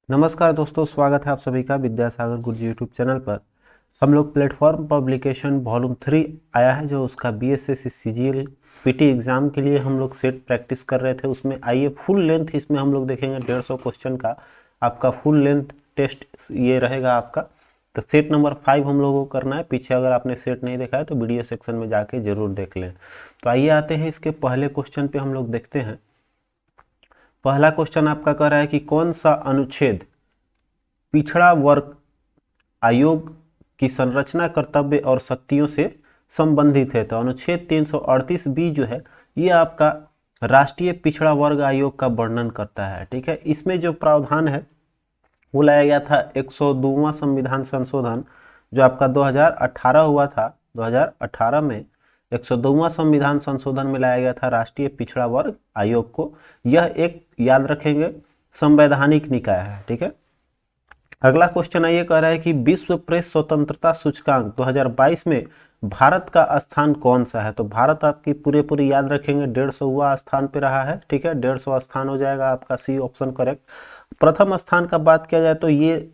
नमस्कार दोस्तों, स्वागत है आप सभी का विद्यासागर गुरुजी यूट्यूब चैनल पर। हम लोग प्लेटफॉर्म पब्लिकेशन वॉल्यूम 3 आया है, जो उसका बीएसएससी सीजीएल पीटी एग्जाम के लिए हम लोग सेट प्रैक्टिस कर रहे थे। उसमें आइए फुल लेंथ इसमें हम लोग देखेंगे 150 क्वेश्चन का आपका फुल लेंथ टेस्ट ये रहेगा आपका। तो सेट नंबर 5 हम लोगों को करना है। पीछे अगर आपने सेट नहीं देखा है तो वीडियो सेक्शन में जाके जरूर देख लें। तो आइए आते हैं इसके पहले क्वेश्चन पे, हम लोग देखते हैं। पहला क्वेश्चन आपका कह रहा है कि कौन सा अनुच्छेद पिछड़ा वर्ग आयोग की संरचना, कर्तव्य और शक्तियों से संबंधित है। तो अनुच्छेद 338 बी जो है ये आपका राष्ट्रीय पिछड़ा वर्ग आयोग का वर्णन करता है। ठीक है, इसमें जो प्रावधान है वो लाया गया था 102वां संविधान संशोधन जो आपका 2018 हुआ था। 2018 में 102वां संविधान संशोधन में लाया गया था राष्ट्रीय पिछड़ा वर्ग आयोग को। यह एक याद रखेंगे संवैधानिक निकाय है। ठीक है, अगला क्वेश्चन ये कह रहा है कि विश्व प्रेस स्वतंत्रता सूचकांक 2022 में भारत का स्थान कौन सा है। तो भारत आपकी पूरे याद रखेंगे 150वां स्थान पे रहा है। ठीक है, 150वां स्थान हो जाएगा आपका सी ऑप्शन करेक्ट। प्रथम स्थान का बात किया जाए तो ये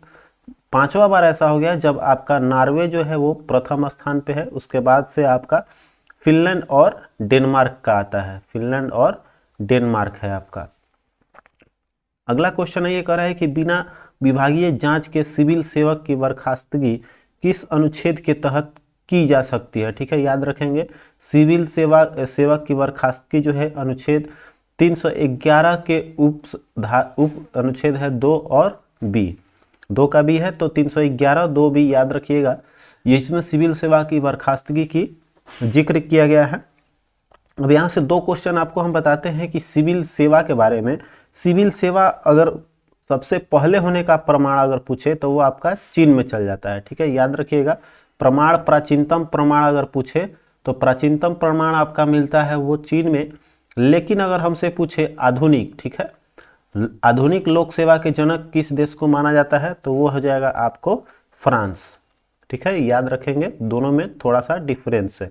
5वां बार ऐसा हो गया जब आपका नॉर्वे जो है वो प्रथम स्थान पे है। उसके बाद से आपका फिनलैंड और डेनमार्क का आता है। फिनलैंड और डेनमार्क है आपका। अगला क्वेश्चन ये कह रहा है कि बिना विभागीय जांच के सिविल सेवक की बर्खास्तगी किस अनुच्छेद के तहत की जा सकती है। ठीक है, याद रखेंगे सिविल सेवक की बर्खास्तगी जो है अनुच्छेद 311 के उप अनुच्छेद है 2 और बी। 2 का बी है तो 311 2 बी याद रखिएगा। ये इसमें सिविल सेवा की बर्खास्तगी की जिक्र किया गया है। अब यहाँ से 2 क्वेश्चन आपको हम बताते हैं कि सिविल सेवा के बारे में। सिविल सेवा अगर सबसे पहले होने का प्रमाण अगर पूछे तो वो आपका चीन में चल जाता है। ठीक है, याद रखिएगा प्रमाण, प्राचीनतम प्रमाण अगर पूछे तो प्राचीनतम प्रमाण आपका मिलता है वो चीन में। लेकिन अगर हमसे पूछे आधुनिक, ठीक है, आधुनिक लोक सेवा के जनक किस देश को माना जाता है तो वो हो जाएगा आपको फ्रांस। ठीक है, याद रखेंगे दोनों में थोड़ा सा डिफरेंस है।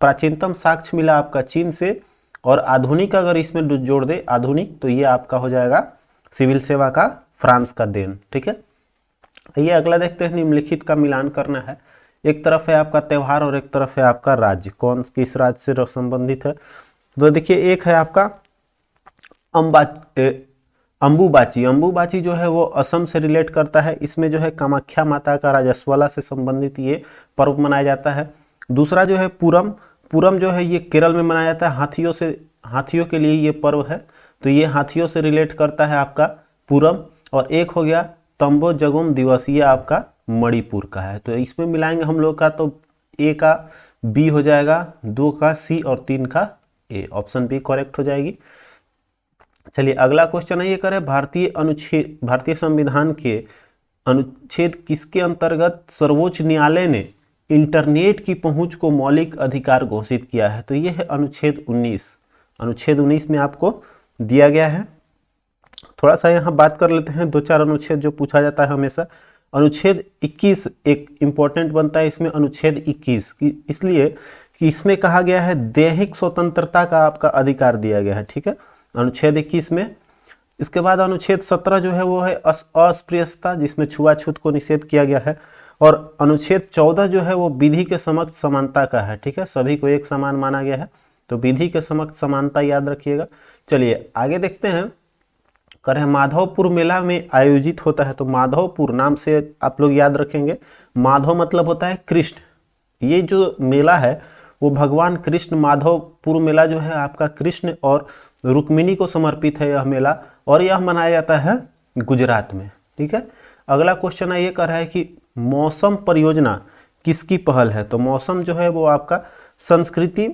प्राचीनतम साक्ष्य मिला आपका चीन से, और आधुनिक अगर इसमें जोड़ दे आधुनिक तो ये आपका हो जाएगा सिविल सेवा का फ्रांस का देन। ठीक है, ये अगला देखते हैं। निम्नलिखित का मिलान करना है। एक तरफ है आपका त्यौहार और एक तरफ है आपका राज्य। कौन किस राज्य से संबंधित है। तो देखिए, एक है आपका अंबुबाची। अंबुबाची जो है वो असम से रिलेट करता है। इसमें जो है कामाख्या माता का राजस्वला से संबंधित ये पर्व मनाया जाता है। दूसरा जो है पूरम। पूरम जो है ये केरल में मनाया जाता है। हाथियों के लिए ये पर्व है, तो ये हाथियों से रिलेट करता है आपका पूरम। और एक हो गया तंबो जगुम दिवस, ये आपका मणिपुर का है। तो इसमें मिलाएंगे हम लोग का तो ए का बी हो जाएगा, 2 का सी और 3 का ए। ऑप्शन बी करेक्ट हो जाएगी। चलिए अगला क्वेश्चन है ये करें, भारतीय संविधान के अनुच्छेद किसके अंतर्गत सर्वोच्च न्यायालय ने इंटरनेट की पहुंच को मौलिक अधिकार घोषित किया है। तो ये है अनुच्छेद 19। अनुच्छेद 19 में आपको दिया गया है। थोड़ा सा यहाँ बात कर लेते हैं 2-4 अनुच्छेद जो पूछा जाता है हमेशा। अनुच्छेद 21 एक इंपॉर्टेंट बनता है इसमें। अनुच्छेद 21 इसलिए कि इसमें कहा गया है दैहिक स्वतंत्रता का आपका अधिकार दिया गया है। ठीक है, अनुच्छेद 21 में। इसके बाद अनुच्छेद 17 जो है वो है अस्पृश्यता, जिसमें छुआछूत को निषेध किया गया है। और अनुच्छेद 14 जो है वो विधि के समक्ष समानता का है। ठीक है, सभी को एक समान माना गया है, तो विधि के समक्ष समानता याद रखिएगा। चलिए आगे देखते हैं। करें माधवपुर मेला में आयोजित होता है। तो माधवपुर नाम से आप लोग याद रखेंगे, माधव मतलब होता है कृष्ण। ये जो मेला है वो भगवान कृष्ण, माधवपुर मेला जो है आपका कृष्ण और रुक्मिणी को समर्पित है यह मेला, और यह मनाया जाता है गुजरात में। ठीक है, अगला क्वेश्चन है ये कह रहा है कि मौसम परियोजना किसकी पहल है। तो मौसम जो है वो आपका संस्कृति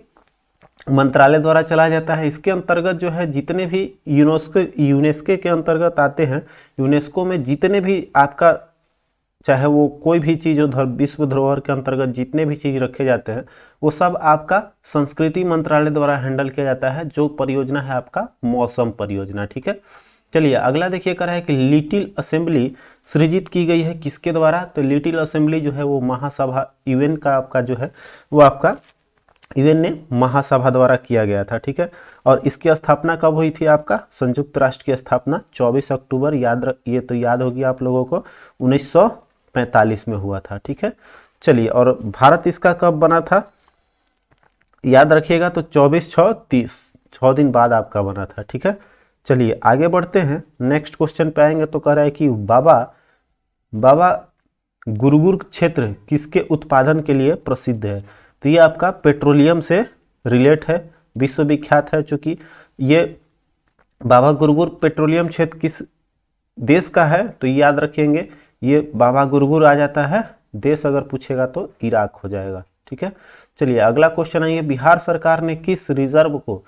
मंत्रालय द्वारा चलाया जाता है। इसके अंतर्गत जो है जितने भी यूनेस्को के अंतर्गत आते हैं, यूनेस्को में जितने भी आपका चाहे वो कोई भी चीज़ उधर विश्व धरोहर के अंतर्गत जितने भी चीज़ रखे जाते हैं वो सब आपका संस्कृति मंत्रालय द्वारा हैंडल किया जाता है। जो परियोजना है आपका मौसम परियोजना। ठीक है, चलिए अगला देखिए कर है कि लिटिल असेंबली सृजित की गई है किसके द्वारा। तो लिटिल असेंबली जो है वो महासभा यूएन का आपका जो है वो आपका यूएन ने महासभा द्वारा किया गया था, ठीक है। और इसकी स्थापना कब हुई थी आपका? संयुक्त राष्ट्र की स्थापना 24 अक्टूबर, ये तो याद होगी आप लोगों को, 1945 में हुआ था, ठीक है। चलिए, और भारत इसका कब बना था याद रखिएगा, तो 24/6/30, 6 दिन बाद आपका बना था, ठीक है। चलिए आगे बढ़ते हैं, नेक्स्ट क्वेश्चन पे आएंगे। तो कह रहा है कि बाबा गुरुगुर क्षेत्र किसके उत्पादन के लिए प्रसिद्ध है? तो ये आपका पेट्रोलियम से रिलेट है, विश्वविख्यात है। चूंकि ये बाबा गुरुगुर पेट्रोलियम क्षेत्र किस देश का है, तो याद रखेंगे ये बाबा गुरुगुर आ जाता है, देश अगर पूछेगा तो इराक हो जाएगा, ठीक है। चलिए अगला क्वेश्चन है, बिहार सरकार ने किस रिजर्व को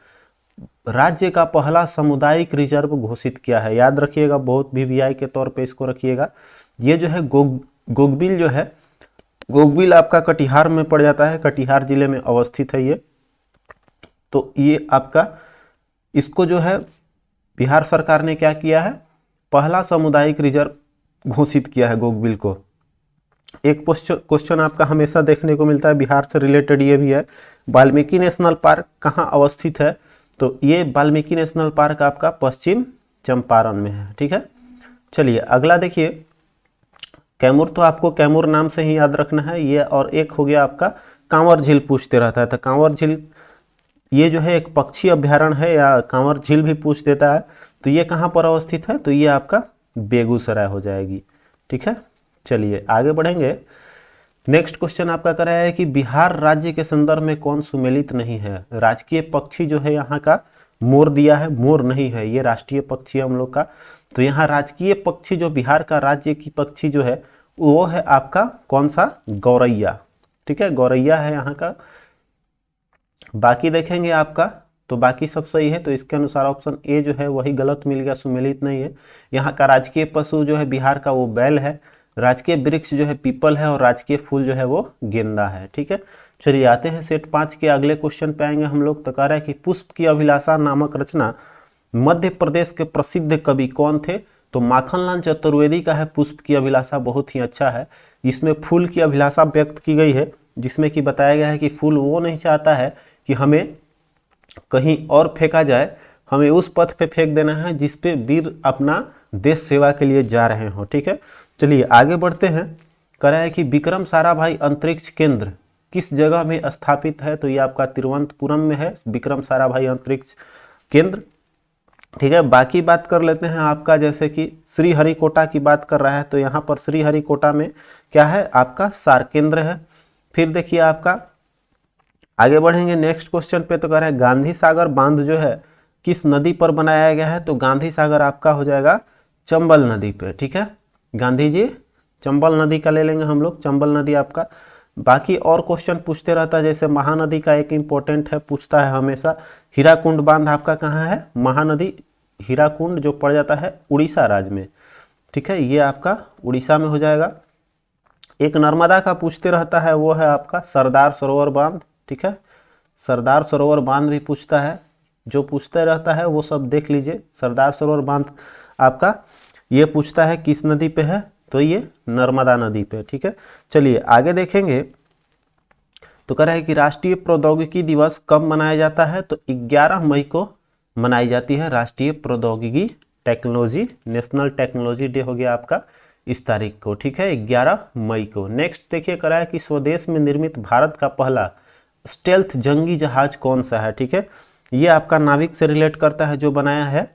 राज्य का पहला सामुदायिक रिजर्व घोषित किया है? याद रखिएगा, बहुत वीवीआई के तौर पे इसको रखिएगा। ये जो है गोगबिल जो है, गोगबिल आपका कटिहार में पड़ जाता है, कटिहार जिले में अवस्थित है ये। तो ये आपका इसको जो है बिहार सरकार ने क्या किया है, पहला सामुदायिक रिजर्व घोषित किया है गोगबिल को। एक क्वेश्चन आपका हमेशा देखने को मिलता है बिहार से रिलेटेड, ये भी है, वाल्मीकि नेशनल पार्क कहाँ अवस्थित है? तो ये वाल्मीकि नेशनल पार्क आपका पश्चिम चंपारण में है, ठीक है। चलिए अगला देखिए, कैमूर, तो आपको कैमूर नाम से ही याद रखना है ये। और एक हो गया आपका कांवर झील पूछते रहता है, तो कांवर झील ये जो है एक पक्षी अभ्यारण्य है, या कांवर झील भी पूछ देता है। तो ये कहाँ पर अवस्थित है? तो ये आपका बेगूसराय हो जाएगी, ठीक है। चलिए आगे बढ़ेंगे, नेक्स्ट क्वेश्चन आपका कर रहा है कि बिहार राज्य के संदर्भ में कौन सुमेलित नहीं है? राजकीय पक्षी जो है यहाँ का मोर दिया है, मोर नहीं है, ये राष्ट्रीय पक्षी है हम लोग का। तो यहाँ राजकीय पक्षी जो बिहार का राज्य की पक्षी जो है वो है आपका कौन सा? गौरैया, ठीक है, गौरैया है यहाँ का। बाकी देखेंगे आपका, तो बाकी सब सही है, तो इसके अनुसार ऑप्शन ए जो है वही गलत मिल गया, सुमेलित नहीं है। यहाँ का राजकीय पशु जो है बिहार का वो बैल है, राजकीय वृक्ष जो है पीपल है, और राजकीय फूल जो है वो गेंदा है, ठीक है। चलिए आते हैं सेट 5 के अगले क्वेश्चन पे आएंगे हम लोग। तो कह रहा है कि पुष्प की अभिलाषा नामक रचना मध्य प्रदेश के प्रसिद्ध कवि कौन थे? तो माखनलाल चतुर्वेदी का है पुष्प की अभिलाषा, बहुत ही अच्छा है। इसमें फूल की अभिलाषा व्यक्त की गई है, जिसमें कि बताया गया है कि फूल वो नहीं चाहता है कि हमें कहीं और फेंका जाए, हमें उस पथ पे फेंक देना है जिस पे वीर अपना देश सेवा के लिए जा रहे हो, ठीक है। चलिए आगे बढ़ते हैं, कह रहा है कि विक्रम साराभाई अंतरिक्ष केंद्र किस जगह में स्थापित है? तो ये आपका तिरुवनंतपुरम में है विक्रम साराभाई अंतरिक्ष केंद्र, ठीक है। बाकी बात कर लेते हैं आपका, जैसे कि श्रीहरिकोटा की बात कर रहा है, तो यहाँ पर श्रीहरिकोटा में क्या है आपका सार केंद्र है। फिर देखिए आपका आगे बढ़ेंगे नेक्स्ट क्वेश्चन पे, तो कह रहा है गांधी सागर बांध जो है किस नदी पर बनाया गया है? तो गांधी सागर आपका हो जाएगा चंबल नदी पे, ठीक है। गांधी जी चंबल नदी का ले लेंगे हम लोग, चंबल नदी आपका। बाकी और क्वेश्चन पूछते रहता है, जैसे महानदी का एक इंपॉर्टेंट है, पूछता है हमेशा, हीराकुंड बांध आपका कहाँ है? महानदी हीराकुंड जो पड़ जाता है उड़ीसा राज्य में, ठीक है, ये आपका उड़ीसा में हो जाएगा। एक नर्मदा का पूछते रहता है, वो है आपका सरदार सरोवर बांध, ठीक है, सरदार सरोवर बांध भी पूछता है, जो पूछते रहता है वो सब देख लीजिए। सरदार सरोवर बांध आपका ये पूछता है किस नदी पे है? तो ये नर्मदा नदी पे, ठीक है। चलिए आगे देखेंगे, तो कह रहा है कि राष्ट्रीय प्रौद्योगिकी दिवस कब मनाया जाता है? तो 11 मई को मनाई जाती है राष्ट्रीय प्रौद्योगिकी टेक्नोलॉजी, नेशनल टेक्नोलॉजी डे हो गया आपका इस तारीख को, ठीक है, 11 मई को। नेक्स्ट देखिए, कह रहा है कि स्वदेश में निर्मित भारत का पहला स्टेल्थ जंगी जहाज कौन सा है? ठीक है, ये आपका नाविक से रिलेट करता है, जो बनाया है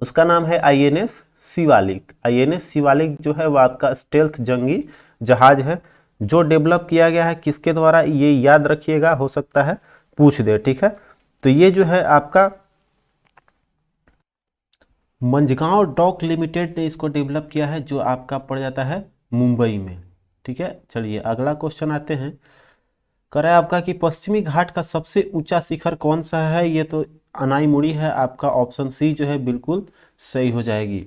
उसका नाम है आईएनएस शिवालिक। आईएनएस शिवालिक जो है वो आपका स्टेल्थ जंगी जहाज है, जो डेवलप किया गया है किसके द्वारा, ये याद रखिएगा, हो सकता है पूछ दे, ठीक है। तो ये जो है आपका मंझगांव डॉक लिमिटेड ने इसको डेवलप किया है, जो आपका पड़ जाता है मुंबई में, ठीक है। चलिए अगला क्वेश्चन आते हैं, कर है आपका कि पश्चिमी घाट का सबसे ऊंचा शिखर कौन सा है? ये तो अनाईमुड़ी है आपका, ऑप्शन सी जो है बिल्कुल सही हो जाएगी।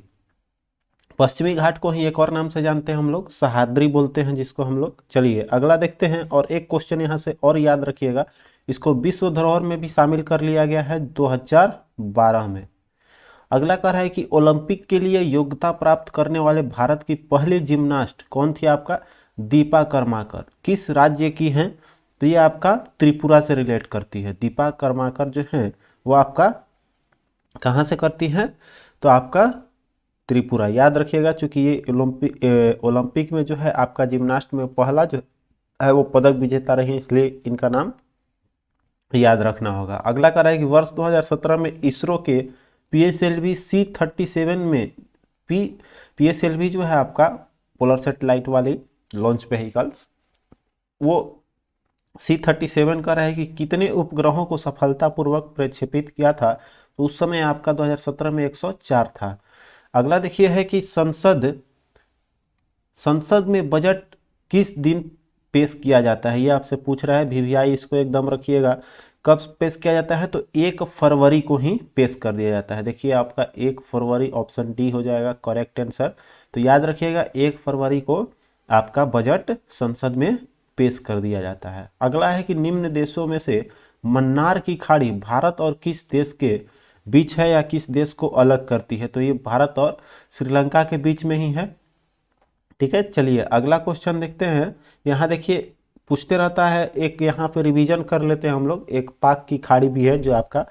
पश्चिमी घाट को ही एक और नाम से जानते हैं हम लोग, सह्याद्री बोलते हैं जिसको हम लोग। चलिए अगला देखते हैं, और एक क्वेश्चन यहाँ से और याद रखिएगा, इसको विश्व धरोहर में भी शामिल कर लिया गया है 2012 में। अगला कह रहा है कि ओलंपिक के लिए योग्यता प्राप्त करने वाले भारत की पहली जिम्नास्ट कौन थी? आपका दीपा कर्माकर। किस राज्य की हैं? तो ये आपका त्रिपुरा से रिलेट करती है। दीपा कर्माकर जो है वो आपका कहाँ से करती हैं, तो आपका त्रिपुरा। याद रखिएगा, चूंकि ये ओलंपिक में जो है आपका जिम्नास्ट में पहला जो है वो पदक विजेता रही है, इसलिए इनका नाम याद रखना होगा। अगला कह रहा है कि वर्ष 2017 में इसरो के PSLV C37 में PSLV जो है आपका पोलर सेटेलाइट वाली लॉन्च व्हीकल्स, वो C37 का रहा है कि कितने उपग्रहों को सफलतापूर्वक प्रक्षेपित किया था, तो उस समय आपका 2017 में 104 था। अगला देखिए है कि संसद में बजट किस दिन पेश किया जाता है, ये आपसे पूछ रहा है। VVI इसको एकदम रखिएगा, कब पेश किया जाता है, तो 1 फरवरी को ही पेश कर दिया जाता है। देखिए आपका 1 फरवरी, ऑप्शन डी हो जाएगा करेक्ट आंसर। तो याद रखिएगा 1 फरवरी को आपका बजट संसद में पेश कर दिया जाता है। अगला है कि निम्न देशों में से मन्नार की खाड़ी भारत और किस देश के बीच है या किस देश को अलग करती है, तो ये भारत और श्रीलंका के बीच में ही है। ठीक है, चलिए अगला क्वेश्चन देखते हैं। यहाँ देखिए पूछते रहता है, एक यहाँ पे रिवीजन कर लेते हैं हम लोग। एक पाक की खाड़ी भी है जो आपका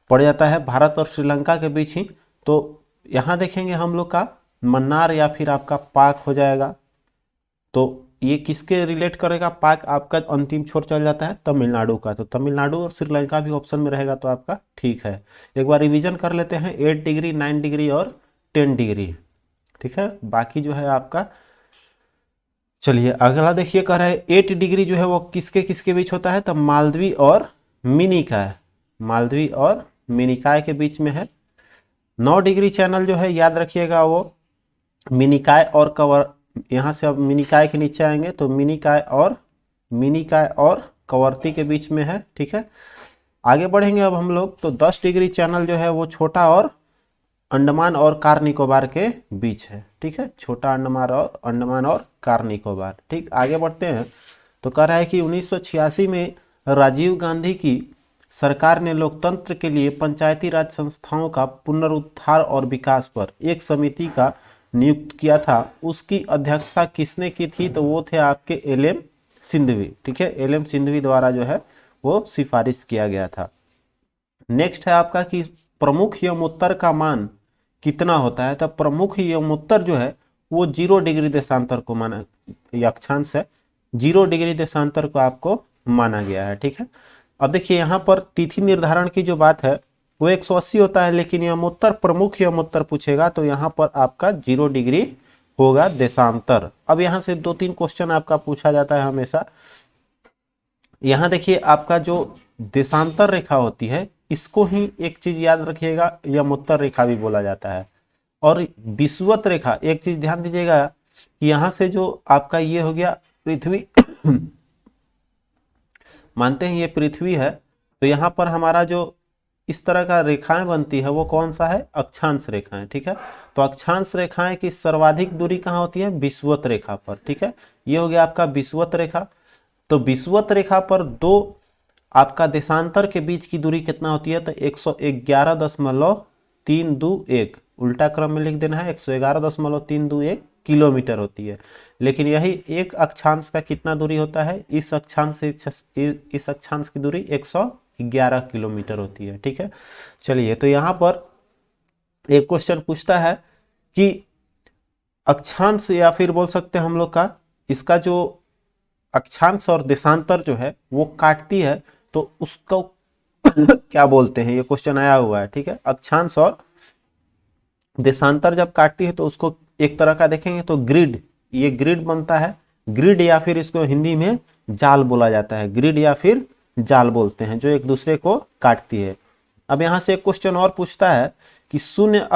पड़ जाता है भारत और श्रीलंका के बीच ही। तो यहाँ देखेंगे हम लोग का मन्नार या फिर आपका पाक हो जाएगा। तो ये किसके रिलेट करेगा, पाक आपका अंतिम छोर चल जाता है तमिलनाडु का। तो तमिलनाडु और श्रीलंका भी ऑप्शन में रहेगा, तो आपका ठीक है। एक बार रिवीजन कर लेते हैं, 8 डिग्री, 9 डिग्री और 10 डिग्री। ठीक है, बाकी जो है आपका, चलिए अगला देखिए कह रहा है 8 डिग्री जो है वो किसके किसके बीच होता है, तो मालदीव और मिनिकॉय, मालदीव और मिनिकॉय के बीच में है। 9 डिग्री चैनल जो है याद रखिएगा वो मिनिकॉय और कवर, यहाँ से अब मिनिकॉय के नीचे आएंगे तो मिनिकॉय और कवरती के बीच में है। ठीक है, आगे बढ़ेंगे अब हम लोग, तो 10 डिग्री चैनल जो है वो छोटा और अंडमान और कार निकोबार के बीच है। ठीक है, छोटा अंडमान और कार निकोबार। ठीक, आगे बढ़ते हैं। तो कह रहा है कि 1986 में राजीव गांधी की सरकार ने लोकतंत्र के लिए पंचायती राज संस्थाओं का पुनरुद्धार और विकास पर एक समिति का नियुक्त किया था। उसकी अध्यक्षता किसने की थी, तो वो थे आपके LM सिंधवी। ठीक है, LM सिंधवी द्वारा जो है वो सिफारिश किया गया था। नेक्स्ट है आपका कि प्रमुख यमोत्तर का मान कितना होता है, तो प्रमुख यमोत्तर जो है वो 0 डिग्री देशांतर को माना, अक्षांश है 0 डिग्री देशांतर को आपको माना गया है। ठीक है, अब देखिए यहाँ पर तिथि निर्धारण की जो बात है वो 180 होता है, लेकिन यमोत्तर प्रमुख यमोत्तर पूछेगा तो यहाँ पर आपका 0 डिग्री होगा देशांतर। अब यहाँ से 2-3 क्वेश्चन आपका पूछा जाता है हमेशा। यहाँ देखिए आपका जो देशांतर रेखा होती है इसको ही एक चीज याद रखिएगा, यमोत्तर रेखा भी बोला जाता है। और विषुवत रेखा, एक चीज ध्यान दीजिएगा कि यहाँ से जो आपका ये हो गया पृथ्वी मानते हैं ये पृथ्वी है, तो यहाँ पर हमारा जो इस तरह का रेखाएं बनती है वो कौन सा है, अक्षांश रेखाएं। ठीक है, तो अक्षांश रेखाएं की सर्वाधिक दूरी कहाँ होती है, विषुवत रेखा पर। ठीक है, ये हो गया आपका विषुवत रेखा। तो विषुवत रेखा पर दो आपका देशांतर के बीच की दूरी कितना होती है, तो 111.321, उल्टा क्रम में लिख देना है, 111.321 किलोमीटर होती है। लेकिन यही एक अक्षांश का कितना दूरी होता है, इस अक्षांश की दूरी 111 किलोमीटर होती है। ठीक है, चलिए तो यहाँ पर एक क्वेश्चन पूछता है कि अक्षांश या फिर बोल सकते हैं हम लोग का इसका जो अक्षांश और देशांतर जो है वो काटती है, तो उसको क्या बोलते हैं, ये क्वेश्चन आया हुआ है। ठीक है, अक्षांश और देशांतर जब काटती है तो उसको एक तरह का देखेंगे तो ग्रिड, ये ग्रिड बनता है, ग्रिड या फिर इसको हिंदी में जाल बोला जाता है, ग्रिड या फिर जाल बोलते हैं, जो एक दूसरे को काटती है। अब यहाँ से एक क्वेश्चन और पूछता है कि शून्य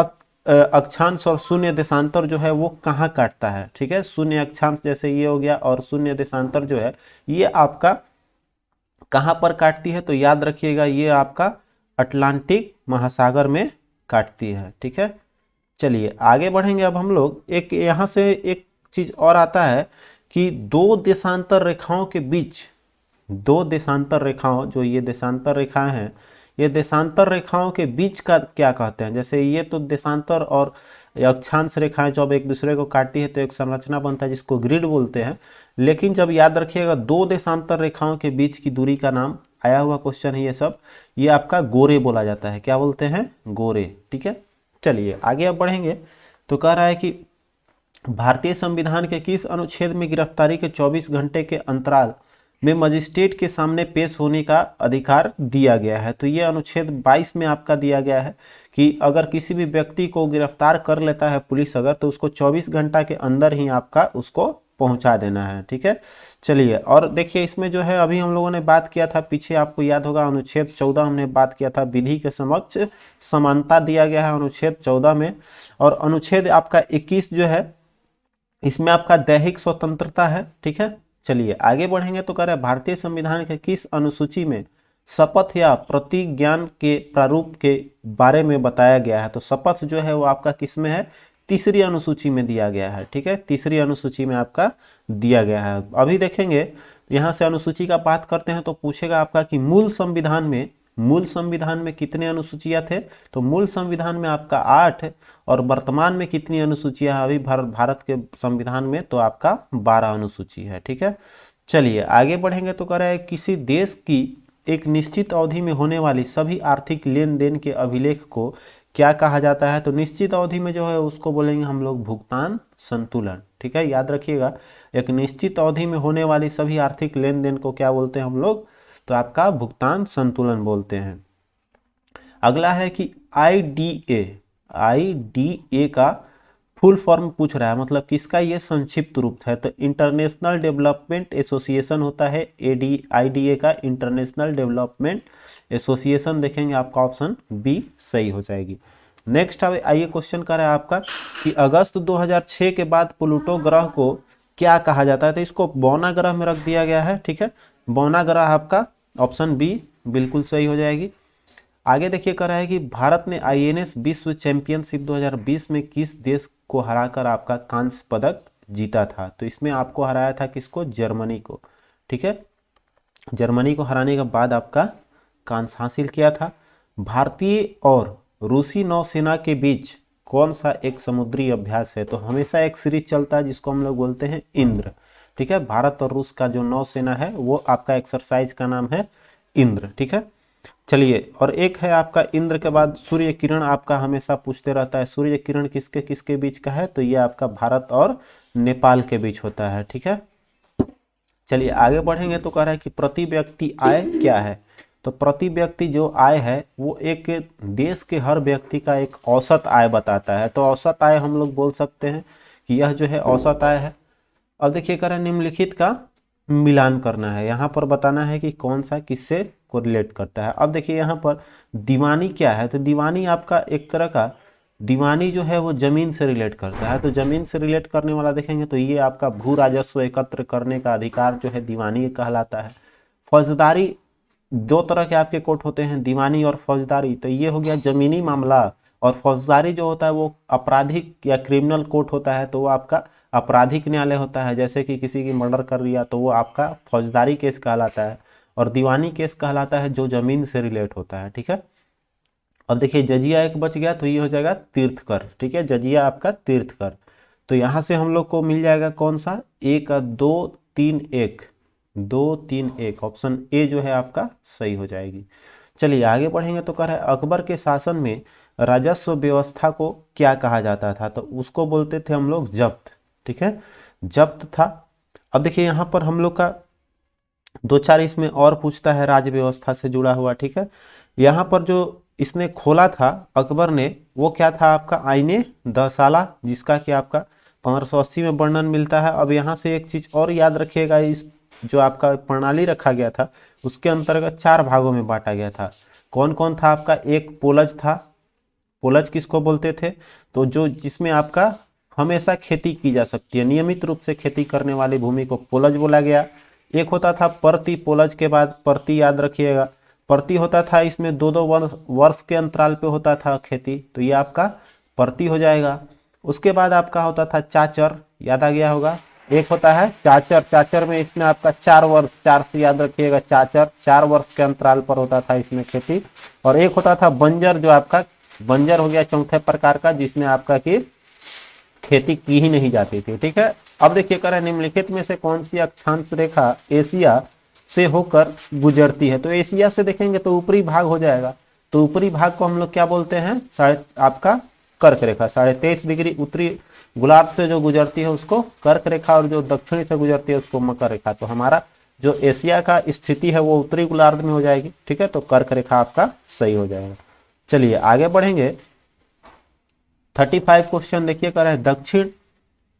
अक्षांश और शून्य देशांतर जो है वो कहाँ काटता है। ठीक है, शून्य अक्षांश जैसे ये हो गया और शून्य देशांतर जो है ये आपका कहाँ पर काटती है, तो याद रखिएगा ये आपका अटलांटिक महासागर में काटती है। ठीक है, चलिए आगे बढ़ेंगे अब हम लोग। एक यहाँ से एक चीज और आता है कि दो देशांतर रेखाओं के बीच, दो देशांतर रेखाओं, जो ये देशांतर रेखाएं हैं ये देशांतर रेखाओं के बीच का क्या कहते हैं। जैसे ये तो देशांतर और अक्षांश रेखाएं जब एक दूसरे को काटती है तो एक संरचना बनता है जिसको ग्रिड बोलते हैं। लेकिन जब याद रखिएगा दो देशांतर रेखाओं के बीच की दूरी का नाम आया हुआ क्वेश्चन है ये सब, ये आपका गोरे बोला जाता है। क्या बोलते हैं? गोरे। ठीक है, चलिए आगे अब बढ़ेंगे। तो कह रहा है कि भारतीय संविधान के किस अनुच्छेद में गिरफ्तारी के 24 घंटे के अंतराल में मजिस्ट्रेट के सामने पेश होने का अधिकार दिया गया है। तो ये अनुच्छेद 22 में आपका दिया गया है कि अगर किसी भी व्यक्ति को गिरफ्तार कर लेता है पुलिस अगर, तो उसको 24 घंटा के अंदर ही आपका उसको पहुंचा देना है। ठीक है, चलिए और देखिए इसमें जो है अभी हम लोगों ने बात किया था पीछे, आपको याद होगा अनुच्छेद 14 हमने बात किया था, विधि के समक्ष समानता दिया गया है अनुच्छेद 14 में। और अनुच्छेद आपका 21 जो है इसमें आपका दैहिक स्वतंत्रता है। ठीक है, चलिए आगे बढ़ेंगे। तो कह रहे हैं भारतीय संविधान के किस अनुसूची में शपथ या प्रतिज्ञान के प्रारूप के बारे में बताया गया है। तो शपथ जो है वो आपका किस में है? तीसरी अनुसूची में दिया गया है। ठीक है, तीसरी अनुसूची में आपका दिया गया है। अभी देखेंगे यहाँ से अनुसूची का बात करते हैं तो पूछेगा आपका कि मूल संविधान में कितने अनुसूचियां थे। तो मूल संविधान में आपका 8 और वर्तमान में कितनी अनुसूचियां अभी भारत के संविधान में, तो आपका 12 अनुसूची है। ठीक है, चलिए आगे बढ़ेंगे। तो कह रहा है किसी देश की एक निश्चित अवधि में होने वाली सभी आर्थिक लेन देन के अभिलेख को क्या कहा जाता है। तो निश्चित अवधि में जो है उसको बोलेंगे हम लोग भुगतान संतुलन। ठीक है, याद रखिएगा एक निश्चित अवधि में होने वाली सभी आर्थिक लेन देन को क्या बोलते हैं हम लोग? तो आपका भुगतान संतुलन बोलते हैं। अगला है कि आईडीए का फुल फॉर्म पूछ रहा है, मतलब किसका ये संक्षिप्त रूप है। तो इंटरनेशनल डेवलपमेंट एसोसिएशन होता है आईडीए का, इंटरनेशनल डेवलपमेंट एसोसिएशन। देखेंगे आपका ऑप्शन बी सही हो जाएगी। नेक्स्ट आइए क्वेश्चन कर रहा है आपका कि अगस्त 2006 के बाद प्लूटो ग्रह को क्या कहा जाता है। तो इसको बौना ग्रह में रख दिया गया है। ठीक है, बौना ग्रह आपका ऑप्शन बी बिल्कुल सही हो जाएगी। आगे देखिए कह रहा है कि भारत ने आईएनएस विश्व चैंपियनशिप 2020 में किस देश को हराकर आपका कांस्य पदक जीता था। तो इसमें आपको हराया था किसको? जर्मनी को। ठीक है, जर्मनी को हराने के बाद आपका कांस्य हासिल किया था। भारतीय और रूसी नौसेना के बीच कौन सा एक समुद्री अभ्यास है। तो हमेशा एक सीरीज चलता है जिसको हम लोग बोलते हैं इंद्र। ठीक है, भारत और रूस का जो नौसेना है वो आपका एक्सरसाइज का नाम है इंद्र। ठीक है, चलिए और एक है आपका इंद्र के बाद सूर्य किरण, आपका हमेशा पूछते रहता है सूर्य किरण किसके किसके बीच का है। तो ये आपका भारत और नेपाल के बीच होता है। ठीक है, चलिए आगे बढ़ेंगे। तो कह रहा है कि प्रति व्यक्ति आय क्या है। तो प्रति व्यक्ति जो आय है वो एक देश के हर व्यक्ति का एक औसत आय बताता है। तो औसत आय हम लोग बोल सकते हैं कि यह जो है औसत आय है। अब देखिए कह रहे हैं निम्नलिखित का मिलान करना है, यहाँ पर बताना है कि कौन सा किससे कोरिलेट करता है। अब देखिए यहाँ पर दीवानी क्या है। तो दीवानी आपका एक तरह का, दीवानी जो है वो जमीन से रिलेट करता है। तो जमीन से रिलेट करने वाला देखेंगे तो ये आपका भू राजस्व एकत्र करने का अधिकार जो है दीवानी कहलाता है। फौजदारी, दो तरह के आपके कोर्ट होते हैं, दीवानी और फौजदारी। तो ये हो गया जमीनी मामला, और फौजदारी जो होता है वो आपराधिक या क्रिमिनल कोर्ट होता है। तो वो आपका आपराधिक न्यायालय होता है, जैसे कि किसी की मर्डर कर दिया तो वो आपका फौजदारी केस कहलाता है। और दीवानी केस कहलाता है जो जमीन से रिलेट होता है। ठीक है, अब देखिए जजिया एक बच गया तो ये हो जाएगा तीर्थ कर। ठीक है, जजिया आपका तीर्थ कर। तो यहाँ से हम लोग को मिल जाएगा कौन सा? 1 2 3 1 2 3 1, ऑप्शन ए जो है आपका सही हो जाएगी। चलिए आगे बढ़ेंगे। तो कह रहा है अकबर के शासन में राजस्व व्यवस्था को क्या कहा जाता था। तो उसको बोलते थे हम लोग जब्त। ठीक है, जब्त था। अब देखिए यहाँ पर हम लोग का 2-4 इसमें और पूछता है राज्य व्यवस्था से जुड़ा हुआ। ठीक है, यहाँ पर जो इसने खोला था अकबर ने वो क्या था आपका? आईने दसाला, जिसका कि आपका 1580 में वर्णन मिलता है। अब यहाँ से एक चीज और याद रखिएगा, इस जो आपका प्रणाली रखा गया था उसके अंतर्गत 4 भागों में बांटा गया था। कौन कौन था आपका? एक पोलज था। पोलज किसको बोलते थे? तो जो जिसमें आपका हमेशा खेती की जा सकती है, नियमित रूप से खेती करने वाली भूमि को पोलज बोला गया। एक होता था परती, पोलज के बाद परती, याद रखिएगा परती होता था, इसमें 2-2 वर्ष के अंतराल पे होता था खेती, तो ये आपका परती हो जाएगा। उसके बाद आपका होता था चाचर, याद आ गया होगा, एक होता है चाचर, चाचर में इसमें आपका 4 वर्ष, 4 से याद रखिएगा, चाचर 4 वर्ष के अंतराल पर होता था इसमें खेती। और एक होता था बंजर, जो आपका बंजर हो गया चौथे प्रकार का, जिसमें आपका की खेती की ही नहीं जाती थी। ठीक है, अब देखिए कह रहा है निम्नलिखित में से कौन सी अक्षांश रेखा एशिया से होकर गुजरती है। तो एशिया से देखेंगे तो ऊपरी भाग हो जाएगा, तो ऊपरी भाग को हम लोग क्या बोलते हैं, आपका कर्क रेखा। 23.5 डिग्री उत्तरी गोलार्ध से जो गुजरती है उसको कर्क रेखा, और जो दक्षिणी से गुजरती है उसको मकर रेखा। तो हमारा जो एशिया का स्थिति है वो उत्तरी गोलार्ध में हो जाएगी। ठीक है, तो कर्क रेखा आपका सही हो जाएगा। चलिए आगे बढ़ेंगे। 35 क्वेश्चन देखिए कर रहा है दक्षिण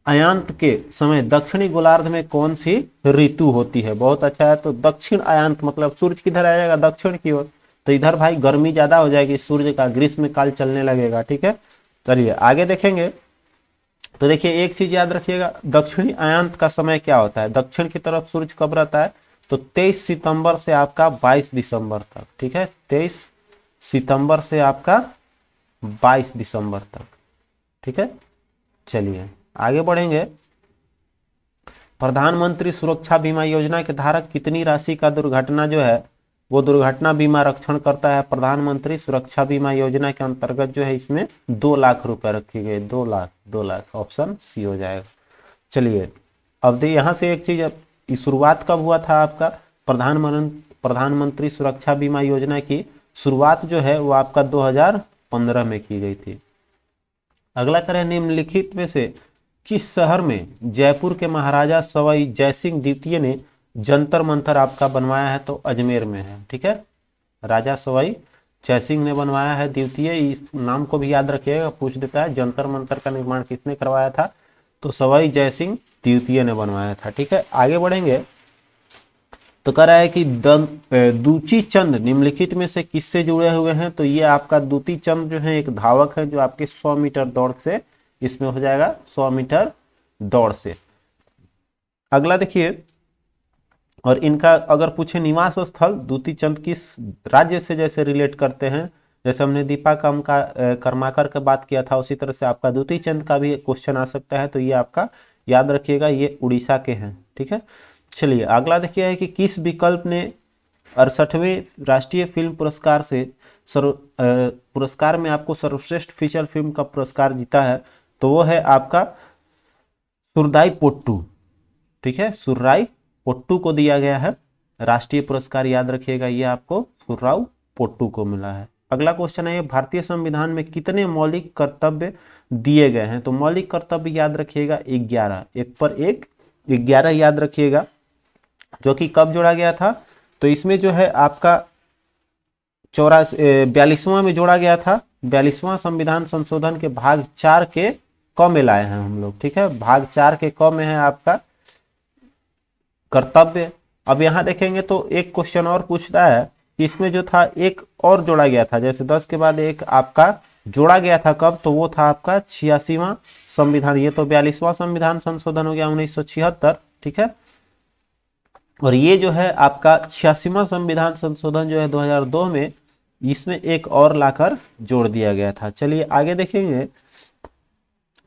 अयांत के समय दक्षिणी गोलार्ध में कौन सी ऋतु होती है। बहुत अच्छा है, तो दक्षिण अयांत मतलब सूर्य किधर आ जाएगा, दक्षिण की ओर, तो इधर भाई गर्मी ज्यादा हो जाएगी सूर्य का, ग्रीष्म काल चलने लगेगा। ठीक है, चलिए आगे देखेंगे। तो देखिए एक चीज याद रखिएगा, दक्षिणी अयांत का समय क्या होता है, दक्षिण की तरफ सूर्य कब रहता है, तो 23 सितंबर से आपका 22 दिसंबर तक। ठीक है, 23 सितंबर से आपका 22 दिसंबर तक। ठीक है, चलिए आगे बढ़ेंगे। प्रधानमंत्री सुरक्षा बीमा योजना के धारक कितनी राशि का दुर्घटना जो है वो दुर्घटना बीमा रक्षण करता है। प्रधानमंत्री सुरक्षा बीमा योजना के अंतर्गत जो है इसमें 2 लाख रुपए रखे गए, 2 लाख, ऑप्शन सी हो जाएगा। चलिए अब यहां से एक चीज, शुरुआत कब हुआ था आपका प्रधानमंत्री सुरक्षा बीमा योजना की शुरुआत जो है वो आपका 2015 में की गई थी। अगला करें निम्नलिखित में से किस शहर में जयपुर के महाराजा सवाई जयसिंह द्वितीय ने जंतर मंतर आपका बनवाया है, तो अजमेर में है। ठीक है, राजा सवाई जयसिंह ने बनवाया है द्वितीय, इस नाम को भी याद रखिएगा, पूछ देता है जंतर मंतर का निर्माण किसने करवाया था, तो सवाई जयसिंह द्वितीय ने बनवाया था। ठीक है, आगे बढ़ेंगे। तो कह रहा है कि दूती चंद निम्नलिखित में से किससे जुड़े हुए हैं, तो ये आपका दूती चंद जो है एक धावक है जो आपके 100 मीटर दौड़ से इसमें हो जाएगा, 100 मीटर दौड़ से। अगला देखिए, और इनका अगर पूछे निवास स्थल दूती चंद किस राज्य से जैसे रिलेट करते हैं, जैसे हमने दीपा कर्माकर का बात किया था, उसी तरह से आपका दूती चंद का भी क्वेश्चन आ सकता है। तो ये आपका याद रखिएगा, ये उड़ीसा के हैं। ठीक है, चलिए अगला देखिए है कि किस विकल्प ने 68वें राष्ट्रीय फिल्म पुरस्कार से पुरस्कार में आपको सर्वश्रेष्ठ फीचर फिल्म का पुरस्कार जीता है, तो वो है आपका सुरदाई पोट्टू। ठीक है, सुर्राई पोट्टू को दिया गया है राष्ट्रीय पुरस्कार, याद रखिएगा ये आपको सुर्राव पोट्टू को मिला है। अगला क्वेश्चन है भारतीय संविधान में कितने मौलिक कर्तव्य दिए गए हैं, तो मौलिक कर्तव्य याद रखिएगा 11, एक पर एक 11 याद रखिएगा, जो कि कब जोड़ा गया था, तो इसमें जो है आपका 42वां में जोड़ा गया था। 42वां संविधान संशोधन के भाग 4 के क में लाए हैं हम लोग। ठीक है, भाग 4 के क में है आपका कर्तव्य। अब यहां देखेंगे तो एक क्वेश्चन और पूछता है कि इसमें जो था एक और जोड़ा गया था, जैसे 10 के बाद एक आपका जोड़ा गया था, कब, तो वो था आपका 86वां संविधान। ये तो 42वां संविधान संशोधन हो गया 1976। ठीक है, और ये जो है आपका 86वां संविधान संशोधन जो है 2002 में, इसमें एक और लाकर जोड़ दिया गया था। चलिए आगे देखेंगे,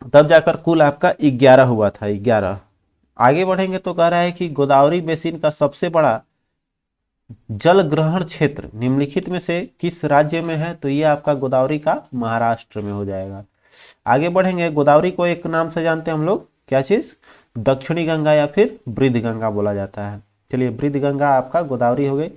तब जाकर कुल आपका 11 हुआ था, 11। आगे बढ़ेंगे तो कह रहा है कि गोदावरी बेसिन का सबसे बड़ा जल ग्रहण क्षेत्र निम्नलिखित में से किस राज्य में है, तो ये आपका गोदावरी का महाराष्ट्र में हो जाएगा। आगे बढ़ेंगे, गोदावरी को एक नाम से जानते हैं हम लोग, क्या चीज, दक्षिणी गंगा या फिर वृद्ध गंगा बोला जाता है। चलिए वृद्ध गंगा आपका गोदावरी हो गई।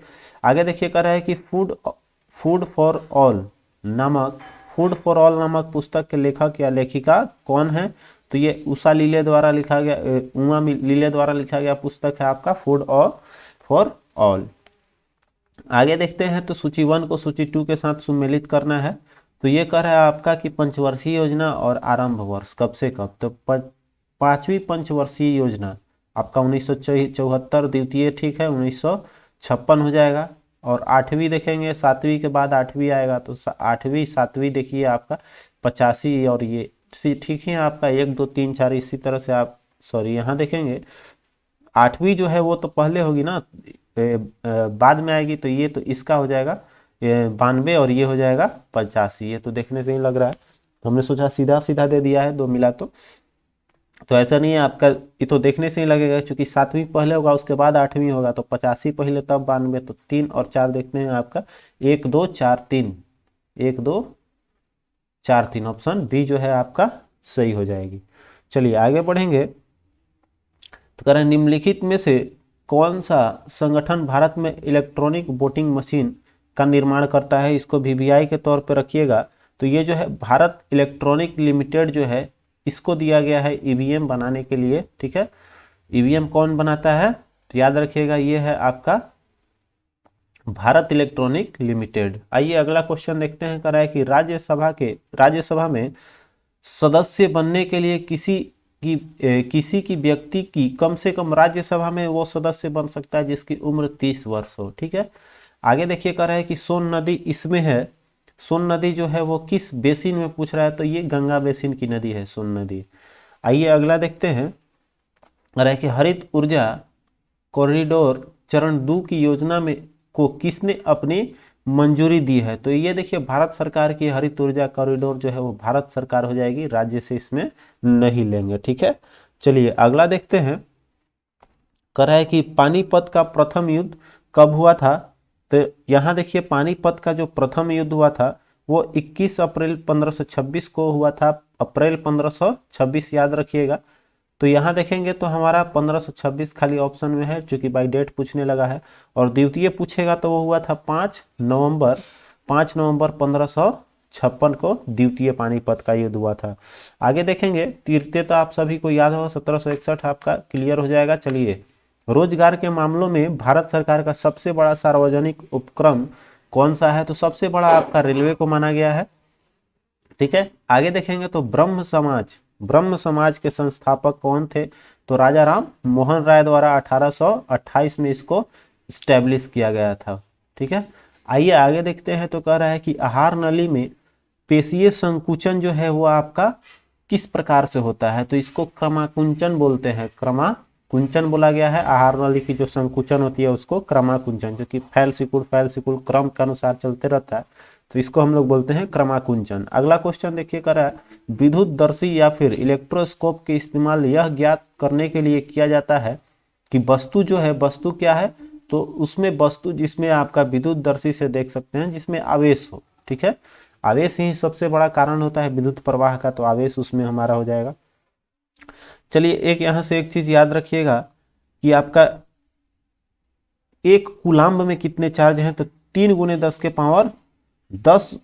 आगे देखिए कह रहा है कि फूड फॉर ऑल नामक पुस्तक के लेखक या लेखिका कौन है, तो ये उषा लीले द्वारा लिखा गया, उमा लीले द्वारा लिखा गया पुस्तक है आपका फूड फॉर ऑल। आगे देखते हैं, तो सूची 1 को सूची 2 के साथ सुमेलित करना है। तो ये कह रहा है आपका कि पंचवर्षीय योजना और आरंभ वर्ष कब से कब, तो 5वीं पंचवर्षीय योजना आपका 1974 द्वितीय, ठीक है, 1956 हो जाएगा। और 8वीं देखेंगे, 7वीं के बाद 8वीं आएगा, तो 8वीं 7वीं देखिए आपका 85, और ये ठीक है आपका 1 2 3 4 इसी तरह से आप, सॉरी यहाँ देखेंगे 8वीं जो है वो तो पहले होगी ना, बाद में आएगी, तो ये तो इसका हो जाएगा 92 और ये हो जाएगा 85। ये तो देखने से ही लग रहा है, हमने सोचा सीधा सीधा दे दिया है, 2 मिला तो। तो ऐसा नहीं है आपका, ये तो देखने से ही लगेगा, क्योंकि 7वीं पहले होगा उसके बाद 8वीं होगा, तो 85 पहले तब 92, तो 3 और 4 देखते हैं आपका 1 2 4 3, 1 2 4 3, ऑप्शन बी जो है आपका सही हो जाएगी। चलिए आगे बढ़ेंगे। तो कह रहे हैं निम्नलिखित में से कौन सा संगठन भारत में इलेक्ट्रॉनिक वोटिंग मशीन का निर्माण करता है, इसको वीवीआई के तौर पर रखिएगा। तो ये जो है भारत इलेक्ट्रॉनिक लिमिटेड जो है, इसको दिया गया है ईवीएम बनाने के लिए, ठीक है। ईवीएम कौन बनाता है, तो याद रखिएगा ये है आपका भारत इलेक्ट्रॉनिक लिमिटेड। आइए अगला क्वेश्चन देखते हैं। कह रहा है कि राज्यसभा में सदस्य बनने के लिए किसी की व्यक्ति की कम से कम राज्यसभा में वो सदस्य बन सकता है जिसकी उम्र 30 वर्ष हो, ठीक है। आगे देखिए कह रहा है कि सोन नदी इसमें है। सोन नदी जो है वो किस बेसिन में पूछ रहा है, तो ये गंगा बेसिन की नदी है सोन नदी। आइए अगला देखते हैं। कह रहा है कि हरित ऊर्जा कॉरिडोर चरण 2 की योजना में को किसने अपनी मंजूरी दी है, तो ये देखिए भारत सरकार की हरित ऊर्जा कॉरिडोर जो है वो भारत सरकार हो जाएगी, राज्य से इसमें नहीं लेंगे, ठीक है। चलिए अगला देखते हैं। कह रहा है कि पानीपत का प्रथम युद्ध कब हुआ था, तो यहाँ देखिए पानीपत का जो प्रथम युद्ध हुआ था वो 21 अप्रैल 1526 को हुआ था। अप्रैल 1526 याद रखिएगा। तो यहाँ देखेंगे तो हमारा 1526 खाली ऑप्शन में है, चूंकि बाई डेट पूछने लगा है। और द्वितीय पूछेगा तो वो हुआ था 5 नवंबर 1556 को द्वितीय पानीपत का युद्ध हुआ था। आगे देखेंगे तृतीय तो आप सभी को याद होगा 1761 आपका क्लियर हो जाएगा। चलिए रोजगार के मामलों में भारत सरकार का सबसे बड़ा सार्वजनिक उपक्रम कौन सा है, तो सबसे बड़ा आपका रेलवे को माना गया है, ठीक है। आगे देखेंगे तो ब्रह्म समाज के संस्थापक कौन थे, तो राजा राम मोहन राय द्वारा 1828 में इसको स्टैब्लिश किया गया था, ठीक है। आइए आगे देखते हैं। तो कह रहा है कि आहार नली में पेशीय संकुचन जो है वो आपका किस प्रकार से होता है, तो इसको क्रमाकुंचन बोलते हैं, क्रमाकुंचन बोला गया है। आहार नली की जो संकुचन होती है उसको क्रमाकुंचन, जो कि फैल सिकुड़ क्रम के अनुसार चलते रहता है, तो इसको हम लोग बोलते हैं क्रमाकुंचन। अगला क्वेश्चन देखिए कर रहा है विद्युत दर्शी या फिर इलेक्ट्रोस्कोप के इस्तेमाल यह ज्ञात करने के लिए किया जाता है कि वस्तु जो है, वस्तु क्या है, तो उसमें वस्तु जिसमें आपका विद्युत दर्शी से देख सकते हैं जिसमें आवेश हो, ठीक है। आवेश ही सबसे बड़ा कारण होता है विद्युत प्रवाह का, तो आवेश उसमें हमारा हो जाएगा। चलिए एक यहां से एक चीज याद रखिएगा कि आपका एक कूलाम्ब में कितने चार्ज हैं, तो 3 × 10⁻10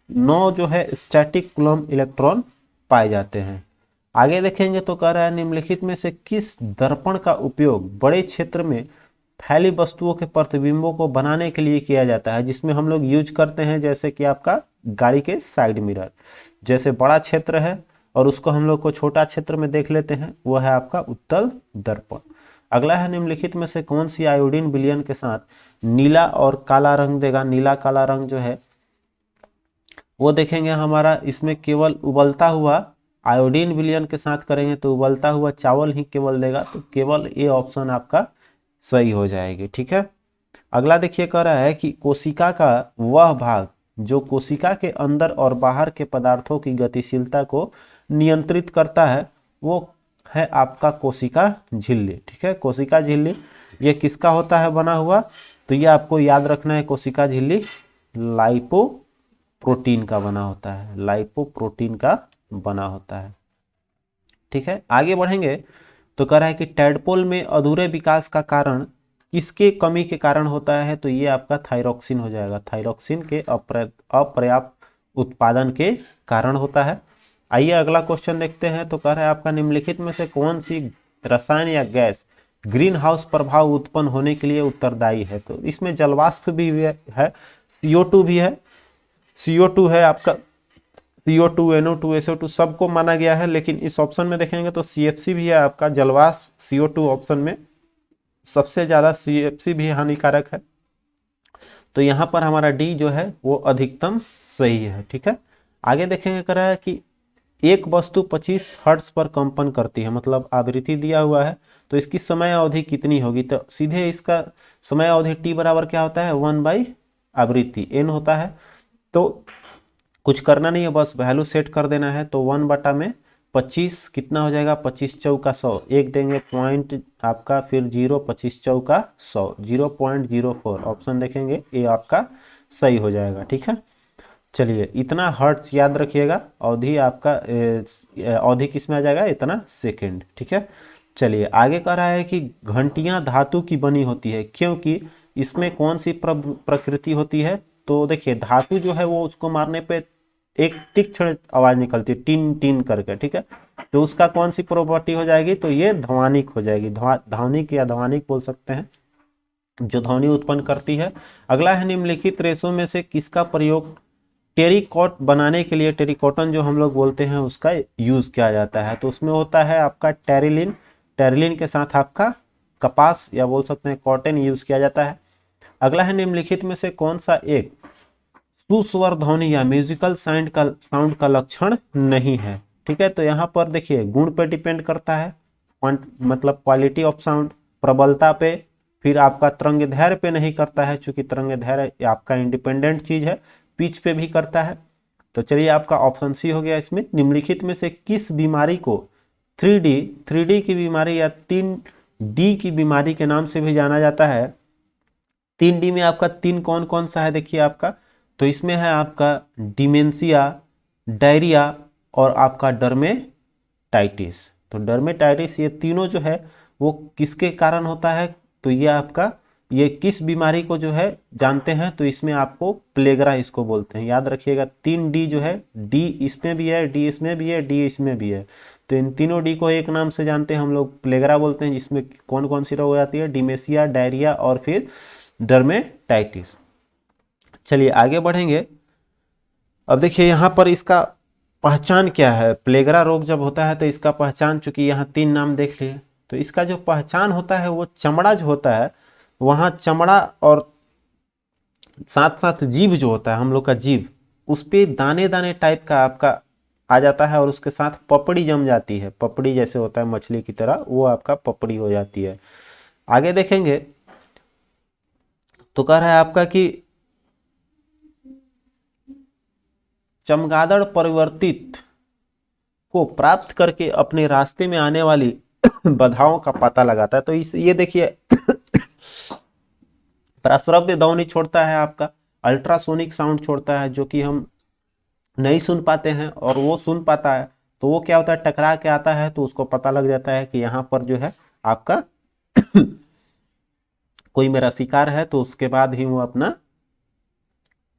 9 जो है स्टैटिक कूलम्ब इलेक्ट्रॉन पाए जाते हैं। आगे देखेंगे तो कह रहा है निम्नलिखित में से किस दर्पण का उपयोग बड़े क्षेत्र में फैली वस्तुओं के प्रतिबिंबों को बनाने के लिए किया जाता है, जिसमें हम लोग यूज करते हैं जैसे कि आपका गाड़ी के साइड मिरर, जैसे बड़ा क्षेत्र है और उसको हम लोग को छोटा क्षेत्र में देख लेते हैं, वो है आपका उत्तल दर्पण। अगला है निम्नलिखित में से कौन सी आयोडीन विलयन के साथ नीला और काला रंग देगा, नीला काला रंग जो है वो देखेंगे हमारा इसमें केवल उबलता हुआ आयोडीन विलयन के साथ करेंगे तो उबलता हुआ चावल ही केवल देगा, तो केवल ये ऑप्शन आपका सही हो जाएगी, ठीक है। अगला देखिए कह रहा है कि कोशिका का वह भाग जो कोशिका के अंदर और बाहर के पदार्थों की गतिशीलता को नियंत्रित करता है वो है आपका कोशिका झिल्ली, ठीक है। कोशिका झिल्ली ये किसका होता है बना हुआ, तो ये आपको याद रखना है, कोशिका झिल्ली लाइपोप्रोटीन का बना होता है, लाइपोप्रोटीन का बना होता है, ठीक है। आगे बढ़ेंगे तो कह रहा है कि टैडपोल में अधूरे विकास का कारण किसके कमी के कारण होता है, तो ये आपका थायरॉक्सिन हो जाएगा, थायरॉक्सिन के अपर्याप्त उत्पादन के कारण होता है। आइए अगला क्वेश्चन देखते हैं। तो कह रहा है आपका निम्नलिखित में से कौन सी रसायन या गैस ग्रीन हाउस प्रभाव उत्पन्न होने के लिए उत्तरदायी है, तो इसमें जलवाष्प भी है, CO2 भी है, CO2 है आपका, CO2 NO2 SO2 सबको माना गया है, लेकिन इस ऑप्शन में देखेंगे तो CFC भी है आपका जलवाष्प, CO2 ऑप्शन में सबसे ज्यादा CFC भी हानिकारक है, तो यहां पर हमारा डी जो है वो अधिकतम सही है, ठीक है। आगे देखेंगे कर रहा है कि एक वस्तु 25 हर्ट्ज पर कंपन करती है, मतलब आवृत्ति दिया हुआ है, तो इसकी समय अवधि कितनी होगी, तो सीधे इसका समय अवधि T बराबर क्या होता है 1/आवृत्ति N होता है, तो कुछ करना नहीं है, बस वैल्यू सेट कर देना है, तो 1/में 25 कितना हो जाएगा, 25 चौका 100, एक देंगे पॉइंट आपका, फिर 0, 25 चौका 100, 0.04 ऑप्शन देखेंगे, ये आपका सही हो जाएगा। ठीक है, चलिए इतना हर्ट्ज याद रखिएगा, अवधि आपका अवधि किस में आ जाएगा, इतना सेकंड। ठीक है, चलिए आगे कह रहा है कि घंटियां धातु की बनी होती है, क्योंकि इसमें कौन सी प्रकृति होती है। तो देखिए धातु जो है वो उसको मारने पे एक तीक्ष्ण आवाज निकलती है, टीन टीन करके। ठीक है, तो उसका कौन सी प्रॉपर्टी हो जाएगी, तो ये ध्वनिक हो जाएगी, ध्वनिक या ध्वनिक बोल सकते हैं, जो ध्वनि उत्पन्न करती है। अगला है निम्नलिखित रेशों में से किसका प्रयोग टेरिकॉट बनाने के लिए, टेरिकॉटन जो हम लोग बोलते हैं उसका यूज किया जाता है। तो उसमें होता है आपका टेरिलिन, टेरिलिन के साथ आपका कपास या बोल सकते हैं कॉटन यूज किया जाता है। अगला है निम्नलिखित में से कौन सा एक सुस्वर ध्वनि या म्यूजिकल साउंड का लक्षण नहीं है। ठीक है, तो यहाँ पर देखिए गुण पे डिपेंड करता है, मतलब क्वालिटी ऑफ साउंड, प्रबलता पे, फिर आपका तरंग धैर्य पे नहीं करता है, चूंकि तरंग धैर्य आपका इंडिपेंडेंट चीज है, पिच पे भी करता है। तो चलिए आपका ऑप्शन सी हो गया इसमें। निम्नलिखित में से किस बीमारी को 3D की बीमारी या 3D की बीमारी के नाम से भी जाना जाता है। 3D में आपका 3 कौन कौन सा है, देखिए आपका, तो इसमें है आपका डिमेंशिया, डायरिया और आपका डर्मेटाइटिस। तो डर्मेटाइटिस ये तीनों जो है वो किसके कारण होता है, तो ये आपका, ये किस बीमारी को जो है जानते हैं, तो इसमें आपको प्लेगरा इसको बोलते हैं, याद रखिएगा। 3D जो है, डी इसमें भी है, डी इसमें भी है, डी इसमें भी है, तो इन तीनों डी को एक नाम से जानते हैं हम लोग, प्लेगरा बोलते हैं, जिसमें कौन कौन सी रोग हो जाती है, डिमेंशिया, डायरिया और फिर डर्मेटाइटिस। चलिए आगे बढ़ेंगे। अब देखिए यहाँ पर इसका पहचान क्या है, प्लेगरा रोग जब होता है तो इसका पहचान, चूंकि यहाँ 3 नाम देख लिए, तो इसका जो पहचान होता है वो चमड़ा जो होता है, वहाँ चमड़ा और साथ साथ जीभ जो होता है हम लोग का जीभ, उस पे दाने दाने टाइप का आपका आ जाता है, और उसके साथ पपड़ी जम जाती है, पपड़ी जैसे होता है मछली की तरह, वो आपका पपड़ी हो जाती है। आगे देखेंगे तो कह रहा है आपका कि चमगादड़ परिवर्तित को प्राप्त करके अपने रास्ते में आने वाली बाधाओं का पता लगाता है। तो ये देखिए प्रस्रव्य ध्वनि छोड़ता है आपका, अल्ट्रासोनिक साउंड छोड़ता है, जो कि हम नहीं सुन पाते हैं और वो सुन पाता है, तो वो क्या होता है, टकरा के आता है, तो उसको पता लग जाता है कि यहाँ पर जो है आपका कोई मेरा शिकार है, तो उसके बाद ही वो अपना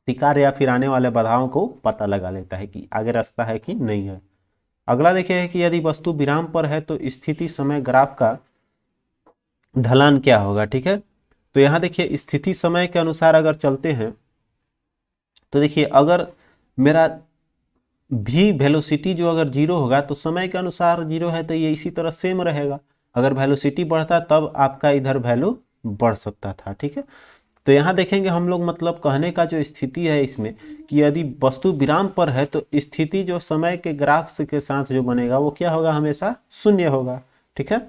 शिकार या फिर आने वाले बाधाओं को पता लगा लेता है कि आगे रास्ता है कि नहीं है। अगला देखिए है कि यदि वस्तु विराम पर है तो स्थिति समय ग्राफ का ढलान क्या होगा। ठीक है, तो यहाँ देखिए स्थिति समय के अनुसार अगर चलते हैं तो देखिए अगर मेरा भी वेलोसिटी जो अगर 0 होगा तो समय के अनुसार 0 है, तो ये इसी तरह सेम रहेगा। अगर वेलोसिटी बढ़ता तब आपका इधर वैल्यू बढ़ सकता था। ठीक है, तो यहाँ देखेंगे हम लोग, मतलब कहने का जो स्थिति है इसमें कि यदि वस्तु विराम पर है तो स्थिति जो समय के ग्राफ के साथ जो बनेगा वो क्या होगा, हमेशा शून्य होगा। ठीक है,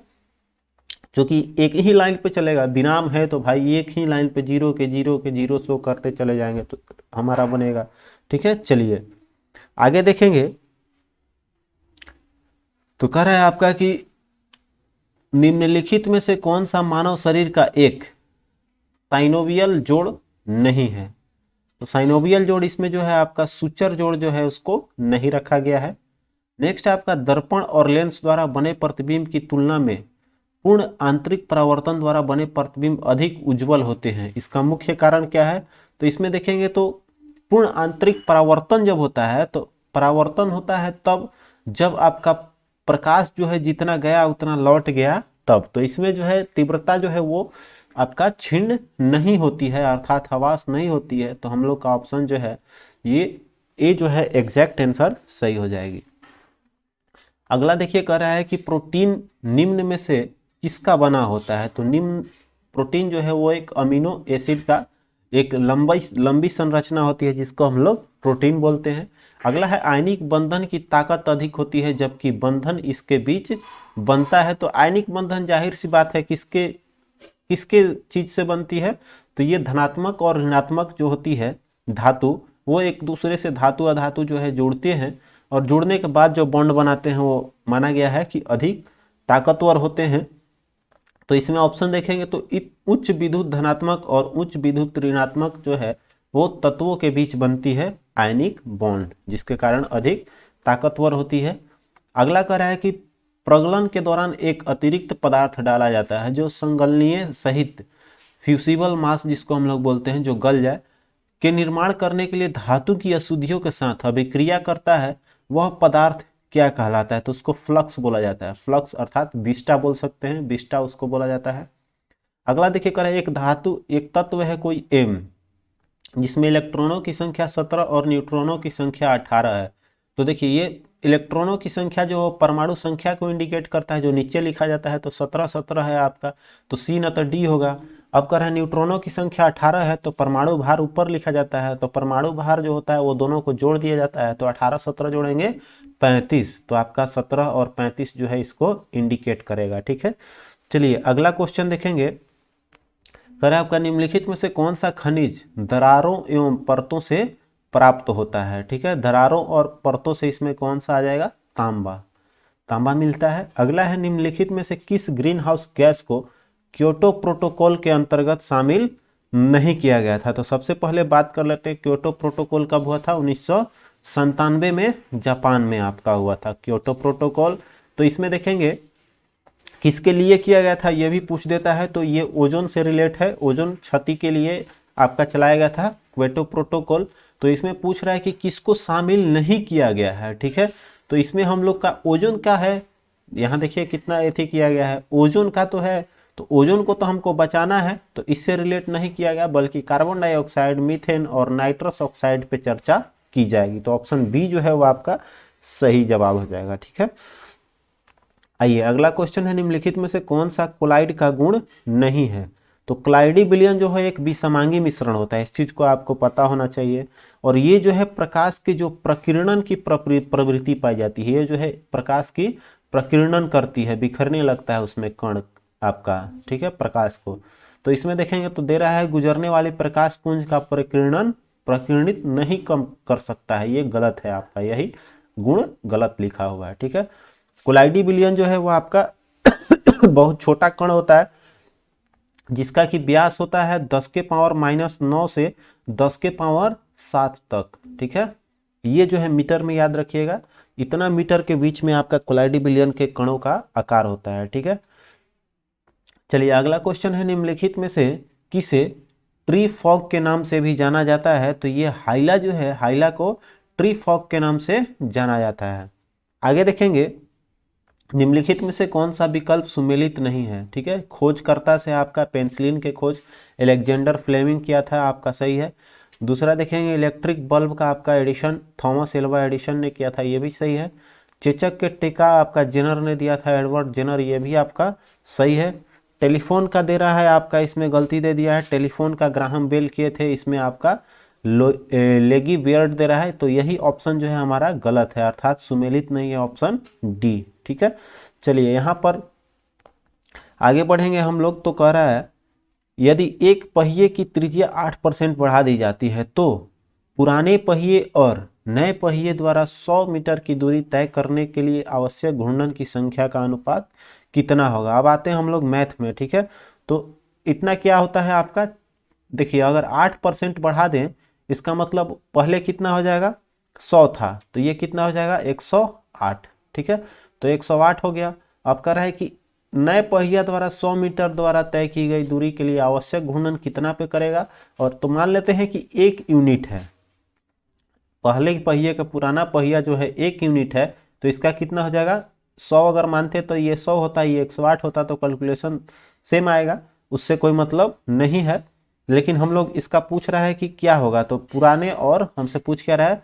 जो कि एक ही लाइन पे चलेगा, विराम है तो भाई एक ही लाइन पे 0 के 0 के 0 शो करते चले जाएंगे तो हमारा बनेगा। ठीक है, चलिए आगे देखेंगे तो कह रहा है आपका कि निम्नलिखित में से कौन सा मानव शरीर का एक साइनोवियल जोड़ नहीं है। तो साइनोवियल जोड़ इसमें जो है आपका सूचर जोड़ जो है उसको नहीं रखा गया है। नेक्स्ट आपका दर्पण और लेंस द्वारा बने प्रतिबिंब की तुलना में पूर्ण आंतरिक परावर्तन द्वारा बने प्रतिबिंब अधिक उज्जवल होते हैं, इसका मुख्य कारण क्या है। तो इसमें देखेंगे तो पूर्ण आंतरिक परावर्तन जब होता है तो परावर्तन होता है तब जब आपका प्रकाश जो है जितना गया उतना लौट गया तब, तो इसमें जो है तीव्रता जो है वो आपका क्षीण नहीं होती है, अर्थात हवास नहीं होती है। तो हम लोग का ऑप्शन जो है ये जो है एग्जैक्ट आंसर सही हो जाएगी। अगला देखिए कह रहा है कि प्रोटीन निम्न में से किसका बना होता है। तो निम्न प्रोटीन जो है वो एक अमीनो एसिड का एक लंबी संरचना होती है जिसको हम लोग प्रोटीन बोलते हैं। अगला है आयनिक बंधन की ताकत अधिक होती है जबकि बंधन इसके बीच बनता है। तो आयनिक बंधन जाहिर सी बात है किसके चीज से बनती है, तो ये धनात्मक और ऋणात्मक जो होती है धातु, वो एक दूसरे से धातु अधातु जो है जोड़ते हैं और जुड़ने के बाद जो बॉन्ड बनाते हैं वो माना गया है कि अधिक ताकतवर होते हैं। तो इसमें ऑप्शन देखेंगे तो उच्च विद्युत धनात्मक और उच्च विद्युत ऋणात्मक जो है वो तत्वों के बीच बनती है आयनिक बॉन्ड, जिसके कारण अधिक ताकतवर होती है। अगला कह रहा है कि प्रगलन के दौरान एक अतिरिक्त पदार्थ डाला जाता है जो संगलनीय सहित फ्यूसिबल मास, जिसको हम लोग बोलते हैं, जो गल जाए, के निर्माण करने के लिए धातु की अशुद्धियों के साथ अभिक्रिया करता है। वह पदार्थ क्या कहलाता है? तो उसको फ्लक्स बोला जाता है। फ्लक्स अर्थात विस्टा बोल सकते हैं, विस्टा उसको बोला जाता है। अगला देखिए कर एक धातु, एक तत्व है कोई M, जिसमें इलेक्ट्रॉनों की संख्या 17 और न्यूट्रॉनों की संख्या 18 है। तो देखिए ये इलेक्ट्रॉनों की संख्या जो परमाणु संख्या को इंडिकेट करता है, जो नीचे लिखा जाता है, तो 17 17 है आपका, तो C न तो D होगा। अब कह रहे हैं न्यूट्रॉनों की संख्या 18 है, तो परमाणु भार ऊपर लिखा जाता है, तो परमाणु भार जो होता है वो दोनों को जोड़ दिया जाता है, तो 18 17 जोड़ेंगे 35, तो आपका 17 और 35 जो है इसको इंडिकेट करेगा। ठीक है, चलिए अगला क्वेश्चन देखेंगे। कह रहा है आपका निम्नलिखित में से कौन सा खनिज दरारों एवं परतों से प्राप्त होता है? ठीक है, दरारों और परतों से इसमें कौन सा आ जाएगा? तांबा। तांबा मिलता है। अगला है निम्नलिखित में से किस ग्रीन हाउस गैस को क्योटो प्रोटोकॉल के अंतर्गत शामिल नहीं किया गया था? तो सबसे पहले बात कर लेते हैं, क्योटो प्रोटोकॉल कब हुआ था? 1997 में जापान में आपका हुआ था क्योटो प्रोटोकॉल। तो इसमें देखेंगे किसके लिए किया गया था ये भी पूछ देता है, तो ये ओजोन से रिलेट है, ओजोन क्षति के लिए आपका चलाया गया था क्योटो प्रोटोकॉल। तो इसमें पूछ रहा है कि किसको शामिल नहीं किया गया है। ठीक है, तो इसमें हम लोग का ओजोन का है, यहाँ देखिए कितना एथी किया गया है, ओजोन का तो है, तो ओजोन को तो हमको बचाना है, तो इससे रिलेट नहीं किया गया, बल्कि कार्बन डाइऑक्साइड, मीथेन और नाइट्रस ऑक्साइड पे चर्चा की जाएगी। तो ऑप्शन बी जो है वो आपका सही जवाब हो जाएगा। ठीक है, आइए अगला क्वेश्चन है निम्नलिखित में से कौन सा क्लोराइड का गुण नहीं है? तो क्लाइडी विलयन जो है एक विषमांगी मिश्रण होता है, इस चीज को आपको पता होना चाहिए। और ये जो है प्रकाश के जो प्रकीर्णन की प्रवृत्ति पाई जाती है, ये जो है प्रकाश की प्रकीर्णन करती है, बिखरने लगता है उसमें कण आपका, ठीक है, प्रकाश को। तो इसमें देखेंगे तो दे रहा है गुजरने वाले प्रकाश पुंज का प्रकीर्णन प्रकीर्णित नहीं कम कर सकता है, ये गलत है आपका, यही गुण गलत लिखा हुआ है। ठीक है, कोलाइडी विलयन जो है वो आपका बहुत छोटा कण होता है, जिसका कि व्यास होता है 10 के पावर -9 से 10 के पावर 7 तक। ठीक है, ये जो है मीटर में याद रखिएगा, इतना मीटर के बीच में आपका कोलाइडी विलयन के कणों का आकार होता है। ठीक है, चलिए अगला क्वेश्चन है निम्नलिखित में से किसे ट्री फॉग के नाम से भी जाना जाता है? तो ये हाइला जो है, हाइला को ट्री फॉग के नाम से जाना जाता है। आगे देखेंगे निम्नलिखित में से कौन सा विकल्प सुमेलित नहीं है? ठीक है, खोजकर्ता से आपका पेंसिलिन के खोज अलेक्जेंडर फ्लेमिंग किया था, आपका सही है। दूसरा देखेंगे इलेक्ट्रिक बल्ब का आपका एडिशन थॉमस एल्वा एडिशन ने किया था, ये भी सही है। चेचक के टीका आपका जेनर ने दिया था, एडवर्ड जेनर, ये भी आपका सही है। टेलीफोन का दे रहा है आपका, इसमें गलती दे दिया है, टेलीफोन का ग्राहम बेल किए थे, इसमें आपका लेगी बियर्ड दे रहा है, तो यही ऑप्शन जो है हमारा गलत है, अर्थात सुमेलित नहीं है, ऑप्शन डी। ठीक है, चलिए यहाँ पर आगे बढ़ेंगे हम लोग। तो कह रहा है यदि एक पहिए की त्रिज्या 8% बढ़ा दी जाती है तो पुराने पहिए और नए पहिए द्वारा 100 मीटर की दूरी तय करने के लिए आवश्यक घूर्णन की संख्या का अनुपात कितना होगा? अब आते हैं हम लोग मैथ में। ठीक है, तो इतना क्या होता है आपका, देखिए अगर 8% बढ़ा दें, इसका मतलब पहले कितना हो जाएगा, 100 था, तो ये कितना हो जाएगा 108। ठीक है, तो 108 हो गया। अब कह रहा है कि नए पहिया द्वारा 100 मीटर द्वारा तय की गई दूरी के लिए आवश्यक घूर्णन कितना पे करेगा? और तो मान लेते हैं कि 1 यूनिट है, पहले पहिए का पुराना पहिया जो है 1 यूनिट है, तो इसका कितना हो जाएगा 100 अगर मानते तो ये 100 होता, ये 108 होता, तो कैलकुलेशन सेम आएगा, उससे कोई मतलब नहीं है। लेकिन हम लोग इसका पूछ रहा है कि क्या होगा, तो पुराने और हमसे पूछ क्या रहा है,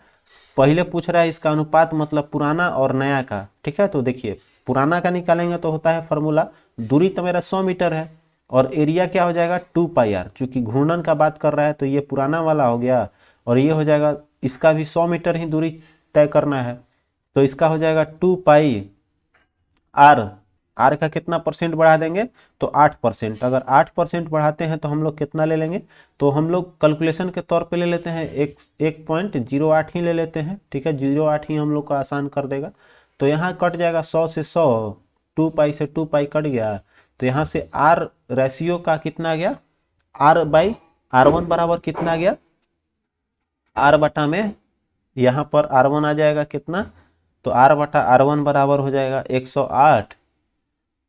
पहले पूछ रहा है इसका अनुपात, मतलब पुराना और नया का। ठीक है, तो देखिए पुराना का निकालेंगे तो होता है फॉर्मूला, दूरी तो मेरा 100 मीटर है और एरिया क्या हो जाएगा 2πr, चूंकि घूर्णन का बात कर रहा है तो ये पुराना वाला हो गया, और ये हो जाएगा इसका भी 100 मीटर ही दूरी तय करना है, तो इसका हो जाएगा 2πr आर का कितना परसेंट बढ़ा देंगे तो 8%। अगर 8% बढ़ाते हैं तो हम लोग कितना ले लेंगे, तो हम लोग कैलकुलेशन के तौर पे ले लेते हैं 1.08 ही ले लेते हैं, ठीक है, 0.8 ही हम लोग को आसान कर देगा। तो यहाँ कट जाएगा 100 से 100, 2 पाई से 2 पाई कट गया। तो यहाँ से आर रेशियो का कितना गया, आर बाई आर वन बराबर कितना गया, आर बटा में यहाँ पर आर वन आ जाएगा कितना, तो आर बटा आर वन बराबर हो जाएगा 108।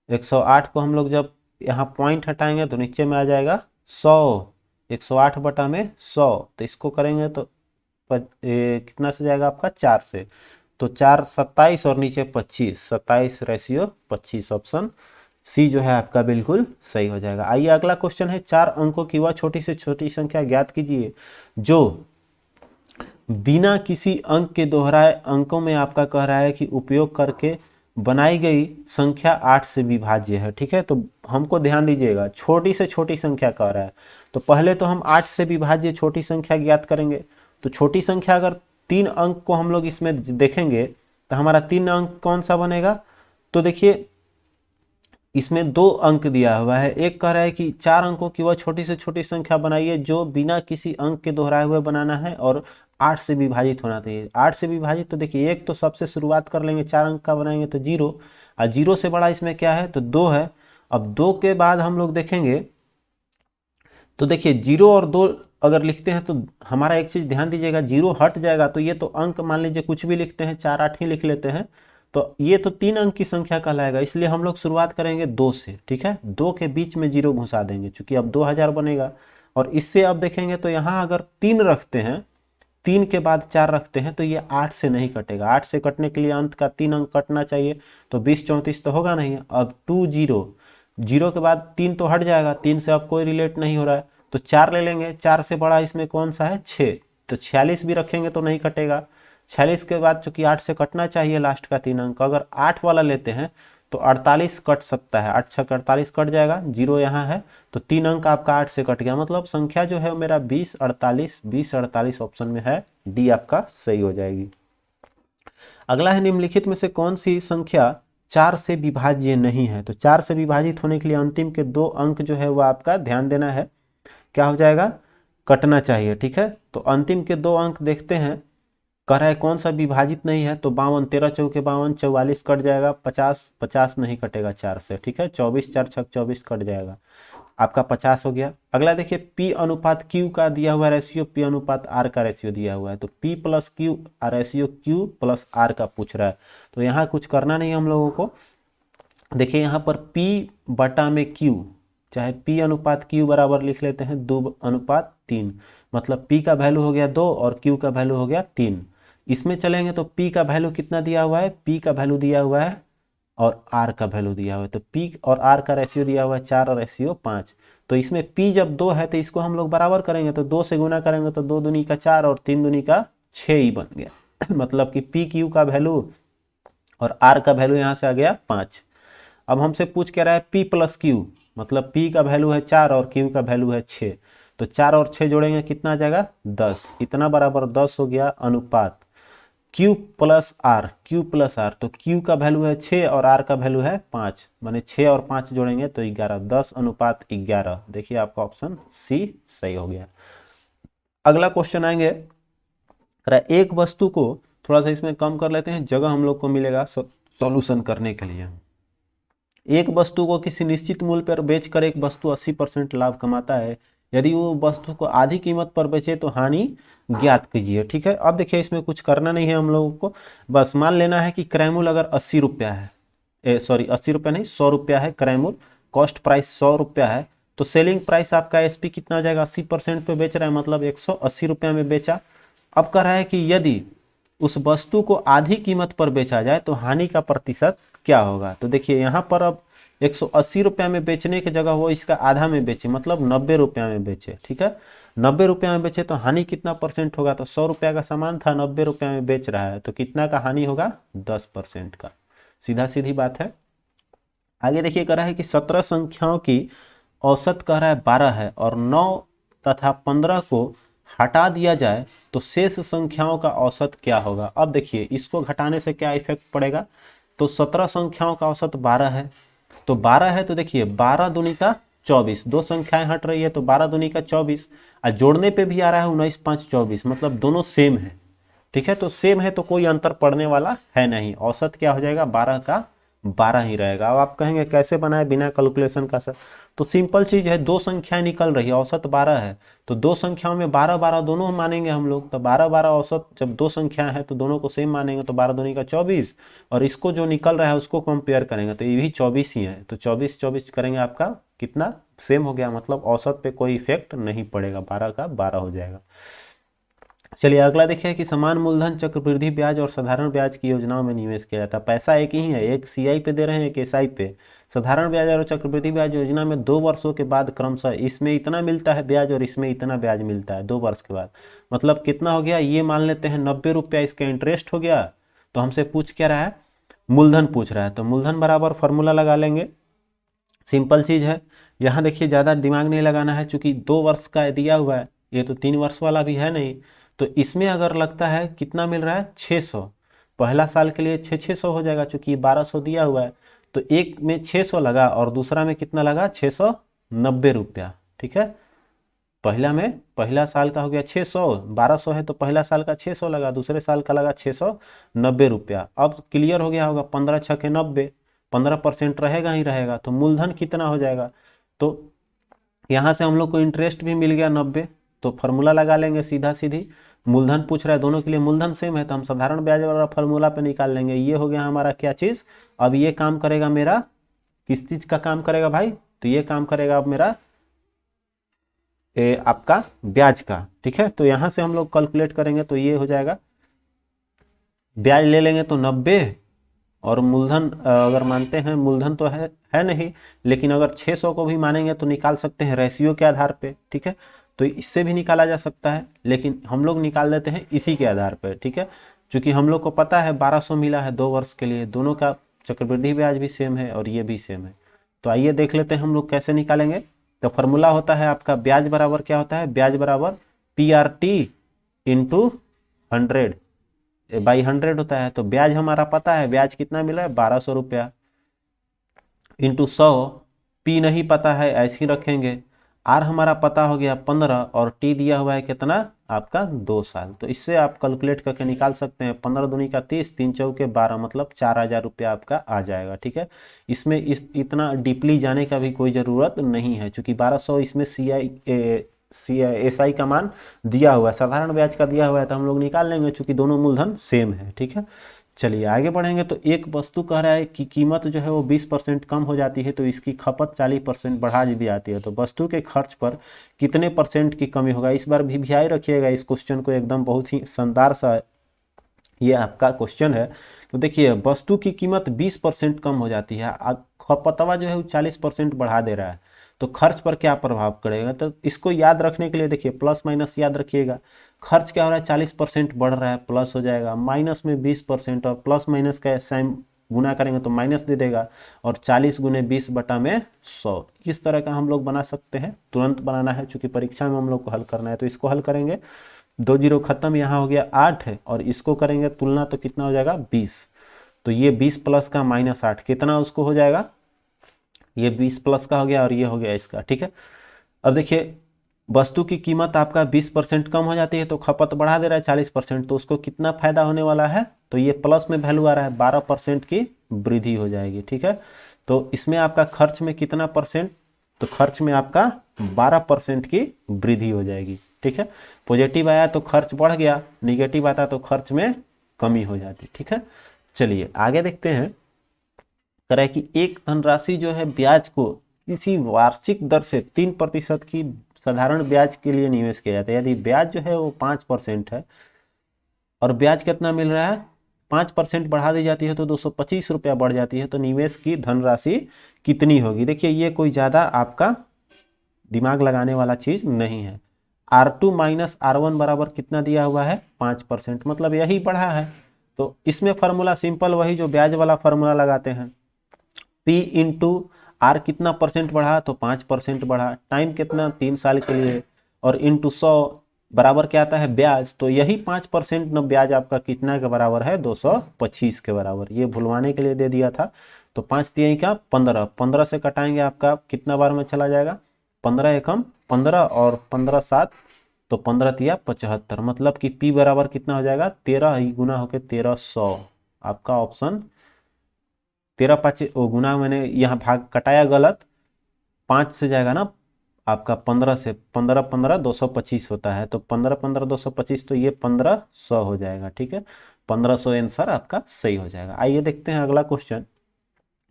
108 को हम लोग जब यहाँ पॉइंट हटाएंगे तो नीचे में आ जाएगा 100। 108 बटा में 100, तो इसको करेंगे तो कितना से जाएगा आपका 4 से, तो 4 27 और नीचे 25, 27 रेशियो 25, ऑप्शन सी जो है आपका बिल्कुल सही हो जाएगा। आइए अगला क्वेश्चन है, 4 अंकों की वह छोटी से छोटी संख्या ज्ञात कीजिए जो बिना किसी अंक के दोहराए अंकों में आपका कह रहा है कि उपयोग करके बनाई गई संख्या 8 से विभाज्य है, ठीक है। तो हमको ध्यान दीजिएगा, छोटी से छोटी संख्या कह रहा है, तो पहले तो हम 8 से विभाज्य छोटी संख्या ज्ञात करेंगे। तो छोटी संख्या अगर 3 अंक को हम लोग इसमें देखेंगे तो हमारा 3 अंक कौन सा बनेगा, तो देखिए इसमें 2 अंक दिया हुआ है। एक कह रहा है कि 4 अंकों की वह छोटी से छोटी संख्या बनाइए जो बिना किसी अंक के दोहराए हुए बनाना है और 8 से विभाजित होना चाहिए। 8 से विभाजित, तो देखिए एक तो सबसे शुरुआत कर लेंगे, 4 अंक का बनाएंगे तो 0, और 0 से बड़ा इसमें क्या है तो 2 है। अब 2 के बाद हम लोग देखेंगे तो देखिए 0 और 2 अगर लिखते हैं तो हमारा एक चीज ध्यान दीजिएगा, 0 हट जाएगा तो ये तो अंक मान लीजिए कुछ भी लिखते हैं, 4 8 ही लिख लेते हैं, तो ये तो 3 अंक की संख्या कहलाएगा। इसलिए हम लोग शुरुआत करेंगे 2 से, ठीक है, 2 के बीच में 0 घुसा देंगे चूंकि अब 2000 बनेगा। और इससे अब देखेंगे तो यहाँ अगर 3 रखते हैं, 3 के बाद 4 रखते हैं तो ये 8 से नहीं कटेगा। 8 से कटने के लिए अंत का 3 अंक कटना चाहिए, तो 20 34 तो होगा नहीं। अब 2 0, 0 के बाद 3 तो हट जाएगा, 3 से अब कोई रिलेट नहीं हो रहा है, तो 4 ले लेंगे। 4 से बड़ा इसमें कौन सा है 6, तो 46 भी रखेंगे तो नहीं कटेगा। 46 के बाद चूंकि 8 से कटना चाहिए लास्ट का 3 अंक, अगर 8 वाला लेते हैं तो 48 कट सकता है, 8 6 48 कट जाएगा, 0 यहाँ है, तो 3 अंक आपका 8 से कट गया। मतलब संख्या जो है मेरा 20 48, 20 48 ऑप्शन में है, डी आपका सही हो जाएगी। अगला है, निम्नलिखित में से कौन सी संख्या 4 से विभाज्य नहीं है। तो 4 से विभाजित होने के लिए अंतिम के 2 अंक जो है वो आपका ध्यान देना है, क्या हो जाएगा, कटना चाहिए, ठीक है। तो अंतिम के 2 अंक देखते हैं, कह रहा है कौन सा विभाजित नहीं है, तो 52, 13 चौके 52, 44 कट जाएगा, 50 50 नहीं कटेगा 4 से, ठीक है, 24 4 6 24 कट जाएगा, आपका 50 हो गया। अगला देखिए, P अनुपात Q का दिया हुआ रेशियो, P अनुपात R का रेशियो दिया हुआ है, तो P plus Q ratio Q plus R का पूछ रहा है। तो यहाँ कुछ करना नहीं हम लोगों को, देखिए यहाँ पर P बटा में Q, चाहे P अनुपात Q बराबर लिख लेते हैं 2 अनुपात 3, मतलब P का वैल्यू हो गया 2 और Q का वैल्यू हो गया 3। इसमें चलेंगे तो P का वैल्यू कितना दिया हुआ है, P का वैल्यू दिया हुआ है और R का वैल्यू दिया हुआ है, तो P और R का रेशियो दिया हुआ है 4 और रेशियो 5। तो इसमें P जब 2 है तो इसको हम लोग बराबर करेंगे, तो 2 से गुना करेंगे तो 2 दूनी का 4 और 3 दूनी का 6 ही बन गया मतलब कि P Q का वैल्यू और R का वैल्यू यहाँ से आ गया 5। अब हमसे पूछ के रहा है P प्लस Q, मतलब P का वैल्यू है 4 और Q का वैल्यू है 6, तो 4 और 6 जोड़ेंगे कितना आ जाएगा 10, इतना बराबर 10 हो गया अनुपात Q plus R, Q plus R, तो Q का वैल्यू है 6 और R का वैल्यू है 5, माने 6 और 5 जोड़ेंगे तो 11, 10 अनुपात 11। देखिए आपका ऑप्शन सी सही हो गया। अगला क्वेश्चन आएंगे, एक वस्तु को थोड़ा सा इसमें कम कर लेते हैं, जगह हम लोग को मिलेगा सॉल्यूशन करने के लिए। एक वस्तु को किसी निश्चित मूल्य पर बेचकर एक वस्तु 80% लाभ कमाता है, यदि वो वस्तु को आधी कीमत पर बेचे तो हानि ज्ञात कीजिए, ठीक है। अब देखिए इसमें कुछ करना नहीं है हम लोगों को, बस मान लेना है कि क्रयमूल अगर 80 रुपया है, सॉरी 80 रुपया नहीं 100 रुपया है क्रयमूल, कॉस्ट प्राइस 100 रुपया है, तो सेलिंग प्राइस आपका एसपी कितना हो जाएगा, 80% पे बेच रहा है, मतलब 180 रुपया में बेचा। अब कह रहा है कि यदि उस वस्तु को आधी कीमत पर बेचा जाए तो हानि का प्रतिशत क्या होगा। तो देखिए यहाँ पर अब 180 रुपया में बेचने की जगह वो इसका आधा में बेचे, मतलब 90 रुपया में बेचे, ठीक है, 90 रुपया में बेचे तो हानि कितना परसेंट होगा, तो 100 रुपया का सामान था 90 रुपया में बेच रहा है तो कितना का हानि होगा 10% का, सीधा सीधी बात है। आगे देखिए कह रहा है कि 17 संख्याओं की औसत कह रहा है 12 है और 9 तथा 15 को हटा दिया जाए तो शेष संख्याओं का औसत क्या होगा। अब देखिए इसको घटाने से क्या इफेक्ट पड़ेगा, तो 17 संख्याओं का औसत 12 है, तो 12 है तो देखिए 12 दूनी का 24, दो संख्याएं हट रही है तो 12 दूनी का 24, और जोड़ने पे भी आ रहा है 19 5 24, मतलब दोनों सेम है। ठीक है, तो सेम है तो कोई अंतर पड़ने वाला है नहीं, औसत क्या हो जाएगा 12 का 12 ही रहेगा। अब आप कहेंगे कैसे बनाए बिना कैलकुलेशन का सर, तो सिंपल चीज है, दो संख्याएं निकल रही है, औसत 12 है, तो दो संख्याओं में 12 12 दोनों मानेंगे हम लोग, तो 12 12 औसत, जब दो संख्या है तो दोनों को सेम मानेंगे, तो 12 दूनी का 24, और इसको जो निकल रहा है उसको कंपेयर करेंगे तो ये भी 24 ही है, तो 24 24 करेंगे आपका कितना सेम हो गया, मतलब औसत पे कोई इफेक्ट नहीं पड़ेगा, 12 का 12 हो जाएगा। चलिए अगला देखिए कि समान मूलधन चक्रवृद्धि ब्याज और साधारण ब्याज की योजनाओं में निवेश किया जाता है। पैसा एक ही है, एक सीआई पे दे रहे हैं, एक एसआई पे। साधारण ब्याज और चक्रवृद्धि ब्याज योजना में 2 वर्षों के बाद क्रमशः इसमें इतना मिलता है ब्याज और इसमें इतना ब्याज मिलता है 2 वर्ष के बाद, मतलब कितना हो गया, ये मान लेते हैं 90 रुपया इसका इंटरेस्ट हो गया। तो हमसे पूछ क्या रहा है, मूलधन पूछ रहा है, तो मूलधन बराबर फॉर्मूला लगा लेंगे, सिंपल चीज है। यहाँ देखिए ज़्यादा दिमाग नहीं लगाना है, चूंकि 2 वर्ष का दिया हुआ है, ये तो 3 वर्ष वाला भी है नहीं, तो इसमें अगर लगता है कितना मिल रहा है 600, पहला साल के लिए 600 हो जाएगा, चूंकि 1200 दिया हुआ है, तो एक में 600 लगा और दूसरा में कितना लगा 690 रुपया। ठीक है, पहला में पहला साल का हो गया 600, 1200 है तो पहला साल का 600 लगा, दूसरे साल का लगा 690 रुपया। अब क्लियर हो गया होगा, 15 छके 90, 15% रहेगा ही रहेगा, तो मूलधन कितना हो जाएगा, तो यहाँ से हम लोग को इंटरेस्ट भी मिल गया 90, तो फार्मूला लगा लेंगे सीधा सीधी, मूलधन पूछ रहा है, दोनों के लिए मूलधन सेम है तो हम साधारण ब्याज वाला फार्मूला पे निकाल लेंगे। ये हो गया हमारा क्या चीज, अब ये काम करेगा मेरा, किस चीज का काम करेगा भाई, तो ये काम करेगा अब मेरा आपका ब्याज का। ठीक है, तो यहां से हम लोग कैलकुलेट करेंगे तो ये हो जाएगा, ब्याज ले लेंगे तो 90, और मूलधन अगर मानते हैं, मूलधन तो है नहीं, लेकिन अगर 600 को भी मानेंगे तो निकाल सकते हैं रेशियो के आधार पे। ठीक है, तो इससे भी निकाला जा सकता है, लेकिन हम लोग निकाल देते हैं इसी के आधार पर। ठीक है, क्योंकि हम लोग को पता है 1200 मिला है 2 वर्ष के लिए, दोनों का चक्रवृद्धि ब्याज भी सेम है और ये भी सेम है। तो आइए देख लेते हैं हम लोग कैसे निकालेंगे। तो फॉर्मूला होता है आपका ब्याज बराबर क्या होता है, ब्याज बराबर PRT इंटू 100 बाई 100 होता है। तो ब्याज हमारा पता है, ब्याज कितना मिला है 1200 रुपया, इंटू 100, पी नहीं पता है ऐसे ही रखेंगे, आर हमारा पता हो गया 15, और टी दिया हुआ है कितना आपका 2 साल। तो इससे आप कैलकुलेट करके निकाल सकते हैं, 15 दूनी का 30, 3 चौके 12, मतलब 4000 रुपया आपका आ जाएगा। ठीक है, इसमें इतना डीपली जाने का भी कोई ज़रूरत नहीं है, चूंकि 1200 इसमें एसआई का मान दिया हुआ है, साधारण ब्याज का दिया हुआ है, तो हम लोग निकाल लेंगे चूंकि दोनों मूलधन सेम है। ठीक है, चलिए आगे बढ़ेंगे। तो एक वस्तु कह रहा है कि कीमत जो है वो 20% कम हो जाती है तो इसकी खपत 40% बढ़ा दी जाती है, तो वस्तु के खर्च पर कितने % की कमी होगा। इस बार भी ध्यान रखिएगा इस क्वेश्चन को, एकदम बहुत ही शानदार सा ये आपका क्वेश्चन है। तो देखिए वस्तु की कीमत 20% कम हो जाती है, खपतवा जो है वो 40% बढ़ा दे रहा है, तो खर्च पर क्या प्रभाव पड़ेगा। तो इसको याद रखने के लिए देखिए प्लस माइनस याद रखिएगा, खर्च क्या हो रहा है 40% बढ़ रहा है, प्लस हो जाएगा, माइनस में 20%, और प्लस माइनस का साइन गुना करेंगे तो माइनस दे देगा, और 40 गुने 20 बटा में 100, इस तरह का हम लोग बना सकते हैं। तुरंत बनाना है चूंकि परीक्षा में हम लोग को हल करना है, तो इसको हल करेंगे, 2 जीरो खत्म, यहाँ हो गया 8 है, और इसको करेंगे तुलना तो कितना हो जाएगा 20, तो ये 20 प्लस का -8 कितना उसको हो जाएगा, ये 20 प्लस का हो गया और ये हो गया इसका। ठीक है, अब देखिए वस्तु की कीमत आपका 20% कम हो जाती है तो खपत बढ़ा दे रहा है 40%, तो उसको कितना फायदा होने वाला है, तो ये प्लस में वैल्यू आ रहा है 12% की वृद्धि हो जाएगी। ठीक है, तो इसमें आपका खर्च में कितना %, तो खर्च में आपका 12% की वृद्धि हो जाएगी। ठीक है, पॉजिटिव आया तो खर्च बढ़ गया, निगेटिव आता तो खर्च में कमी हो जाती। ठीक है, चलिए आगे देखते हैं, कह रहा है कि एक धनराशि जो है ब्याज को किसी वार्षिक दर से 3% की साधारण ब्याज के लिए निवेश किया जाता है। यदि ब्याज जो है वो 5% है और ब्याज कितना मिल रहा है 5% बढ़ा दी जाती है तो 225 रुपया बढ़ जाती है, तो निवेश की धनराशि कितनी होगी। देखिए ये कोई ज़्यादा आपका दिमाग लगाने वाला चीज़ नहीं है। R2 माइनस R1 बराबर कितना दिया हुआ है 5%, मतलब यही बढ़ा है, तो इसमें फार्मूला सिंपल वही जो ब्याज वाला फार्मूला लगाते हैं, P इंटू आर कितना % बढ़ा, तो 5% बढ़ा, टाइम कितना 3 साल के लिए, और इंटू 100 बराबर क्या आता है ब्याज, तो यही 5% न ब्याज आपका कितना के बराबर है 225 के बराबर, ये भुलवाने के लिए दे दिया था, तो 5 तिहाई क्या 15, 15 से कटाएंगे आपका कितना बार में चला जाएगा, 15 एकम 15 और 15 7, तो 15 तिया 75, मतलब कि P बराबर कितना हो जाएगा 13 ही गुना होके 1300। आपका ऑप्शन 13 5 गुना, मैंने यहाँ भाग कटाया गलत, 5 से जाएगा ना आपका 15 से, 15 15 225 होता है, तो 15 15 225, तो ये 1500 हो जाएगा। ठीक है, 1500 आंसर आपका सही हो जाएगा। आइए देखते हैं अगला क्वेश्चन।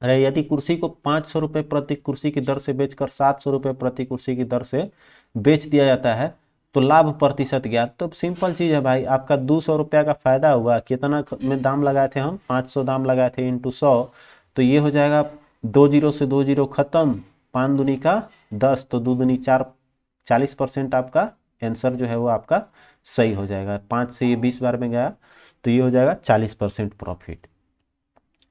अरे यदि कुर्सी को 500 रुपये प्रति कुर्सी की दर से बेचकर 700 रुपये प्रति कुर्सी की दर से बेच दिया जाता है तो लाभ प्रतिशत ज्ञात। तो सिंपल चीज है भाई, आपका 200 रुपया का फायदा हुआ, कितना में दाम लगाए थे हम, 500 दाम लगाए थे इंटू 100, तो ये हो जाएगा 2 जीरो से 2 जीरो खत्म, 5 दूनी का 10, तो 2 दूनी 4, 40% आपका आंसर जो है वो आपका सही हो जाएगा। 5 से ये 20 बार में गया तो ये हो जाएगा 40% प्रॉफिट।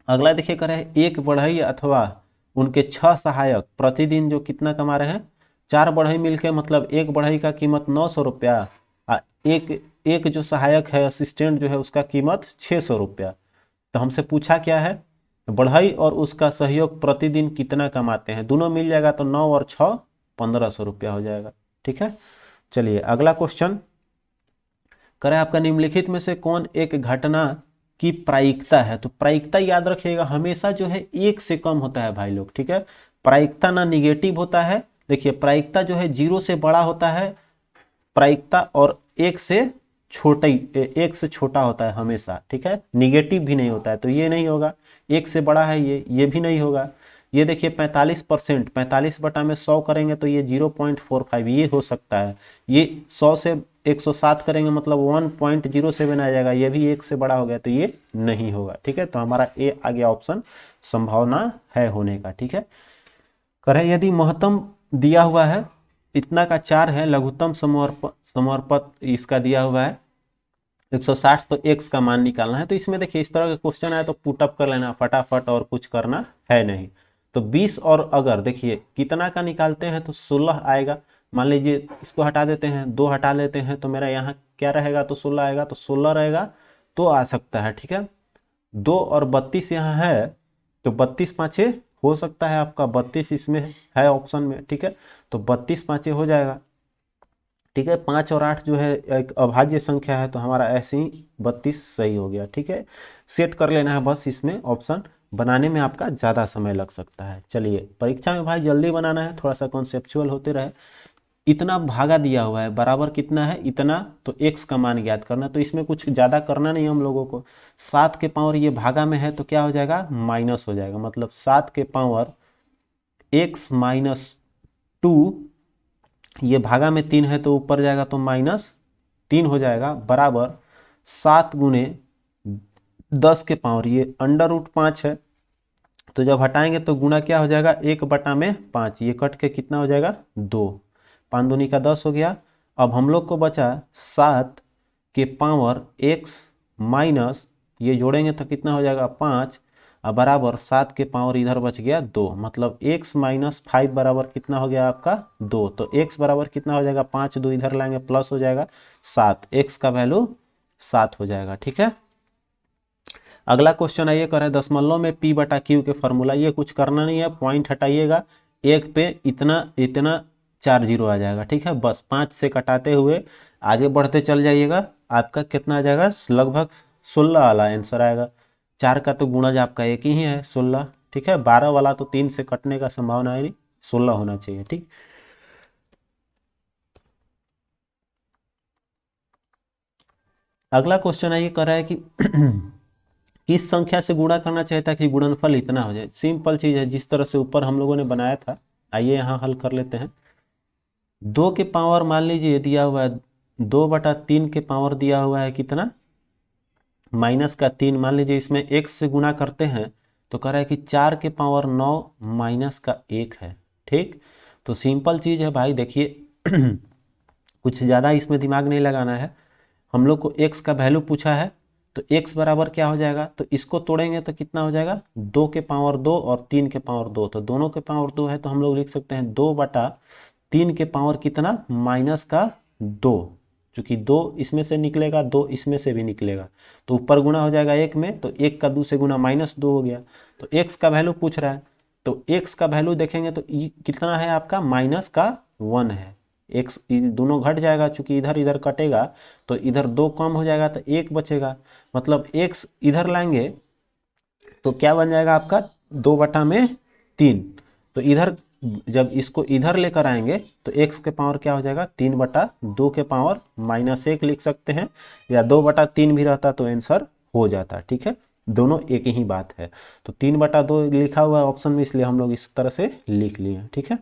अगला देखिए कर रहे हैं, एक बढ़ई अथवा उनके 6 सहायक प्रतिदिन जो कितना कमा रहे हैं, 4 बढ़ई मिलके, मतलब एक बढ़ई का कीमत 900 रुपया, एक एक जो सहायक है असिस्टेंट जो है उसका कीमत 600 रुपया। तो हमसे पूछा क्या है, बढ़ई और उसका सहयोग प्रतिदिन कितना कमाते हैं, दोनों मिल जाएगा तो 9 और 6 1500 रुपया हो जाएगा। ठीक है, चलिए अगला क्वेश्चन करें, आपका निम्नलिखित में से कौन एक घटना की प्रायिकता है। तो प्रायिकता याद रखिएगा हमेशा जो है 1 से कम होता है भाई लोग। ठीक है, प्रायिकता ना निगेटिव होता है, देखिए प्रायिकता जो है 0 से बड़ा होता है प्रायिकता, और 1 से छोटा, 1 से छोटा होता है हमेशा। ठीक है, निगेटिव भी नहीं होता है, तो ये नहीं होगा, 1 से बड़ा है ये भी नहीं होगा। ये देखिए 45%, 45 बटा में 100 करेंगे तो ये 0.45 ये हो सकता है। ये 100 से 107 करेंगे मतलब 1.07 आ जाएगा, ये भी 1 से बड़ा हो गया तो ये नहीं होगा। ठीक है, तो हमारा ए आ गया ऑप्शन, संभावना है होने का। ठीक है, करें यदि महत्तम दिया हुआ है इतना का 4 है, लघुत्तम समर्पत इसका दिया हुआ है 160, तो x का मान निकालना है। तो इसमें देखिए इस तरह का क्वेश्चन आया तो पुटअप कर लेना फटाफट, और कुछ करना है नहीं। तो 20 और अगर देखिए कितना का निकालते हैं तो 16 आएगा। मान लीजिए इसको हटा देते हैं, 2 हटा लेते हैं तो मेरा यहाँ क्या रहेगा, तो 16 आएगा, तो 16 रहेगा तो आ सकता है। ठीक है, 2 और 32 यहाँ है तो 32 पाँचे हो सकता है आपका, 32 इसमें है ऑप्शन में। ठीक है, तो 32 पाँचे हो जाएगा। ठीक है, 5 और 8 जो है एक अभाज्य संख्या है, तो हमारा ऐसे ही 32 सही हो गया। ठीक है, सेट कर लेना है बस, इसमें ऑप्शन बनाने में आपका ज़्यादा समय लग सकता है। चलिए परीक्षा में भाई जल्दी बनाना है, थोड़ा सा कॉन्सेप्चुअल होते रहे। इतना भागा दिया हुआ है, बराबर कितना है इतना, तो x का मान ज्ञात करना, तो इसमें कुछ ज़्यादा करना नहीं हम लोगों को। 7 के पावर ये भागा में है तो क्या हो जाएगा, माइनस हो जाएगा, मतलब 7 के पावर x माइनस 2, ये भागा में 3 है तो ऊपर जाएगा तो -3 हो जाएगा, बराबर 7 गुने 10 के पावर ये √5 है, तो जब हटाएंगे तो गुना क्या हो जाएगा, 1/5, ये कट के कितना हो जाएगा 2, 5 दूनी का 10 हो गया। अब हम लोग को बचा 7 के पावर x माइनस, ये जोड़ेंगे तो कितना हो जाएगा 5, और बराबर 7 के पावर इधर बच गया 2, मतलब x माइनस 5 बराबर कितना हो गया आपका 2, तो x बराबर कितना हो जाएगा 5, 2 इधर लाएंगे प्लस हो जाएगा 7, x का वैल्यू 7 हो जाएगा। ठीक है, अगला क्वेश्चन आइए कर रहे हैं दशमलव में p बटा q के फॉर्मूला। ये कुछ करना नहीं है, पॉइंट हटाइएगा, एक पे इतना इतना 4 जीरो आ जाएगा। ठीक है, बस 5 से कटाते हुए आगे बढ़ते चल जाइएगा, आपका कितना आ जाएगा, लगभग 16 वाला आंसर आएगा। 4 का तो गुणज आपका एक ही है 16। ठीक है, 12 वाला तो 3 से कटने का संभावना है नहीं, 16 होना चाहिए। ठीक, अगला क्वेश्चन है ये कह रहा है कि किस संख्या से गुणा करना चाहिए ताकि गुणनफल इतना हो जाए। सिंपल चीज है, जिस तरह से ऊपर हम लोगों ने बनाया था, आइए यहाँ हल कर लेते हैं। 2 के पावर मान लीजिए दिया हुआ है 2/3 के पावर दिया हुआ है कितना, -3, मान लीजिए इसमें x से गुणा करते हैं तो कह रहा है कि 4 के पावर 9 -1 है। ठीक, तो सिंपल चीज है भाई, देखिए कुछ ज़्यादा इसमें दिमाग नहीं लगाना है। हम लोग को x का वैल्यू पूछा है तो x बराबर क्या हो जाएगा, तो इसको तोड़ेंगे तो कितना हो जाएगा, 2 के पावर 2 और 3 के पावर 2, तो दोनों के पावर 2 है तो हम लोग लिख सकते हैं 2/3 के पावर कितना, -2, चूँकि 2 इसमें से निकलेगा, 2 इसमें से भी निकलेगा, तो ऊपर गुना हो जाएगा 1 में, तो 1 का 2 से गुना -2 हो गया। तो x का वैल्यू पूछ रहा है, तो x का वैल्यू देखेंगे तो कितना है आपका, -1 है। x दोनों घट जाएगा, चूँकि इधर इधर कटेगा तो इधर 2 कम हो जाएगा तो 1 बचेगा, मतलब x इधर लाएंगे तो क्या बन जाएगा आपका 2/3। तो इधर जब इसको इधर लेकर आएंगे तो x के पावर क्या हो जाएगा, 3/2 के पावर -1 लिख सकते हैं, या 2/3 भी रहता तो आंसर हो जाता। ठीक है, दोनों एक ही बात है। तो 3/2 लिखा हुआ है ऑप्शन में, इसलिए हम लोग इस तरह से लिख लिए। ठीक है,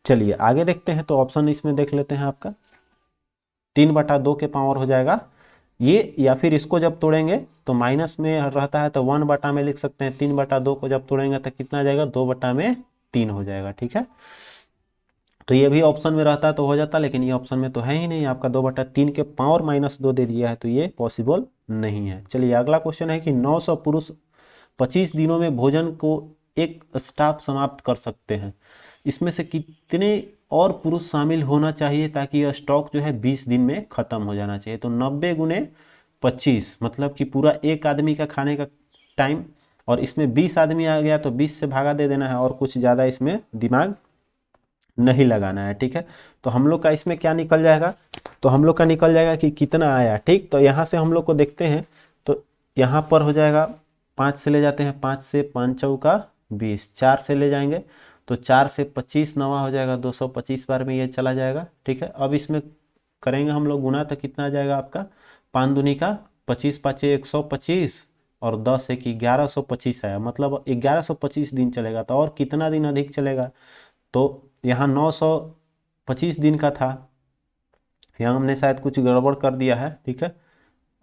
चलिए आगे देखते हैं। तो ऑप्शन इसमें देख लेते हैं आपका 3/2 के पावर हो जाएगा ये, या फिर इसको जब तोड़ेंगे तो माइनस में रहता है तो 1 में लिख सकते हैं। 3/2 को जब तोड़ेंगे तो कितना आ जाएगा, 2/3 हो जाएगा। ठीक है, तो ये भी ऑप्शन में रहता तो हो जाता, लेकिन ये ऑप्शन में तो है ही नहीं, आपका 2/3 के पावर -2 दे दिया है, तो ये पॉसिबल नहीं है। चलिए अगला क्वेश्चन है कि 900 पुरुष 25 दिनों में भोजन को एक स्टाफ समाप्त कर सकते हैं, इसमें से कितने और पुरुष शामिल होना चाहिए ताकि यह स्टॉक जो है 20 दिन में खत्म हो जाना चाहिए। तो 90 × 25 मतलब कि पूरा एक आदमी का खाने का टाइम, और इसमें 20 आदमी आ गया तो 20 से भागा दे देना है, और कुछ ज़्यादा इसमें दिमाग नहीं लगाना है। ठीक है, तो हम लोग का इसमें क्या निकल जाएगा, तो हम लोग का निकल जाएगा कि कितना आया। ठीक, तो यहाँ से हम लोग को देखते हैं, तो यहाँ पर हो जाएगा 5 से ले जाते हैं, 5 से 5 चौका 20, 4 से ले जाएंगे तो 4 से 25 नवा हो जाएगा, 225 बार में ये चला जाएगा। ठीक है, अब इसमें करेंगे हम लोग गुना, तो कितना आ जाएगा आपका 5 दूनी का 25, 5 125 और 10 1 1125 आया, मतलब 1125 दिन चलेगा। तो और कितना दिन अधिक चलेगा, तो यहाँ 925 दिन का था, यहाँ हमने शायद कुछ गड़बड़ कर दिया है। ठीक है,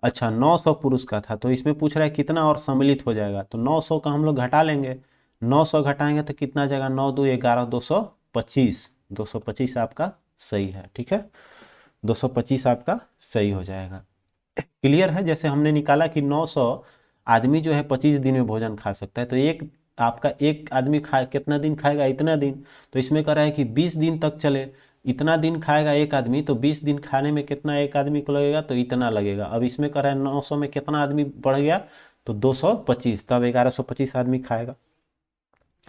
अच्छा 900 पुरुष का था, तो इसमें पूछ रहा है कितना और सम्मिलित हो जाएगा, तो 900 का हम लोग घटा लेंगे, 900 घटाएंगे तो कितना आ जाएगा, 9 2 11 225, 225 आपका सही है। ठीक है, 225 आपका सही हो जाएगा। क्लियर है, जैसे हमने निकाला कि 900 आदमी जो है 25 दिन में भोजन खा सकता है, तो एक आदमी कितना दिन खाएगा, इतना दिन। तो इसमें कह रहा है कि 20 दिन तक चले, इतना दिन खाएगा एक आदमी, तो 20 दिन खाने में कितना एक आदमी को लगेगा, तो इतना लगेगा। अब इसमें कह रहा है 900 में कितना आदमी बढ़ गया, तो 225, तब 1125 आदमी खाएगा।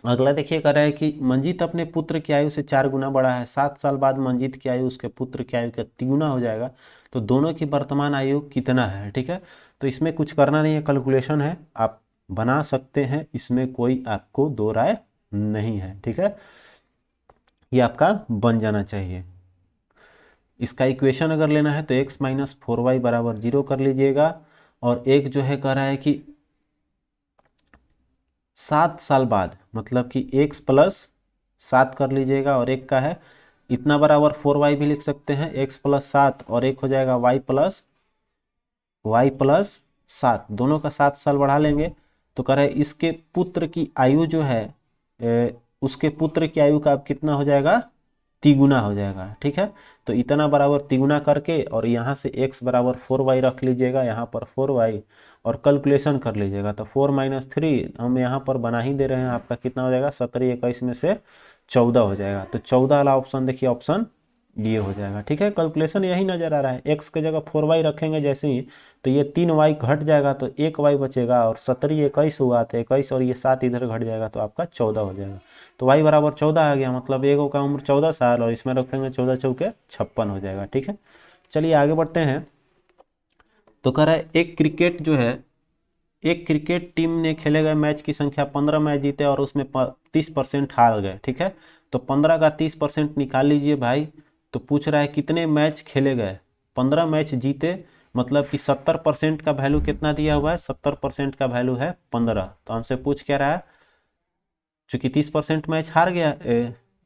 अगला देखिए, कह रहा है कि मंजीत अपने पुत्र की आयु से 4 गुना बड़ा है, 7 साल बाद मंजीत की आयु उसके पुत्र की आयु का 3 गुना हो जाएगा, तो दोनों की वर्तमान आयु कितना है। ठीक है, तो इसमें कुछ करना नहीं है, कैलकुलेशन है, आप बना सकते हैं, इसमें कोई आपको दो राय नहीं है। ठीक है, ये आपका बन जाना चाहिए। इसका इक्वेशन अगर लेना है तो x - 4y = 0 कर लीजिएगा, और एक जो है कह रहा है कि 7 साल बाद, मतलब कि x + 7 कर लीजिएगा, और एक का है इतना बराबर 4y भी लिख सकते हैं, x + 7, और एक हो जाएगा y + 7, दोनों का 7 साल बढ़ा लेंगे, तो कह रहा है इसके पुत्र की आयु जो है उसके पुत्र की आयु का अब कितना हो जाएगा, तिगुना हो जाएगा। ठीक है, तो इतना बराबर तिगुना करके, और यहाँ से x = 4y रख लीजिएगा, यहाँ पर 4y, और कैलकुलेशन कर लीजिएगा, तो 4 - 3 हम यहाँ पर बना ही दे रहे हैं, आपका कितना हो जाएगा, 17 21 में से 14 हो जाएगा। तो 14 वाला ऑप्शन देखिए, ऑप्शन ये हो जाएगा। ठीक है, कैलकुलेशन यही नजर आ रहा है, x की जगह 4y रखेंगे जैसे ही, तो ये 3y घट जाएगा, तो 1y बचेगा, और 17 21 हुआ तो 21, और ये 7 इधर घट जाएगा, तो आपका 14 हो जाएगा। तो y = 14 आ गया, मतलब एक का उम्र 14 साल, और इसमें रखेंगे 14 चौके 56 हो जाएगा। ठीक है, चलिए आगे बढ़ते हैं। तो कह रहा है एक क्रिकेट टीम ने खेले गए मैच की संख्या 15 मैच जीते और उसमें 30% हार गए। ठीक है, तो 15 का 30% निकाल लीजिए भाई। तो पूछ रहा है कितने मैच खेले गए, 15 मैच जीते, मतलब कि 70% का वैल्यू कितना दिया हुआ है, 70% का वैल्यू है 15। तो हमसे पूछ क्या रहा है, चूंकि 30% मैच हार गया,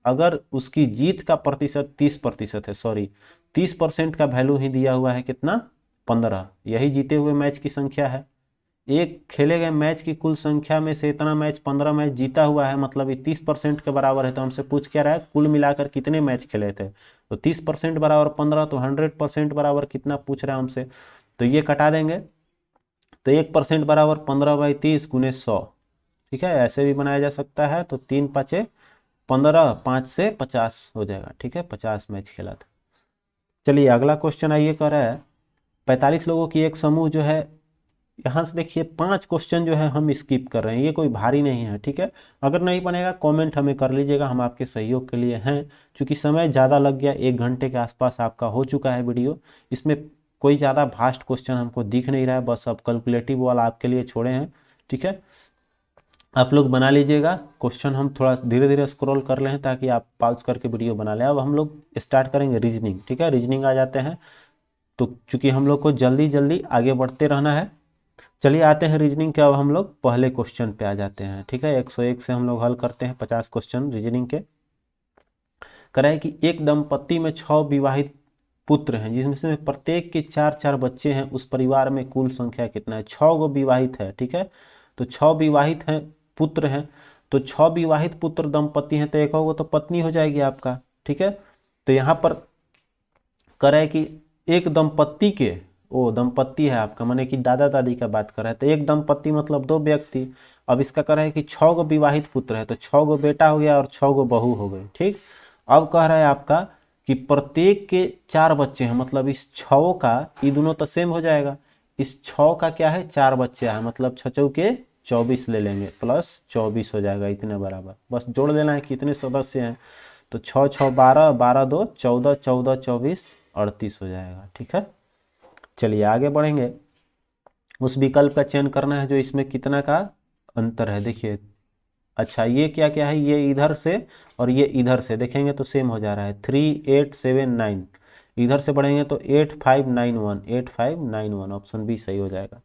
अगर उसकी जीत का प्रतिशत 30% है, सॉरी 30% का वैल्यू ही दिया हुआ है, कितना 15, यही जीते हुए मैच की संख्या है। एक खेले गए मैच की कुल संख्या में से इतना मैच 15 मैच जीता हुआ है, मतलब ये 30% के बराबर है। तो हमसे पूछ क्या रहा है, कुल मिलाकर कितने मैच खेले थे, तो 30% बराबर 15, तो 100% बराबर कितना पूछ रहा है हमसे, तो ये कटा देंगे, तो 1% बराबर 15/30 × 100। ठीक है, ऐसे भी बनाया जा सकता है, तो 3 5 15, 5 से 50 हो जाएगा। ठीक है, 50 मैच खेला था। चलिए अगला क्वेश्चन आइए कह रहा है 45 लोगों की एक समूह जो है, यहाँ से देखिए 5 क्वेश्चन जो है हम स्किप कर रहे हैं, ये कोई भारी नहीं है, ठीक है। अगर नहीं बनेगा कमेंट हमें कर लीजिएगा, हम आपके सहयोग के लिए हैं। क्योंकि समय ज़्यादा लग गया, 1 घंटे के आसपास आपका हो चुका है वीडियो, इसमें कोई ज़्यादा भास्ट क्वेश्चन हमको दिख नहीं रहा है, बस अब कैलकुलेटिव वाला आपके लिए छोड़े हैं, ठीक है। आप लोग बना लीजिएगा क्वेश्चन, हम थोड़ा धीरे धीरे स्क्रॉल कर लें ताकि आप पॉज करके वीडियो बना लें। अब हम लोग स्टार्ट करेंगे रीजनिंग, ठीक है। रीजनिंग आ जाते हैं, तो चूंकि हम लोग को जल्दी जल्दी आगे बढ़ते रहना है, चलिए आते हैं रीजनिंग के। अब हम लोग पहले क्वेश्चन पे आ जाते हैं, ठीक है। 101 से हम लोग हल करते हैं 50 क्वेश्चन रीजनिंग के। कह रहा है कि एक दंपत्ति में 6 विवाहित पुत्र हैं, जिसमें से प्रत्येक के 4-4 बच्चे हैं, उस परिवार में कुल संख्या कितना है। 6 गो विवाहित है, ठीक है। तो 6 विवाहित हैं, पुत्र हैं, तो 6 विवाहित पुत्र दंपत्ति हैं, तो एक होगा तो पत्नी हो जाएगी आपका, ठीक है। तो यहाँ पर कह रहा है कि एक दंपत्ति के, ओ दंपत्ति है आपका माने कि दादा दादी का बात कर रहा है, तो एक दंपत्ति मतलब 2 व्यक्ति। अब इसका कह रहा है कि 6 गो विवाहित पुत्र है, तो 6 गो बेटा हो गया और 6 गो बहू हो गए, ठीक। अब कह रहा है आपका कि प्रत्येक के 4 बच्चे हैं, मतलब इस 6 का, ये दोनों तो सेम हो जाएगा, इस 6 का क्या है 4 बच्चे हैं, मतलब 6 चौके 24 ले लेंगे, प्लस 24 हो जाएगा, इतने बराबर बस जोड़ देना है कि इतने सदस्य हैं। तो 6 6 12, 12 2 14, 14 24 38 हो जाएगा, ठीक है। चलिए आगे बढ़ेंगे, उस विकल्प का चयन करना है जो इसमें कितना का अंतर है, देखिए। अच्छा ये क्या क्या है, ये इधर से और ये इधर से देखेंगे तो सेम हो जा रहा है, 3 8 7 9, इधर से बढ़ेंगे तो 8 5 9 1, 8 5 9 1, ऑप्शन बी सही हो जाएगा।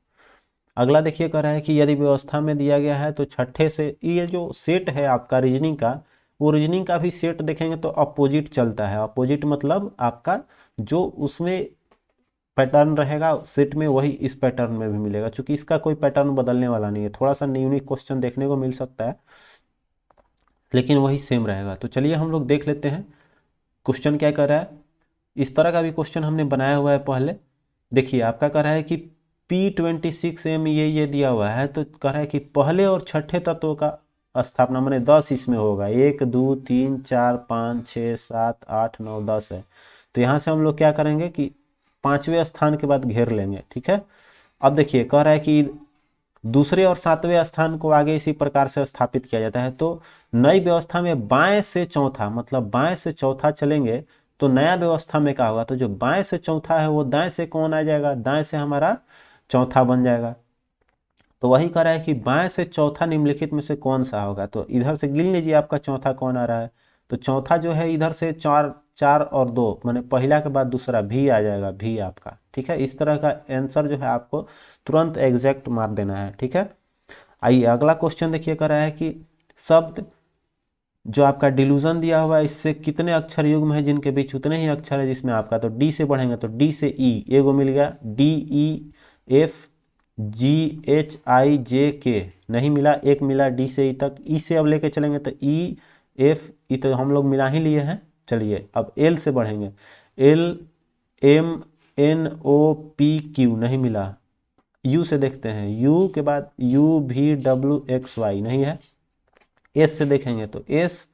अगला देखिए कह रहा है कि यदि व्यवस्था में दिया गया है तो छठे से, ये जो सेट है आपका रीजनिंग का, वो रीजनिंग का भी सेट देखेंगे तो अपोजिट चलता है। अपोजिट मतलब आपका जो उसमें पैटर्न रहेगा सेट में, वही इस पैटर्न में भी मिलेगा, क्योंकि इसका कोई पैटर्न बदलने वाला नहीं है। थोड़ा सा यूनिक क्वेश्चन देखने को मिल सकता है, लेकिन वही सेम रहेगा। तो चलिए हम लोग देख लेते हैं क्वेश्चन क्या कर रहा है। इस तरह का भी क्वेश्चन हमने बनाया हुआ है पहले। देखिए आपका कह रहा है कि P26M ये दिया हुआ है, तो कह रहा है कि पहले और छठे तत्वों का स्थापना मैंने 10 इसमें होगा, 1 2 3 4 5 6 7 8 9 10 है। तो यहाँ से हम लोग क्या करेंगे कि 5वें स्थान के बाद घेर लेंगे, ठीक है। अब देखिए कह रहा है कि दूसरे और 7वें स्थान को आगे इसी प्रकार से स्थापित किया जाता है। तो नई व्यवस्था में बाएं से चौथा, मतलब बाएं से चौथा चलेंगे तो नया व्यवस्था में क्या होगा, तो जो बाएं से चौथा है वो दाएं से कौन आ जाएगा, दाएं से हमारा चौथा बन जाएगा। तो वही कह रहा है कि बाएं से चौथा निम्नलिखित में से कौन सा होगा। तो इधर से गिन लीजिए आपका चौथा कौन आ रहा है। तो चौथा जो है इधर से 4 4 और 2, माने पहला के बाद दूसरा भी आ जाएगा, भी आपका, ठीक है। इस तरह का आंसर जो है आपको तुरंत एग्जैक्ट मार देना है, ठीक है। आइए अगला क्वेश्चन देखिए, कर रहा है कि शब्द जो आपका डिल्यूजन दिया हुआ है, इससे कितने अक्षर युग्म है जिनके बीच उतने ही अक्षर है जिसमें आपका, तो डी से बढ़ेंगे तो डी से ई, एगो मिल गया, D E F G H I J K नहीं मिला, एक मिला डी से ई तक। ई से अब लेके चलेंगे तो ई एफ ई तो हम लोग मिला ही लिए हैं। चलिए अब एल से बढ़ेंगे, L M N O P Q नहीं मिला। यू से देखते हैं, यू के बाद यू भी डब्ल्यू एक्स वाई नहीं है। एस से देखेंगे तो एस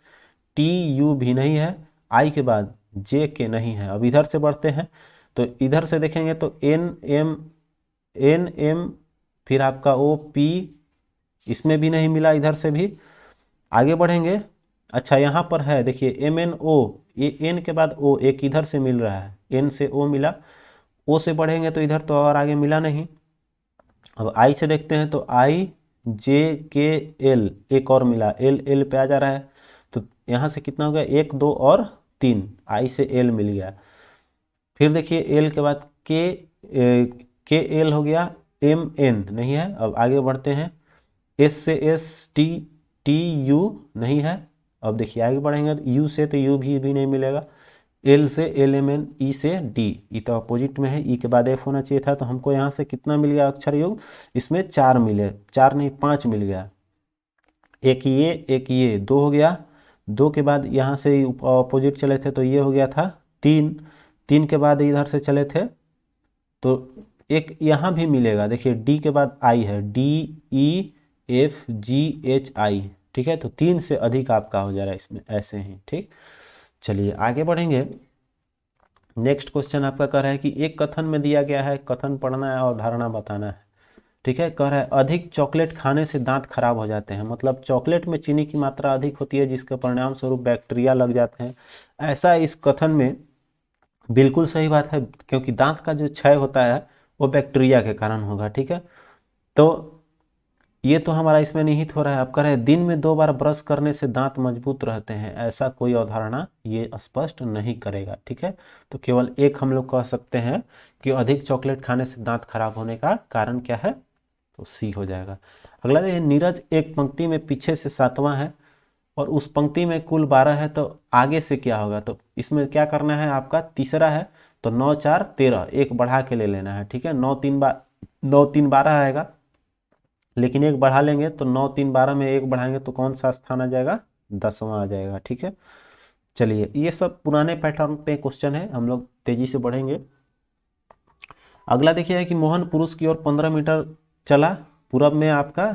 टी यू भी नहीं है। आई के बाद जे के नहीं है। अब इधर से बढ़ते हैं, तो इधर से देखेंगे तो एन एम फिर आपका ओ पी, इसमें भी नहीं मिला, इधर से भी। आगे बढ़ेंगे, अच्छा यहाँ पर है देखिए एम एन ओ, ये एन के बाद ओ एक इधर से मिल रहा है, एन से ओ मिला। ओ से बढ़ेंगे तो इधर तो और आगे मिला नहीं। अब आई से देखते हैं तो आई जे के एल एक और मिला, एल एल पे आ जा रहा है। तो यहाँ से कितना हो गया, 1 2 और 3, आई से एल मिल गया। फिर देखिए एल के बाद के एल हो गया, एम एन नहीं है। अब आगे बढ़ते हैं, एस से एस टी टी यू नहीं है। अब देखिए आगे बढ़ेंगे, यू से तो यू भी नहीं मिलेगा। एल से एल एम एन, ई से डी, ई तो अपोजिट में है, ई के बाद एफ होना चाहिए था। तो हमको यहाँ से कितना मिल गया अक्षर योग, इसमें 4 मिले, 4 नहीं 5 मिल गया। एक ये 2 हो गया। 2 के बाद यहाँ से अपोजिट चले थे तो ये हो गया था 3। 3 के बाद इधर से चले थे तो एक यहाँ भी मिलेगा, देखिए डी के बाद आई है, D E F G H आई, ठीक है। तो 3 से अधिक आपका हो जा रहा है इसमें, ऐसे ही, ठीक। चलिए आगे बढ़ेंगे, नेक्स्ट क्वेश्चन आपका कह रहा है कि एक कथन में दिया गया है, कथन पढ़ना है और धारणा बताना है। ठीक है, कह रहा है अधिक चॉकलेट खाने से दांत खराब हो जाते हैं, मतलब चॉकलेट में चीनी की मात्रा अधिक होती है जिसके परिणाम स्वरूप बैक्टीरिया लग जाते हैं। ऐसा इस कथन में बिल्कुल सही बात है, क्योंकि दांत का जो क्षय होता है वो बैक्टीरिया के कारण होगा। ठीक है, तो ये तो हमारा इसमें निहित हो रहा है। अब कह रहे हैं दिन में 2 बार ब्रश करने से दांत मजबूत रहते हैं, ऐसा कोई अवधारणा ये स्पष्ट नहीं करेगा। ठीक है, तो केवल एक हम लोग कह सकते हैं कि अधिक चॉकलेट खाने से दांत खराब होने का कारण क्या है, तो सी हो जाएगा। अगला देखिए, नीरज एक पंक्ति में पीछे से 7वां है और उस पंक्ति में कुल 12 है, तो आगे से क्या होगा, तो इसमें क्या करना है, आपका तीसरा है तो 9 4 13 एक बढ़ा के ले लेना है। ठीक है, 9 3 12 आएगा, लेकिन एक बढ़ा लेंगे तो 9 3 12 में एक बढ़ाएंगे तो कौन सा स्थान आ जाएगा, 10वां आ जाएगा। ठीक है, चलिए ये सब पुराने पैटर्न पे क्वेश्चन है, हम लोग तेजी से बढ़ेंगे। अगला देखिए है कि मोहन पुरुष की ओर 15 मीटर चला, पूरब में आपका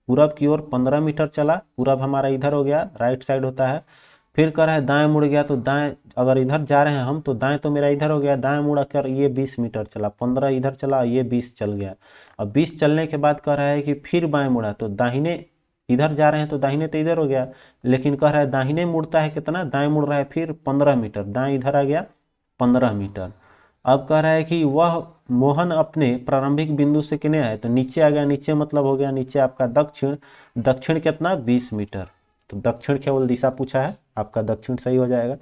पूरब की ओर 15 मीटर चला, पूरब हमारा इधर हो गया, राइट साइड होता है। फिर कह रहा है दाएं मुड़ गया, तो दाएं अगर इधर जा रहे हैं हम तो दाएं तो मेरा इधर हो गया, दाएं मुड़ कर ये 20 मीटर चला, 15 इधर चला, ये 20 चल गया। अब 20 चलने के बाद कह रहा है कि फिर बाएं मुड़ा, तो दाहिने इधर जा रहे हैं तो दाहिने तो इधर हो गया, लेकिन कह रहा है दाहिने मुड़ता है कितना, दाएं मुड़ रहा है फिर 15 मीटर, दाएं इधर आ गया 15 मीटर। अब कह रहा है कि वह मोहन अपने प्रारंभिक बिंदु से कितने आए, तो नीचे आ गया, नीचे मतलब हो गया नीचे आपका दक्षिण, दक्षिण कितना 20 मीटर, तो दक्षिण केवल दिशा पूछा है, आपका दक्षिण सही हो जाएगा।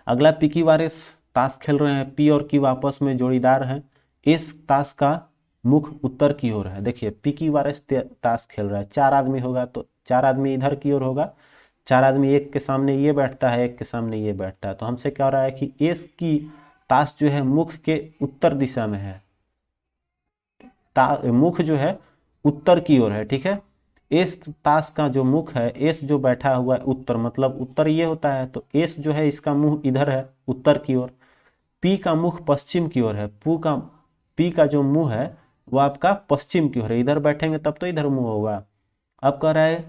अगला पी की वारिस ताश खेल रहे हैं, पी और क्यू आपस में जोड़ीदार हैं, इस ताश का मुख उत्तर की ओर है। देखिए पी की वारिस ताश खेल रहा है, 4 आदमी होगा तो 4 आदमी इधर की ओर होगा, 4 आदमी एक के सामने ये बैठता है, एक के सामने ये बैठता है, तो हमसे क्या हो रहा है कि एस की ताश जो है मुख के उत्तर दिशा में है, मुख जो है उत्तर की ओर है। ठीक है, एस ताश का जो मुख है, एस जो बैठा हुआ है उत्तर, मतलब उत्तर ये होता है, तो एस जो है इसका मुंह इधर है उत्तर की ओर, पी का मुख पश्चिम की ओर है, पी का जो मुंह है वो आपका पश्चिम की ओर है, इधर बैठेंगे तब तो इधर मुंह होगा। अब कह रहा है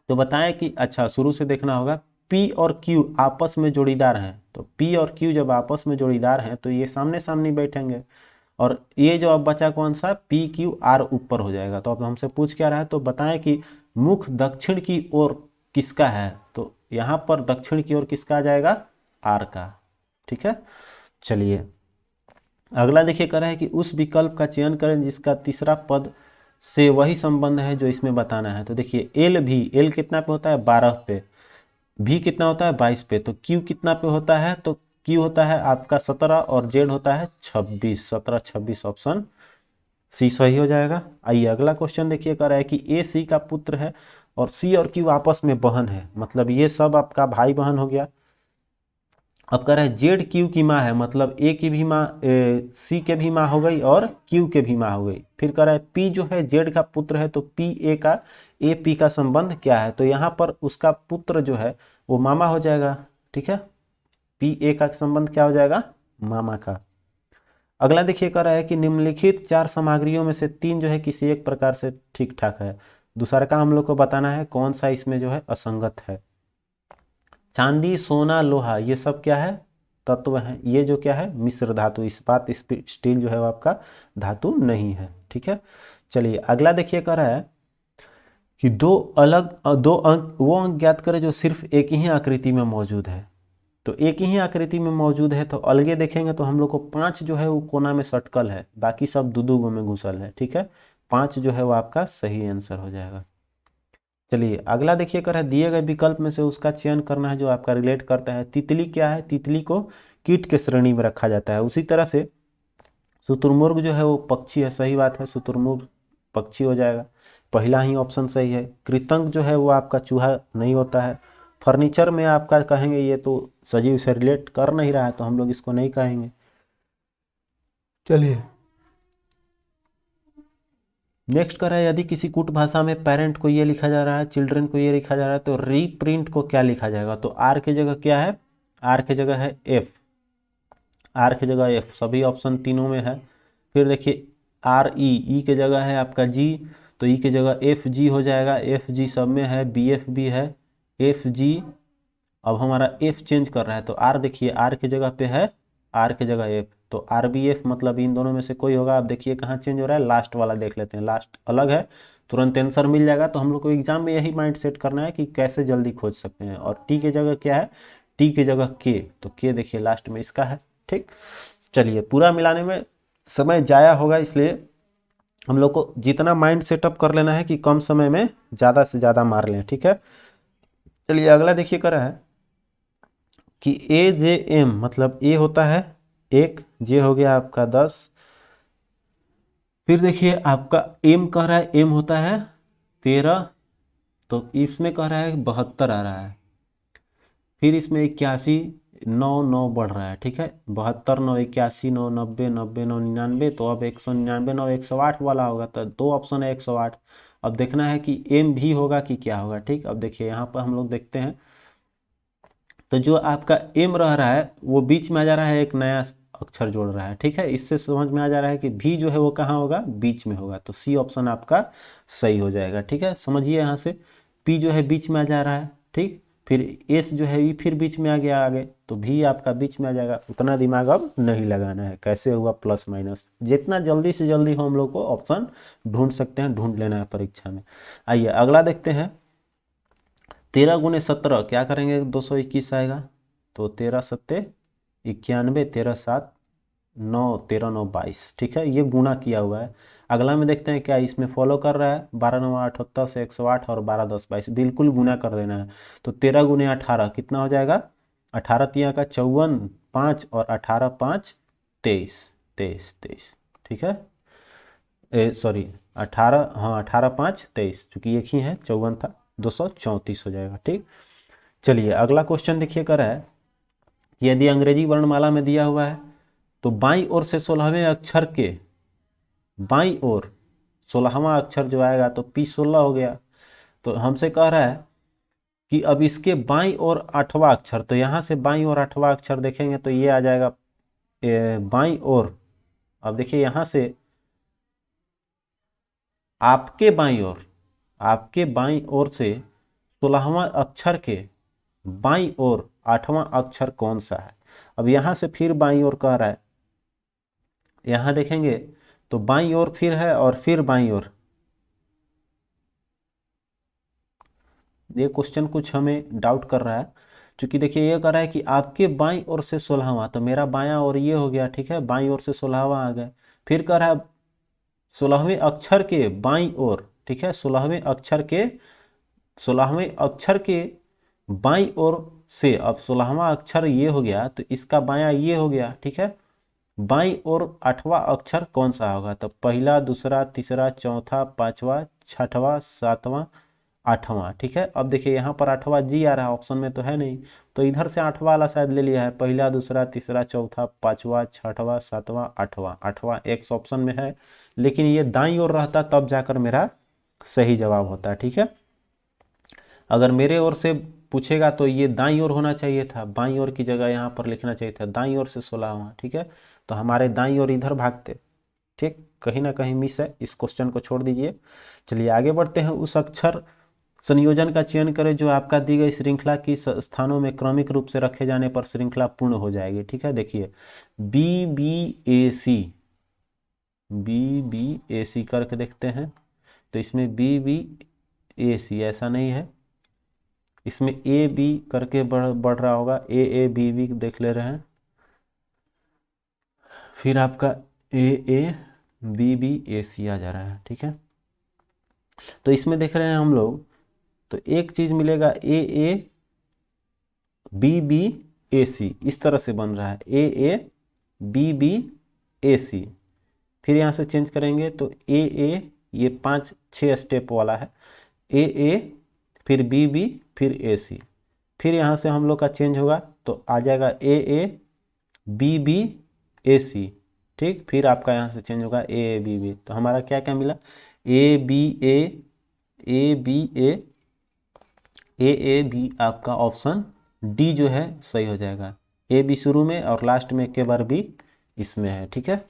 तो बताएं कि अच्छा शुरू से देखना होगा, P और Q आपस में जोड़ीदार हैं, तो P और Q जब आपस में जोड़ीदार हैं तो ये सामने सामने बैठेंगे, और ये जो अब बचा कौन सा, पी क्यू आर ऊपर हो जाएगा। तो अब हमसे पूछ क्या रहा है, तो बताएं कि मुख दक्षिण की ओर किसका है, तो यहाँ पर दक्षिण की ओर किसका आ जाएगा, आर का। ठीक है, चलिए अगला देखिए कह रहा है कि उस विकल्प का चयन करें जिसका तीसरा पद से वही संबंध है जो इसमें बताना है। तो देखिए एल भी, एल कितना पे होता है 12 पे, भी कितना होता है 22 पे, तो क्यू कितना पे होता है, तो क्यू होता है आपका 17 और जेड होता है 26, 17 26 ऑप्शन सी सही हो जाएगा। आइए अगला क्वेश्चन देखिए, कह रहा है कि ए सी का पुत्र है और सी और क्यू आपस में बहन है, मतलब ये सब आपका भाई बहन हो गया। अब कह रहा है जेड क्यू की माँ है, मतलब ए की भी माँ सी के भी माँ हो गई और क्यू के भी माँ हो गई। फिर कह रहा है पी जो है जेड का पुत्र है, तो पी ए का ए पी का संबंध क्या है, तो यहाँ पर उसका पुत्र जो है वो मामा हो जाएगा। ठीक है, पी ए का संबंध क्या हो जाएगा, मामा का। अगला देखिए कह रहा है कि निम्नलिखित 4 सामग्रियों में से 3 जो है किसी एक प्रकार से ठीक ठाक है, दूसरा का हम लोग को बताना है कौन सा इसमें जो है असंगत है। चांदी सोना लोहा ये सब क्या है, तत्व हैं, ये जो क्या है मिश्र धातु, इस्पात स्टील जो है वो आपका धातु नहीं है। ठीक है, चलिए अगला देखिए कह रहा है कि दो अंक वो अंक ज्ञात करें जो सिर्फ एक ही आकृति में मौजूद है, तो एक ही आकृति में मौजूद है, तो अलगे देखेंगे तो हम लोग को 5 जो है वो कोना में सटकल है, बाकी सब दो दो में घुसल है। ठीक है, 5 जो है वो आपका सही आंसर हो जाएगा। चलिए अगला देखिए कर है दिए गए विकल्प में से उसका चयन करना है जो आपका रिलेट करता है। तितली क्या है, तितली को कीट के श्रेणी में रखा जाता है। उसी तरह से शुतुरमुर्ग जो है वो पक्षी है, सही बात है, शुतुरमुर्ग पक्षी हो जाएगा, पहला ही ऑप्शन सही है। कृतंक जो है वो आपका चूहा नहीं होता है। फर्नीचर में आपका कहेंगे ये तो सजीव से रिलेट कर नहीं रहा है, तो हम लोग इसको नहीं कहेंगे। चलिए नेक्स्ट कर रहा है, यदि किसी कूट भाषा में पेरेंट को ये लिखा जा रहा है, चिल्ड्रन को ये लिखा जा रहा है, तो रीप्रिंट को क्या लिखा जाएगा, तो आर की जगह क्या है, आर की जगह है एफ, आर की जगह एफ, सभी ऑप्शन तीनों में है। फिर देखिए आर ई, ई की जगह है आपका जी, तो ई की जगह एफ जी हो जाएगा, एफ जी सब में है, बी एफ भी है, एफ जी अब हमारा एफ चेंज कर रहा है, तो आर देखिए आर की जगह पे है, आर की जगह एफ, तो आर बी एफ मतलब इन दोनों में से कोई होगा। आप देखिए कहाँ चेंज हो रहा है, लास्ट वाला देख लेते हैं, लास्ट अलग है, तुरंत आंसर मिल जाएगा। तो हम लोग को एग्जाम में यही माइंड सेट करना है कि कैसे जल्दी खोज सकते हैं। और टी की जगह क्या है, टी की जगह के, तो के देखिए लास्ट में इसका है। ठीक, चलिए पूरा मिलाने में समय जाया होगा, इसलिए हम लोग को जितना माइंड सेटअप कर लेना है कि कम समय में ज़्यादा से ज़्यादा मार लें। ठीक है, चलिए अगला देखिए कर रहा है कि ए जे एम मतलब ए होता है 1, जे हो गया आपका 10, फिर देखिए आपका एम कह रहा है, एम होता है 13, तो इसमें कह रहा है 72 आ रहा है, फिर इसमें 81, 9 9 बढ़ रहा है। ठीक है, 72 9 81 9 90 90 9 99, तो अब 199 9 108 वाला होगा, तो दो ऑप्शन है 108। अब देखना है कि एम भी होगा कि क्या होगा। ठीक, अब देखिए यहाँ पर हम लोग देखते हैं, तो जो आपका एम रह रहा है वो बीच में आ जा रहा है, एक नया अक्षर जोड़ रहा है। ठीक है, इससे समझ में आ जा रहा है कि भी जो है वो कहाँ होगा, बीच में होगा, तो सी ऑप्शन आपका सही हो जाएगा। ठीक है, समझिए यहाँ से पी जो है बीच में आ जा रहा है। ठीक, फिर एस जो है ये फिर बीच में आ गया आगे, तो भी आपका बीच में आ जाएगा। उतना दिमाग अब नहीं लगाना है, कैसे हुआ प्लस माइनस, जितना जल्दी से जल्दी हम लोग को ऑप्शन ढूंढ सकते हैं ढूंढ लेना है परीक्षा में। आइए अगला देखते हैं, 13 गुने 17 क्या करेंगे, 221 आएगा, तो 13 सत्ते 91, 13 7 9, 13 9 22। ठीक है, ये गुना किया हुआ है। अगला में देखते हैं क्या इसमें फॉलो कर रहा है, 12 9 78 से 108 और 12 10 22, बिल्कुल गुना कर देना है। तो 13 गुने 18 कितना हो जाएगा, 18 तिया का 54 5 और 18 5 23 23 23। ठीक है, सॉरी 18, हाँ 18 5 23, चूंकि एक ही है 54 था, 234 हो जाएगा। ठीक, चलिए अगला क्वेश्चन देखिए कर रहा है, यदि अंग्रेजी वर्णमाला में दिया हुआ है तो बाईं ओर से 16वें अक्षर के बाईं ओर 16वां अक्षर जो आएगा तो P16 हो गया। तो हमसे कह रहा है कि अब इसके बाईं ओर 8वां अक्षर, तो यहाँ से बाईं ओर 8वां अक्षर देखेंगे तो ये आ जाएगा बाईं ओर। अब देखिए यहाँ से आपके बाईं ओर, आपके बाईं ओर से 16वां अक्षर के बाईं ओर 8वां अक्षर कौन सा है। अब यहाँ से फिर बाईं ओर कह रहा है, यहाँ देखेंगे तो बाईं ओर फिर है और फिर बाईं ओर। ये क्वेश्चन कुछ हमें डाउट कर रहा है, क्योंकि देखिए ये कह रहा है कि आपके बाईं ओर से 16वां, तो मेरा बायां ओर ये हो गया। ठीक है, बाईं ओर से 16वां आ गया, फिर कह रहा है 16वें अक्षर के बाईं ओर। ठीक है, 16वें अक्षर के बाईं ओर से, अब 16वां अक्षर ये हो गया तो इसका बायां ये हो गया। ठीक है, बाईं ओर 8वां अक्षर कौन सा होगा, तो पहला दूसरा तीसरा चौथा पांचवा छठवां सातवां आठवां। ठीक है, अब देखिए यहाँ पर 8वां जी आ रहा है, ऑप्शन में तो है नहीं, तो इधर से 8वां वाला शायद ले लिया है, पहला दूसरा तीसरा चौथा पांचवा छठवां सातवां आठवां, आठवां एक ऑप्शन में है, लेकिन ये दाईं ओर रहता तब जाकर मेरा सही जवाब होता है। ठीक है, अगर मेरे ओर से पूछेगा तो ये दाईं ओर होना चाहिए था, बाईं ओर की जगह यहाँ पर लिखना चाहिए था दाईं ओर से 16वां। ठीक है, तो हमारे दाईं ओर इधर भागते। ठीक, कहीं ना कहीं मिस है, इस क्वेश्चन को छोड़ दीजिए। चलिए आगे बढ़ते हैं, उस अक्षर संयोजन का चयन करें जो आपका दी गई श्रृंखला की स्थानों में क्रमिक रूप से रखे जाने पर श्रृंखला पूर्ण हो जाएगी। ठीक है, देखिए बी बी ए सी, बी बी ए सी करके देखते हैं, तो इसमें बी बी ए सी ऐसा नहीं है, इसमें ए बी करके बढ़ रहा होगा, ए बी बी देख ले रहे हैं, फिर आपका ए बी बी ए सी आ जा रहा है। ठीक है, तो इसमें देख रहे हैं हम लोग, तो एक चीज मिलेगा ए बी बी ए सी, इस तरह से बन रहा है ए बी बी ए सी। फिर यहाँ से चेंज करेंगे तो ये 5 6 स्टेप वाला है, ए फिर बी बी फिर ए सी, फिर यहाँ से हम लोग का चेंज होगा तो आ जाएगा ए बी बी ए सी। ठीक, फिर आपका यहाँ से चेंज होगा ए बी बी, तो हमारा क्या क्या मिला, A B A B A B, आपका ऑप्शन डी जो है सही हो जाएगा। ए बी शुरू में और लास्ट में एक बार बी इसमें है। ठीक है,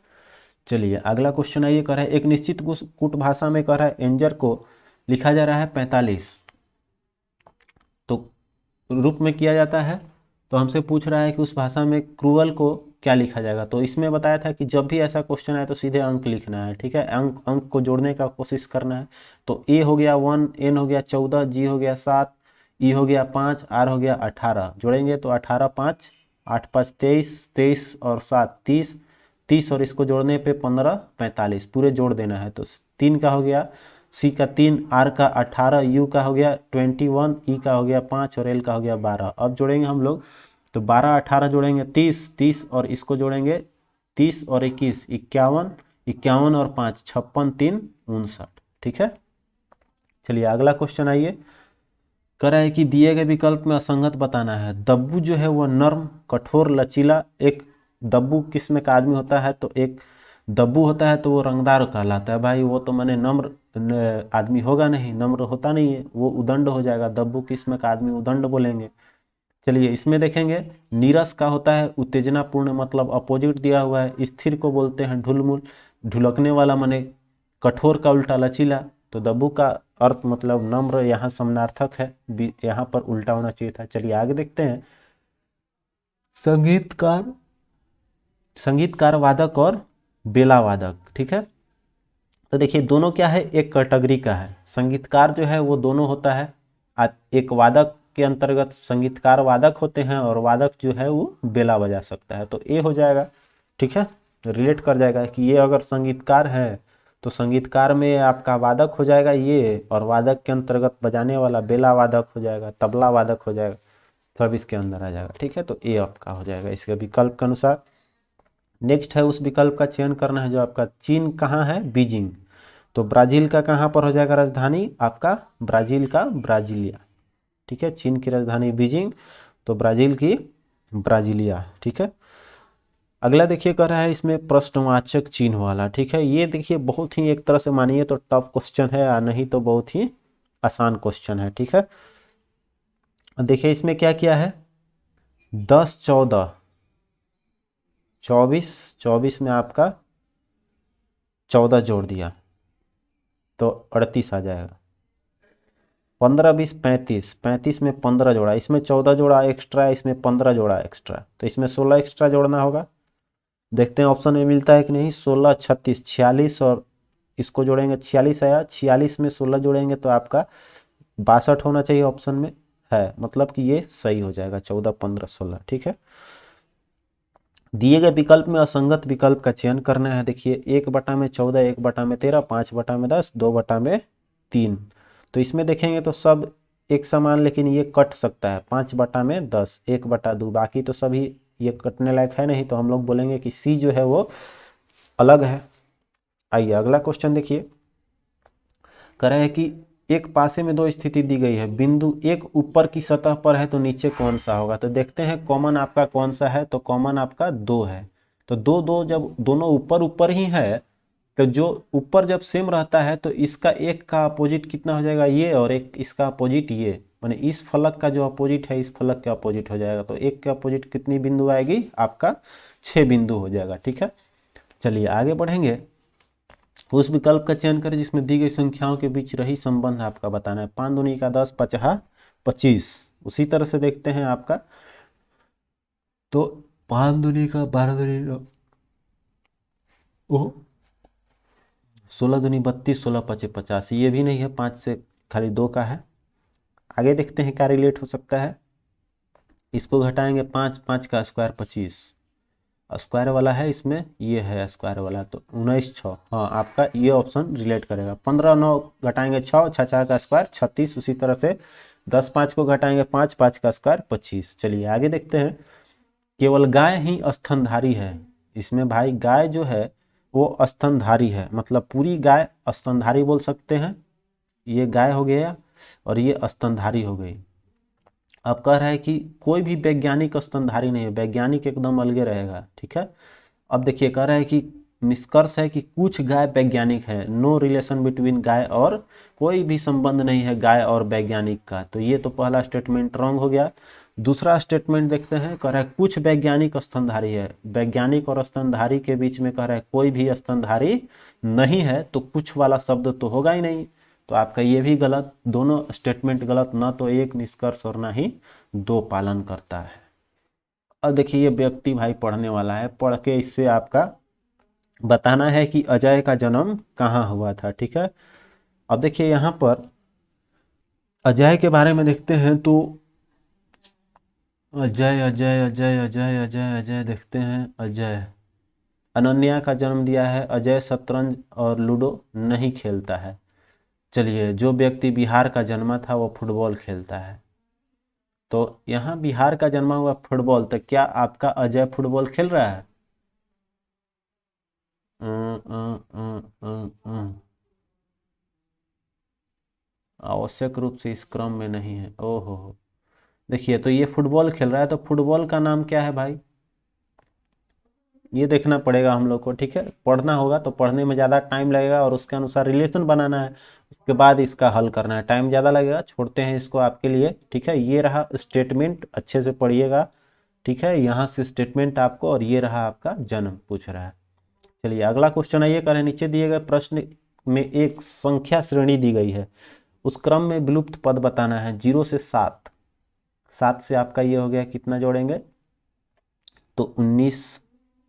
चलिए अगला क्वेश्चन आइए, कर रहा है एक निश्चित कूट भाषा में कर रहा है एंजर को लिखा जा रहा है 45, तो रूप में किया जाता है, तो हमसे पूछ रहा है कि उस भाषा में क्रूअल को क्या लिखा जाएगा। तो इसमें बताया था कि जब भी ऐसा क्वेश्चन आए तो सीधे अंक लिखना है, ठीक है, अंक अंक को जोड़ने का कोशिश करना है। तो ए हो गया 1, एन हो गया 14, जी हो गया 7, ई हो गया 5, आर हो गया 18। जोड़ेंगे तो 18 5 8 5 23, 23 और 7 30, 30 और इसको जोड़ने पे 15 45 पूरे जोड़ देना है। तो 3 का हो गया, सी का 3, आर का 18, यू का हो गया 21, ई का हो गया 5 और एल का हो गया 12। अब जोड़ेंगे हम लोग तो 12 18 जोड़ेंगे 30, 30 और इसको जोड़ेंगे 30 और 21 51, 51 और 5 56, 3 59। ठीक है, चलिए अगला क्वेश्चन आइए। कह रहा है कि दिए गए विकल्प में असंगत बताना है। दब्बू जो है वह नर्म, कठोर, लचीला। एक दब्बू किस्म का आदमी होता है, तो एक दब्बू होता है तो वो रंगदार कहलाता है। भाई वो तो मैंने नम्र आदमी होगा नहीं, नम्र होता नहीं है, वो उदंड हो जाएगा। दब्बू किस्म का आदमी उदंड बोलेंगे। चलिए इसमें देखेंगे, नीरस का होता है उत्तेजनापूर्ण, मतलब अपोजिट दिया हुआ है। स्थिर को बोलते हैं ढुलमुल, ढुलकने वाला माने। कठोर का उल्टा लचीला। तो दब्बू का अर्थ मतलब नम्र, यहाँ समानार्थक है, यहाँ पर उल्टा होना चाहिए था। चलिए आगे देखते हैं। संगीतकार, संगीतकार वादक और बेला वादक, ठीक है। तो देखिए दोनों क्या है, एक कैटेगरी का है। संगीतकार जो है वो दोनों होता है। एक वादक के अंतर्गत संगीतकार वादक होते हैं और वादक जो है वो बेला बजा सकता है। तो ए हो जाएगा, ठीक है, रिलेट कर जाएगा कि ये अगर संगीतकार है तो संगीतकार में आपका वादक हो जाएगा ये, और वादक के अंतर्गत बजाने वाला बेला वादक हो जाएगा, तबला वादक हो जाएगा, सब इसके अंदर आ जाएगा। ठीक है, तो ए आपका हो जाएगा इसके विकल्प के अनुसार। नेक्स्ट है उस विकल्प का चयन करना है जो आपका चीन कहाँ है, बीजिंग। तो ब्राजील का कहाँ पर हो जाएगा राजधानी आपका, ब्राजील का ब्राजीलिया। ठीक है, चीन की राजधानी बीजिंग, तो ब्राजील की ब्राजीलिया। ठीक है, अगला देखिए कह रहा है इसमें प्रश्नवाचक चिन्ह वाला। ठीक है, ये देखिए बहुत ही एक तरह से मानिए तो टफ क्वेश्चन है, या नहीं तो बहुत ही आसान क्वेश्चन है। ठीक है, देखिए इसमें क्या किया है, 10 14 24, 24 में आपका 14 जोड़ दिया तो 38 आ जाएगा। 15 20 35, 35 में 15 जोड़ा, इसमें 14 जोड़ा एक्स्ट्रा, इसमें 15 जोड़ा एक्स्ट्रा, तो इसमें 16 एक्स्ट्रा जोड़ना होगा। देखते हैं ऑप्शन में मिलता है कि नहीं। 16 36 46 और इसको जोड़ेंगे 46 आया, 46 में 16 जोड़ेंगे तो आपका 62 होना चाहिए, ऑप्शन में है, मतलब कि ये सही हो जाएगा 14 15 16। ठीक है, दिए गए विकल्प में असंगत विकल्प का चयन करना है। देखिए 1/14, 1/13, 5/10, 2/3। तो इसमें देखेंगे तो सब एक समान, लेकिन ये कट सकता है 5/10, 1/2, बाकी तो सभी ये कटने लायक है नहीं, तो हम लोग बोलेंगे कि सी जो है वो अलग है। आइए अगला क्वेश्चन देखिए, कह रहे हैं कि एक पासे में दो स्थिति दी गई है, बिंदु एक ऊपर की सतह पर है तो नीचे कौन सा होगा। तो देखते हैं कॉमन आपका कौन सा है, तो कॉमन आपका 2 है। तो 2 2 जब दोनों ऊपर ऊपर ही है, तो जो ऊपर जब सेम रहता है तो इसका एक का अपोजिट कितना हो जाएगा ये, और एक इसका अपोजिट ये, माने इस फलक का जो अपोजिट है इस फलक के अपोजिट हो जाएगा। तो एक के अपोजिट कितनी बिंदु आएगी आपका, 6 बिंदु हो जाएगा। ठीक है, चलिए आगे बढ़ेंगे। उस विकल्प का चयन करें जिसमें दी गई संख्याओं के बीच रही संबंध आपका बताना है। 5 दूनी का 10, 5 25। उसी तरह से देखते हैं आपका, तो 5 दूनी का 12 दूनी का 16 दूनी 32, 16 5 85, ये भी नहीं है, 5 से खाली 2 का है। आगे देखते हैं क्या रिलेट हो सकता है। इसको घटाएंगे 5, 5 का स्क्वायर 25, स्क्वायर वाला है इसमें, ये है स्क्वायर वाला, तो 19 6, हाँ आपका ये ऑप्शन रिलेट करेगा। 15 9 घटाएंगे 6, 6 4 का स्क्वायर 36। उसी तरह से 10 5 को घटाएंगे 5, 5 का स्क्वायर 25। चलिए आगे देखते हैं। केवल गाय ही स्तनधारी है। इसमें भाई गाय जो है वो स्तनधारी है, मतलब पूरी गाय स्तनधारी बोल सकते हैं। ये गाय हो गया और ये स्तनधारी हो गई। अब कह रहा है कि कोई भी वैज्ञानिक स्तनधारी नहीं है, वैज्ञानिक एकदम अलगे रहेगा। ठीक है, अब देखिए कह रहा है कि निष्कर्ष है कि कुछ गाय वैज्ञानिक है, नो रिलेशन बिटवीन गाय, और कोई भी संबंध नहीं है गाय और वैज्ञानिक का। तो ये तो पहला स्टेटमेंट रॉन्ग हो गया। दूसरा स्टेटमेंट देखते हैं, कह रहा है कुछ वैज्ञानिक स्तनधारी है। वैज्ञानिक और स्तनधारी के बीच में कह रहा है कोई भी स्तनधारी नहीं है, तो कुछ वाला शब्द तो होगा ही नहीं। तो आपका ये भी गलत, दोनों स्टेटमेंट गलत, ना तो एक निष्कर्ष और ना ही दो पालन करता है। अब देखिए ये व्यक्ति भाई पढ़ने वाला है, पढ़ के इससे आपका बताना है कि अजय का जन्म कहाँ हुआ था। ठीक है, अब देखिए यहाँ पर अजय के बारे में देखते हैं तो अजय अजय अजय अजय अजय अजय देखते हैं। अजय, अनन्या का जन्म दिया है। अजय शतरंज और लूडो नहीं खेलता है। चलिए, जो व्यक्ति बिहार का जन्मा था वो फुटबॉल खेलता है। तो यहाँ बिहार का जन्मा हुआ फुटबॉल, तो क्या आपका अजय फुटबॉल खेल रहा है? आवश्यक रूप से इस क्रम में नहीं है। ओहो, देखिए तो ये फुटबॉल खेल रहा है, तो फुटबॉल का नाम क्या है भाई? ये देखना पड़ेगा हम लोग को। ठीक है, पढ़ना होगा तो पढ़ने में ज़्यादा टाइम लगेगा और उसके अनुसार रिलेशन बनाना है, उसके बाद इसका हल करना है। टाइम ज़्यादा लगेगा, छोड़ते हैं इसको आपके लिए। ठीक है, ये रहा स्टेटमेंट, अच्छे से पढ़िएगा। ठीक है, यहाँ से स्टेटमेंट आपको, और ये रहा आपका जन्म पूछ रहा है। चलिए अगला क्वेश्चन आइए करें। नीचे दिए गए प्रश्न में एक संख्या श्रेणी दी गई है, उस क्रम में विलुप्त पद बताना है 0 से 7। 7 से आपका ये हो गया, कितना जोड़ेंगे तो 19।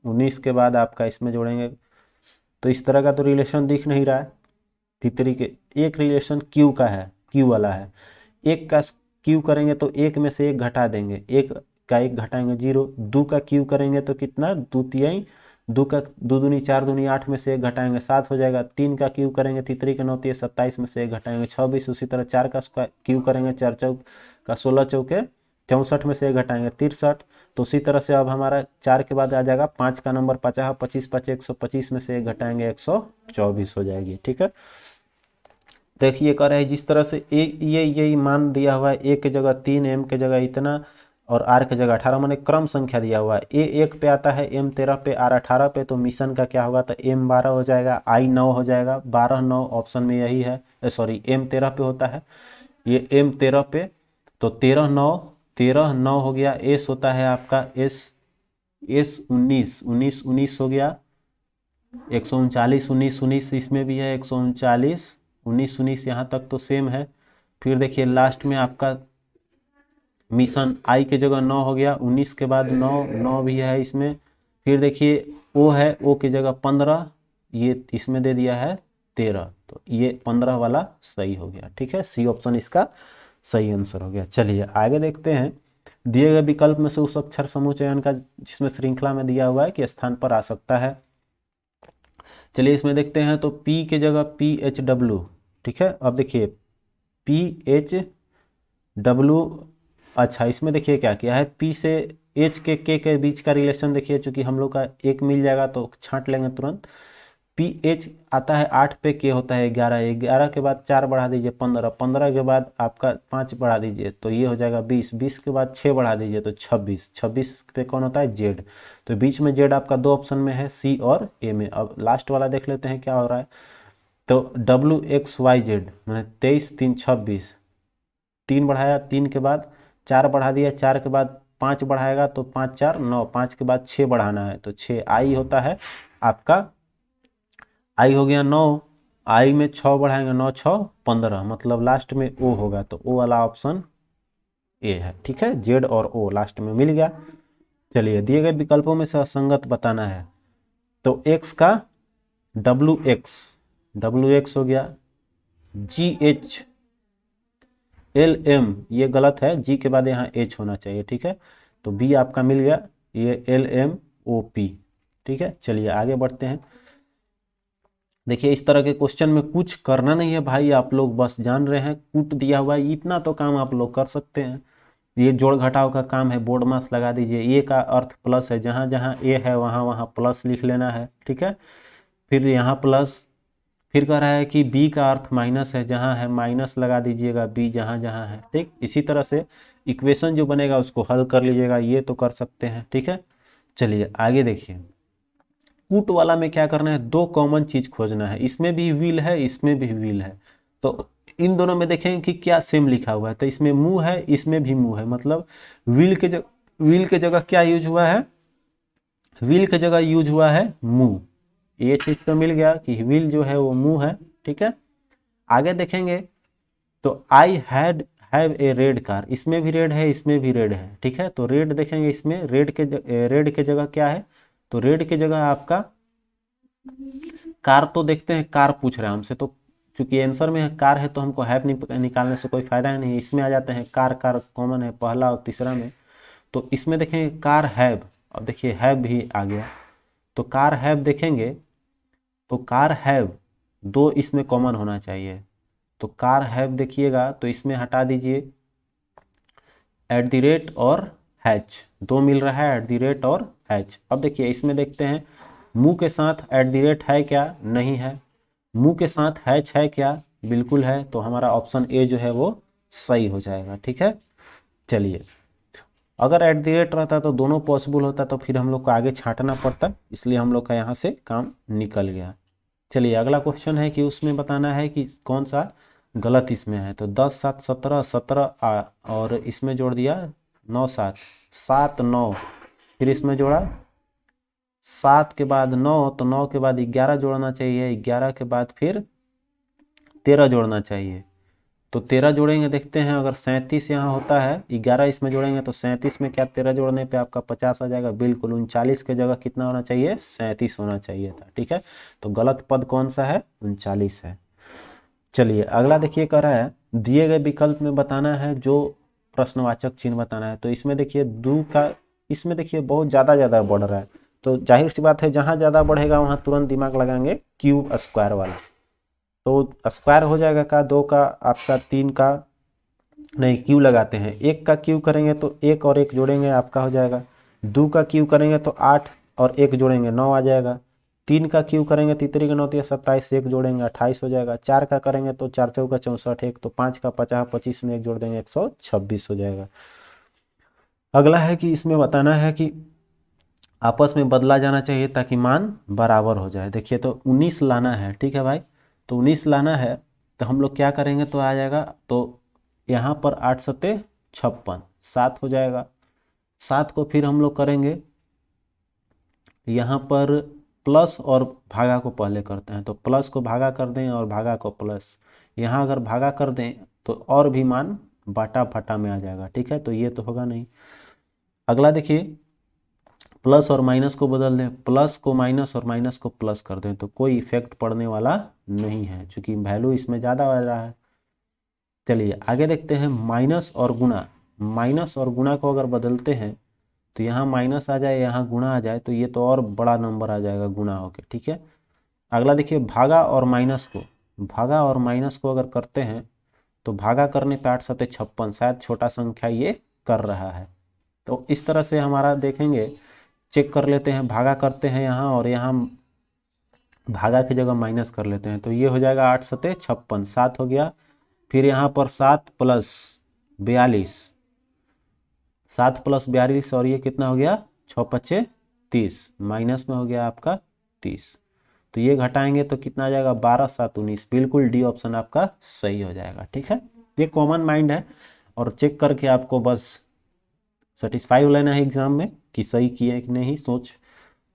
19 के बाद आपका इसमें जोड़ेंगे, तो इस तरह का तो रिलेशन दिख नहीं रहा है। तीसरी के एक रिलेशन क्यू का है, क्यू वाला है। एक का क्यू करेंगे तो एक में से एक घटा देंगे, एक का एक घटाएंगे 0। दो का क्यू करेंगे तो कितना, दो तिहाई, दो का दो दूनी 4 दूनी 8 में से एक घटाएंगे 7 हो जाएगा। 3 का क्यू करेंगे, तीसरी के 9 27 में से एक घटाएंगे 26। उसी तरह 4 का क्यू करेंगे, 4 चौक का 16 चौके 64 में से एक घटाएंगे 63। तो उसी तरह से अब हमारा 4 के बाद आ जाएगा 5 का नंबर 50, 25 5 125 में से एक घटाएंगे 124 हो जाएगी। ठीक है, देखिए कह रहे हैं जिस तरह से ये मान दिया हुआ है, ए के जगह 3, एम के जगह इतना और आर के जगह 18, माने क्रम संख्या दिया हुआ है। ए 1 पे आता है, एम 13 पे, आर 18 पे, तो मिशन का क्या होगा, तो एम 12 हो जाएगा, आई 9 हो जाएगा। 12 9 ऑप्शन में यही है, सॉरी एम 13 पे होता है, ये एम 13 पे, तो 13 9 हो गया। एस होता है आपका एस 19 19 19 हो गया। 139 19 19 इसमें भी है, 139 19 19 यहाँ तक तो सेम है। फिर देखिए लास्ट में आपका मिशन आई के जगह 9 हो गया, 19 के बाद 9 9 भी है इसमें। फिर देखिए ओ है, ओ की जगह 15, ये इसमें दे दिया है 13, तो ये 15 वाला सही हो गया। ठीक है, सी ऑप्शन इसका सही आंसर हो गया। चलिए आगे देखते हैं। दिए गए विकल्प में से उस अक्षर समूह चयन का जिसमें श्रृंखला में दिया हुआ है कि स्थान पर आ सकता है। चलिए इसमें देखते हैं, तो P के जगह PHW। ठीक है, अब देखिए PHW, अच्छा इसमें देखिए क्या किया है, P से H के बीच का रिलेशन देखिए, चूंकि हम लोग का एक मिल जाएगा तो छांट लेंगे तुरंत। PH आता है 8 पे, के होता है 11, 11 के बाद 4 बढ़ा दीजिए 15, 15 के बाद आपका 5 बढ़ा दीजिए तो ये हो जाएगा 20, 20 के बाद 6 बढ़ा दीजिए तो 26, 26 पे कौन होता है, जेड। तो बीच में जेड आपका दो ऑप्शन में है, सी और ए में। अब लास्ट वाला देख लेते हैं क्या हो रहा है, तो WXYZ मैंने 23 3 26, 3 बढ़ाया, 3 के बाद 4 बढ़ा दिया, 4 के बाद 5 बढ़ाएगा तो 5 4 9, 5 के बाद 6 बढ़ाना है तो 6, आई होता है आपका, आई हो गया 9, आई में 6 बढ़ाएंगे 9 6 15, मतलब लास्ट में ओ होगा, तो ओ वाला ऑप्शन ए है। ठीक है, जेड और ओ लास्ट में मिल गया। चलिए दिए गए विकल्पों में से असंगत बताना है, तो एक्स का WX हो गया, GHLM ये गलत है, जी के बाद यहाँ एच होना चाहिए। ठीक है, तो बी आपका मिल गया, ये LMOP। ठीक है, चलिए आगे बढ़ते हैं। देखिए इस तरह के क्वेश्चन में कुछ करना नहीं है भाई, आप लोग बस जान रहे हैं, कूट दिया हुआ है, इतना तो काम आप लोग कर सकते हैं। ये जोड़ घटाव का काम है, बोर्ड मास लगा दीजिए। ए का अर्थ प्लस है, जहाँ जहाँ ए है वहाँ वहाँ प्लस लिख लेना है। ठीक है, फिर यहाँ प्लस, फिर कह रहा है कि बी का अर्थ माइनस है, जहाँ है माइनस लगा दीजिएगा, बी जहाँ जहाँ है। ठीक, इसी तरह से इक्वेशन जो बनेगा उसको हल कर लीजिएगा, ये तो कर सकते हैं। ठीक है, चलिए आगे देखिए। कूट वाला में क्या करना है, दो कॉमन चीज खोजना है, इसमें भी व्हील है इसमें भी व्हील है, तो इन दोनों में देखें कि क्या सेम लिखा हुआ है, तो इसमें मुंह है इसमें भी मुंह है, मतलब व्हील के जगह क्या यूज हुआ है, व्हील के जगह यूज हुआ है मुंह। ये चीज तो मिल गया कि व्हील जो है वो मुंह है। ठीक है, आगे देखेंगे तो I had have a red car, इसमें भी रेड है, इसमें भी रेड है, ठीक है। तो रेड देखेंगे, इसमें रेड के जगह क्या है, तो रेड के जगह आपका कार। तो देखते हैं, कार पूछ रहा है हमसे, तो चूंकि आंसर में है कार है तो हमको हैव निकालने से कोई फायदा है नहीं। इसमें आ जाते हैं, कार कार कॉमन है पहला और तीसरा में। तो इसमें देखेंगे कार हैव, अब देखिए हैव भी आ गया, तो कार हैव देखेंगे तो कार हैव दो इसमें कॉमन होना चाहिए। तो कार हैव देखिएगा तो इसमें हटा दीजिए एट द रेट और हैच, दो मिल रहा है एट द रेट और हैच। अब देखिए इसमें देखते हैं मुंह के साथ एट द रेट है क्या, नहीं है। मुंह के साथ हैच है क्या, बिल्कुल है। तो हमारा ऑप्शन ए जो है वो सही हो जाएगा, ठीक है। चलिए, अगर एट द रेट रहता तो दोनों पॉसिबल होता, तो फिर हम लोग को आगे छांटना पड़ता, इसलिए हम लोग का यहाँ से काम निकल गया। चलिए अगला क्वेश्चन है कि उसमें बताना है कि कौन सा गलत इसमें है। तो 10 7 17 17 और इसमें जोड़ दिया 9 7 7 9, फिर इसमें जोड़ा 7 के बाद 9, तो 9 के बाद 11 जोड़ना चाहिए, 11 के बाद फिर 13 जोड़ना चाहिए। तो 13 जोड़ेंगे, देखते हैं अगर 37 यहाँ होता है, 11 इसमें जोड़ेंगे तो 37 में क्या 13 जोड़ने पे आपका 50 आ जाएगा। बिल्कुल 39 के जगह कितना होना चाहिए, 37 होना चाहिए था, ठीक है। तो गलत पद कौन सा है, 39 है। चलिए अगला देखिए, कह रहा है दिए गए विकल्प में बताना है जो प्रश्नवाचक चिन्ह बताना है। तो इसमें देखिए दू का, इसमें देखिए बहुत ज़्यादा बढ़ रहा है, तो जाहिर सी बात है जहाँ ज़्यादा बढ़ेगा वहाँ तुरंत दिमाग लगाएंगे क्यूब स्क्वायर वाला। तो स्क्वायर हो जाएगा का, दो का आपका, तीन का नहीं, क्यू लगाते हैं, एक का क्यू करेंगे तो एक और एक जोड़ेंगे आपका हो जाएगा। दो का क्यू करेंगे तो 8 और एक जोड़ेंगे 9 आ जाएगा। तीन का क्यू करेंगे तीतरी का 9 27, एक जोड़ेंगे 28 हो जाएगा। चार का करेंगे तो 4 चौका 64, एक तो 5 का 50, 25 में एक जोड़ देंगे 126 हो जाएगा। अगला है कि इसमें बताना है कि आपस में बदला जाना चाहिए ताकि मान बराबर हो जाए। देखिए तो 19 लाना है, ठीक है भाई। तो 19 लाना है तो हम लोग क्या करेंगे, तो आ जाएगा, तो यहाँ पर 8 सत्ते 56, 7 हो जाएगा। 7 को फिर हम लोग करेंगे यहाँ पर प्लस और भागा को पहले करते हैं, तो प्लस को भागा कर दें और भागा को प्लस। यहाँ अगर भागा कर दें तो और भी मान बाटा फटा में आ जाएगा, ठीक है। तो ये तो होगा नहीं। अगला देखिए, प्लस और माइनस को बदल दें, प्लस को माइनस और माइनस को प्लस कर दें, तो कोई इफेक्ट पड़ने वाला नहीं है क्योंकि वैल्यू इसमें ज़्यादा आ रहा है। चलिए आगे देखते हैं, माइनस और गुणा। माइनस और गुणा को अगर बदलते हैं तो यहाँ माइनस आ जाए, यहाँ गुणा आ जाए, तो ये तो और बड़ा नंबर आ जाएगा गुणा होके, ठीक है। अगला देखिए, भागा और माइनस को, भागा और माइनस को अगर करते हैं तो भागा करने पे 8 सत्ते 56, शायद छोटा संख्या ये कर रहा है। तो इस तरह से हमारा देखेंगे, चेक कर लेते हैं, भागा करते हैं यहाँ और यहाँ भागा की जगह माइनस कर लेते हैं, तो ये हो जाएगा 8 सत्ते 56, 7 हो गया। फिर यहाँ पर 7 प्लस 42, 7 प्लस 42 और ये कितना हो गया 6 पच्चे 30, माइनस में हो गया आपका 30। तो ये घटाएंगे तो कितना आ जाएगा 12 7 19, बिल्कुल डी ऑप्शन आपका सही हो जाएगा, ठीक है। ये कॉमन माइंड है और चेक करके आपको बस सेटिस्फाई हो लेना है एग्जाम में कि सही किए कि नहीं सोच।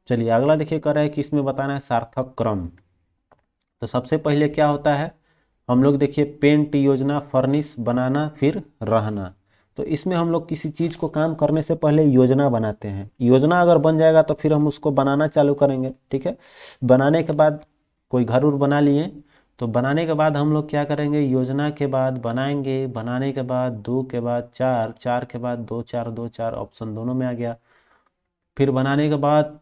चलिए अगला देखिए, कर रहा है कि इसमें बताना है सार्थक क्रम। तो सबसे पहले क्या होता है, हम लोग देखिए पेंट योजना, फर्निश, बनाना, फिर रहना। तो इसमें हम लोग किसी चीज़ को काम करने से पहले योजना बनाते हैं। योजना अगर बन जाएगा तो फिर हम उसको बनाना चालू करेंगे, ठीक है। बनाने के बाद कोई घर उर बना लिए, तो बनाने के बाद हम लोग क्या करेंगे, योजना के बाद बनाएंगे, बनाने के बाद 2 के बाद 4, 4 के बाद 2 4 2 4, ऑप्शन दोनों में आ गया। फिर बनाने के बाद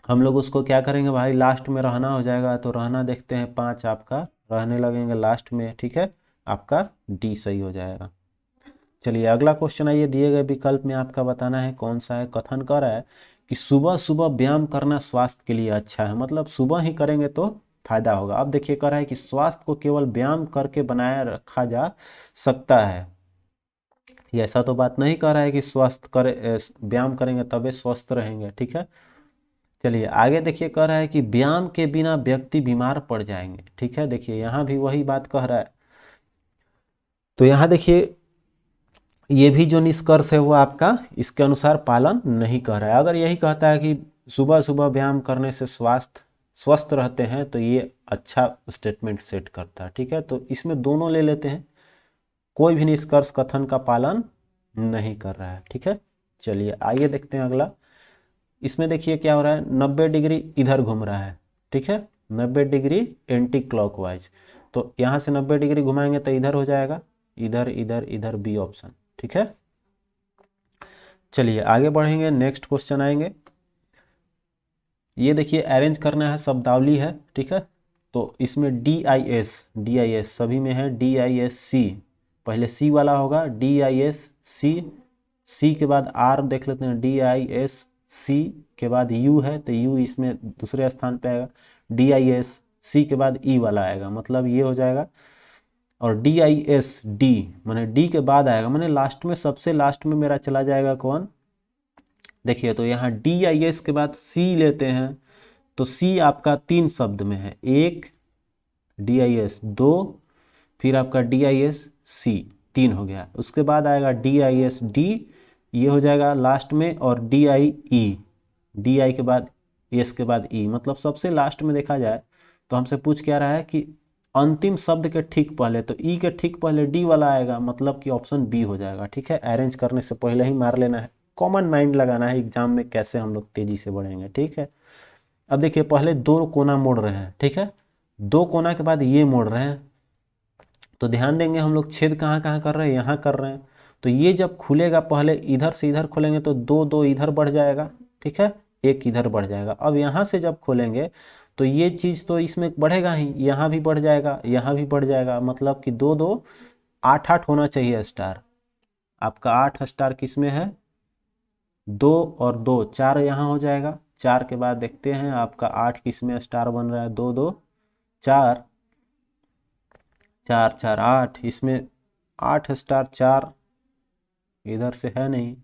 हम लोग उसको क्या करेंगे भाई, लास्ट में रहना हो जाएगा, तो रहना देखते हैं 5 आपका रहने लगेंगे लास्ट में, ठीक है। आपका डी सही हो जाएगा। चलिए अगला क्वेश्चन है, ये दिए गए विकल्प में आपका बताना है कौन सा है। कथन कर रहा है कि सुबह सुबह व्यायाम करना स्वास्थ्य के लिए अच्छा है, मतलब सुबह ही करेंगे तो फायदा होगा। अब देखिए कह रहा है कि स्वास्थ्य को केवल व्यायाम करके बनाए रखा जा सकता है। ये ऐसा तो बात नहीं कह रहा है कि स्वस्थ करे, व्यायाम करेंगे तबे स्वस्थ रहेंगे, ठीक है। चलिए आगे देखिए, कह रहा है कि व्यायाम के बिना व्यक्ति बीमार पड़ जाएंगे, ठीक है। देखिए यहाँ भी वही बात कह रहा है। तो यहाँ देखिए ये भी जो निष्कर्ष है वो आपका इसके अनुसार पालन नहीं कर रहा है। अगर यही कहता है कि सुबह सुबह व्यायाम करने से स्वास्थ्य स्वस्थ रहते हैं तो ये अच्छा स्टेटमेंट सेट करता है। ठीक है, तो इसमें दोनों ले लेते हैं, कोई भी निष्कर्ष कथन का पालन नहीं कर रहा है। ठीक है, चलिए आइए देखते हैं अगला। इसमें देखिए क्या हो रहा है, 90 डिग्री इधर घूम रहा है। ठीक है, 90 डिग्री एंटी क्लॉकवाइज, तो यहाँ से 90 डिग्री घुमाएंगे तो इधर हो जाएगा, इधर इधर इधर, बी ऑप्शन। ठीक है, चलिए आगे बढ़ेंगे, नेक्स्ट क्वेश्चन आएंगे। ये देखिए अरेंज करना है, शब्दावली है। ठीक है, तो इसमें डी आई एस सभी में है, डी आई एस सी, पहले सी वाला होगा, डी आई एस सी, सी के बाद आर देख लेते हैं, डी आई एस सी के बाद यू है तो यू इसमें दूसरे स्थान पे आएगा, डी आई एस सी के बाद ई वाला आएगा, मतलब ये हो जाएगा। और डी आई एस डी मैंने डी के बाद आएगा, मैंने लास्ट में, सबसे लास्ट में मेरा चला जाएगा कौन, देखिए तो यहाँ डी आई एस के बाद सी लेते हैं, तो सी आपका 3 शब्द में है, एक डी आई एस, 2 फिर आपका डी आई एस सी, 3 हो गया। उसके बाद आएगा डी आई एस डी, ये हो जाएगा लास्ट में, और D I E, D I के बाद एस के बाद ई, मतलब सबसे लास्ट में देखा जाए तो हमसे पूछ क्या रहा है कि अंतिम शब्द के ठीक पहले, तो ई के ठीक पहले डी वाला आएगा, मतलब कि ऑप्शन बी हो जाएगा। ठीक है, अरेंज करने से पहले ही मार लेना है, कॉमन माइंड लगाना है एग्जाम में, कैसे हम लोग तेजी से बढ़ेंगे। ठीक है, अब देखिए पहले 2 कोना मोड़ रहे हैं। ठीक है, 2 कोना के बाद ये मोड़ रहे हैं, तो ध्यान देंगे हम लोग छेद कहाँ कहाँ कर रहे हैं, यहाँ कर रहे हैं, तो ये जब खुलेगा पहले इधर से इधर खोलेंगे तो 2 2 इधर बढ़ जाएगा। ठीक है, 1 इधर बढ़ जाएगा। अब यहाँ से जब खोलेंगे तो ये चीज़ तो इसमें बढ़ेगा ही, यहाँ भी बढ़ जाएगा, यहाँ भी बढ़ जाएगा, मतलब कि 2 2 8 8 होना चाहिए स्टार। आपका 8 स्टार किस में है, 2 और 2 4 यहाँ हो जाएगा। 4 के बाद देखते हैं आपका 8 किस में स्टार बन रहा है, 2 2 4 4 4 8, इसमें 8 स्टार 4 इधर से है नहीं,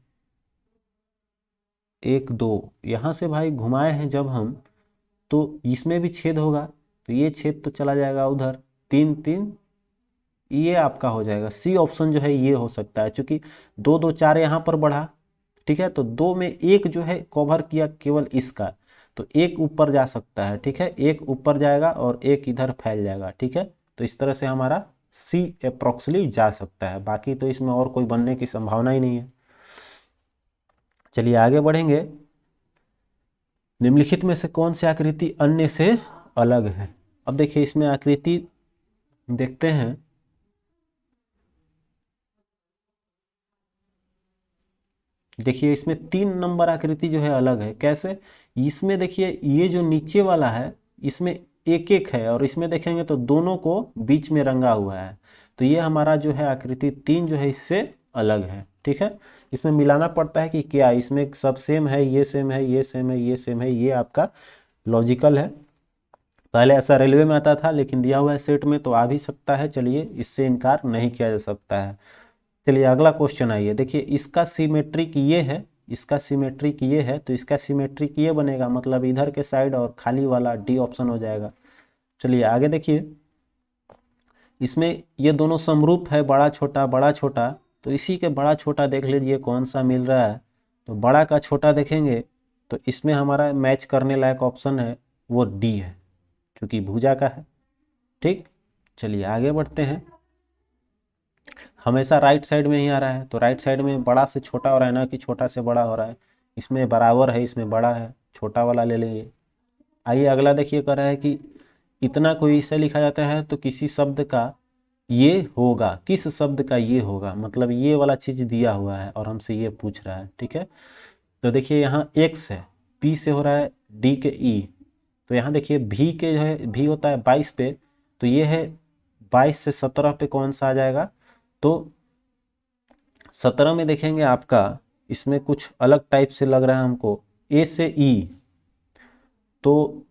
1 2 यहाँ से भाई घुमाए हैं जब हम, तो इसमें भी छेद होगा, तो ये छेद तो चला जाएगा उधर, 3 3, ये आपका हो जाएगा सी ऑप्शन जो है, ये हो सकता है, क्योंकि 2 2 4 यहाँ पर बढ़ा। ठीक है, तो 2 में 1 जो है कवर किया केवल इसका, तो 1 ऊपर जा सकता है। ठीक है, 1 ऊपर जाएगा और 1 इधर फैल जाएगा। ठीक है, तो इस तरह से हमारा सी अप्रोक्सली जा सकता है, बाकी तो इसमें और कोई बनने की संभावना ही नहीं है। चलिए आगे बढ़ेंगे, निम्नलिखित में से कौन सी आकृति अन्य से अलग है। अब देखिए इसमें आकृति देखते हैं, देखिए इसमें 3 नंबर आकृति जो है अलग है। कैसे, इसमें देखिए ये जो नीचे वाला है इसमें एक एक है, और इसमें देखेंगे तो दोनों को बीच में रंगा हुआ है, तो ये हमारा जो है आकृति 3 जो है इससे अलग है। ठीक है, इसमें मिलाना पड़ता है कि क्या इसमें सब सेम है, ये सेम है, ये सेम है, ये सेम है, ये आपका लॉजिकल है। पहले ऐसा रेलवे में आता था, लेकिन दिया हुआ है सेट में तो आ भी सकता है, चलिए इससे इनकार नहीं किया जा सकता है। चलिए अगला क्वेश्चन आइए, देखिए इसका सिमेट्रिक ये है, इसका सिमेट्रिक ये है, तो इसका सिमेट्रिक ये बनेगा, मतलब इधर के साइड और खाली वाला डी ऑप्शन हो जाएगा। चलिए आगे देखिए, इसमें ये दोनों समरूप है, बड़ा छोटा बड़ा छोटा, तो इसी के बड़ा छोटा देख लीजिए कौन सा मिल रहा है, तो बड़ा का छोटा देखेंगे तो इसमें हमारा मैच करने लायक ऑप्शन है वो डी है, क्योंकि भुजा का है। ठीक, चलिए आगे बढ़ते हैं, हमेशा राइट साइड में ही आ रहा है, तो राइट साइड में बड़ा से छोटा हो रहा है ना कि छोटा से बड़ा हो रहा है, इसमें बराबर है, इसमें बड़ा है, छोटा वाला ले लेंगे। आइए अगला देखिए, कह रहा है कि इतना कोई इसे लिखा जाता है तो किसी शब्द का ये होगा, किस शब्द का ये होगा, मतलब ये वाला चीज दिया हुआ है और हमसे ये पूछ रहा है। ठीक है, तो देखिए यहाँ एक्स है, पी से हो रहा है डी के ई, तो यहाँ देखिए भी के जो है, भी होता है 22 पे, तो ये है 22 से 17 पे कौन सा आ जाएगा, तो 17 में देखेंगे आपका इसमें कुछ अलग टाइप से लग रहा है हमको, ए से ई, तो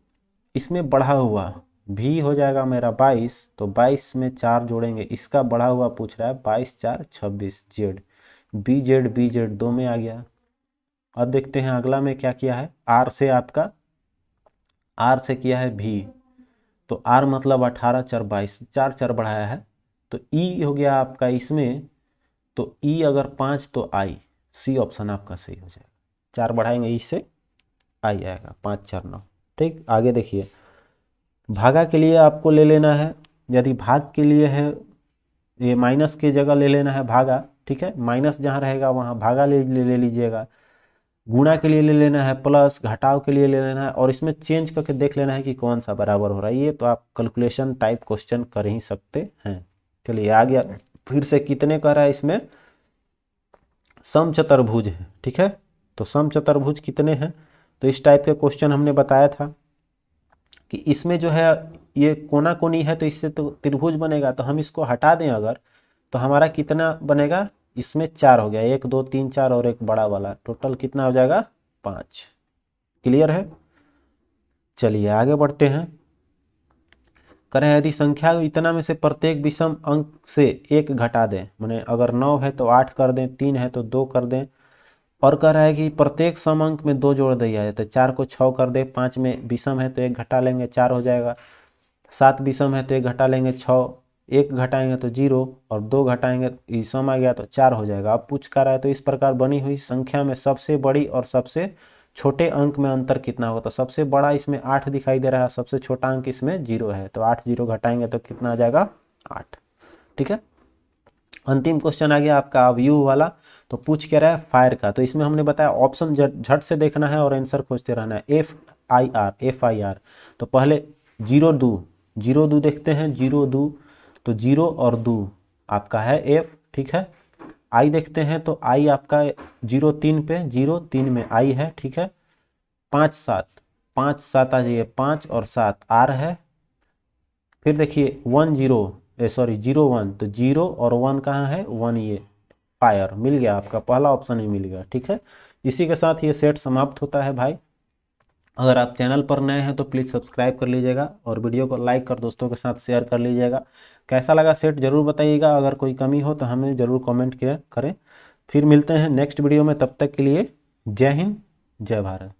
इसमें बढ़ा हुआ भी हो जाएगा मेरा 22, तो 22 में 4 जोड़ेंगे, इसका बढ़ा हुआ पूछ रहा है, 22 4 26, जेड, बी जेड 2 में आ गया। अब देखते हैं अगला में क्या किया है, आर से आपका, आर से किया है भी, तो आर मतलब 18 4 22, 4 4 बढ़ाया है, तो ई हो गया आपका इसमें, तो ई अगर 5 तो आई, सी ऑप्शन आपका सही हो जाएगा, 4 बढ़ाएंगे ई से आई आएगा, 5 4 9। ठीक, आगे देखिए, भागा के लिए आपको ले लेना है, यदि भाग के लिए है ये माइनस की जगह ले लेना है भागा, ठीक है, माइनस जहाँ रहेगा वहाँ भागा ले लीजिएगा। गुणा के लिए ले लेना है प्लस, घटाव के लिए ले लेना है, और इसमें चेंज करके देख लेना है कि कौन सा बराबर हो रहा है। ये तो आप कैलकुलेशन टाइप क्वेश्चन कर ही सकते हैं। चलिए आ गया फिर से कितने का रहा है इसमें, समचतुर्भुज है, ठीक है। तो समचतुर्भुज कितने हैं, तो इस टाइप के क्वेश्चन हमने बताया था कि इसमें जो है ये कोना कोनी है तो इससे तो त्रिभुज बनेगा, तो हम इसको हटा दें अगर, तो हमारा कितना बनेगा, इसमें 4 हो गया, 1 2 3 4 और एक बड़ा वाला, टोटल कितना हो जाएगा 5। क्लियर है। चलिए आगे बढ़ते हैं। करें यदि संख्या इतना में से प्रत्येक विषम अंक से 1 घटा दें, माने अगर 9 है तो 8 कर दें, 3 है तो 2 कर दें, और कह रहा है कि प्रत्येक सम अंक में 2 जोड़ दिया जाए, तो 4 को 6 कर दे, 5 में विषम है तो 1 घटा लेंगे 4 हो जाएगा, 7 विषम है तो 1 घटा लेंगे 6, 1 घटाएंगे तो 0, और 2 घटाएंगे ये सम आ गया तो 4 हो जाएगा। अब पूछ कर रहा है तो इस प्रकार बनी हुई संख्या में सबसे बड़ी और सबसे छोटे अंक में अंतर कितना होगा, तो सबसे बड़ा इसमें 8 दिखाई दे रहा है, सबसे छोटा अंक इसमें 0 है, तो 8 0 घटाएंगे तो कितना आ जाएगा 8। ठीक है। अंतिम क्वेश्चन आ गया आपका अवयव वाला, तो पूछ के रहा है फायर का, तो इसमें हमने बताया ऑप्शन झट से देखना है और आंसर खोजते रहना है। FIR, तो पहले 0 2 देखते हैं, 0 2, तो 0 और 2 आपका है F, ठीक है। I देखते हैं तो I आपका 0 3 पे, 0 3 में I है, ठीक है। 5 7 आ जाइए, 5 और 7 R है। फिर देखिए 1 0 0 1, तो 0 और 1 कहाँ है, 1 ये फायर मिल गया, आपका पहला ऑप्शन ही मिल गया, ठीक है। इसी के साथ ये सेट समाप्त होता है भाई। अगर आप चैनल पर नए हैं तो प्लीज़ सब्सक्राइब कर लीजिएगा और वीडियो को लाइक कर दोस्तों के साथ शेयर कर लीजिएगा। कैसा लगा सेट ज़रूर बताइएगा, अगर कोई कमी हो तो हमें ज़रूर कमेंट करें। फिर मिलते हैं नेक्स्ट वीडियो में, तब तक के लिए जय हिंद जय भारत।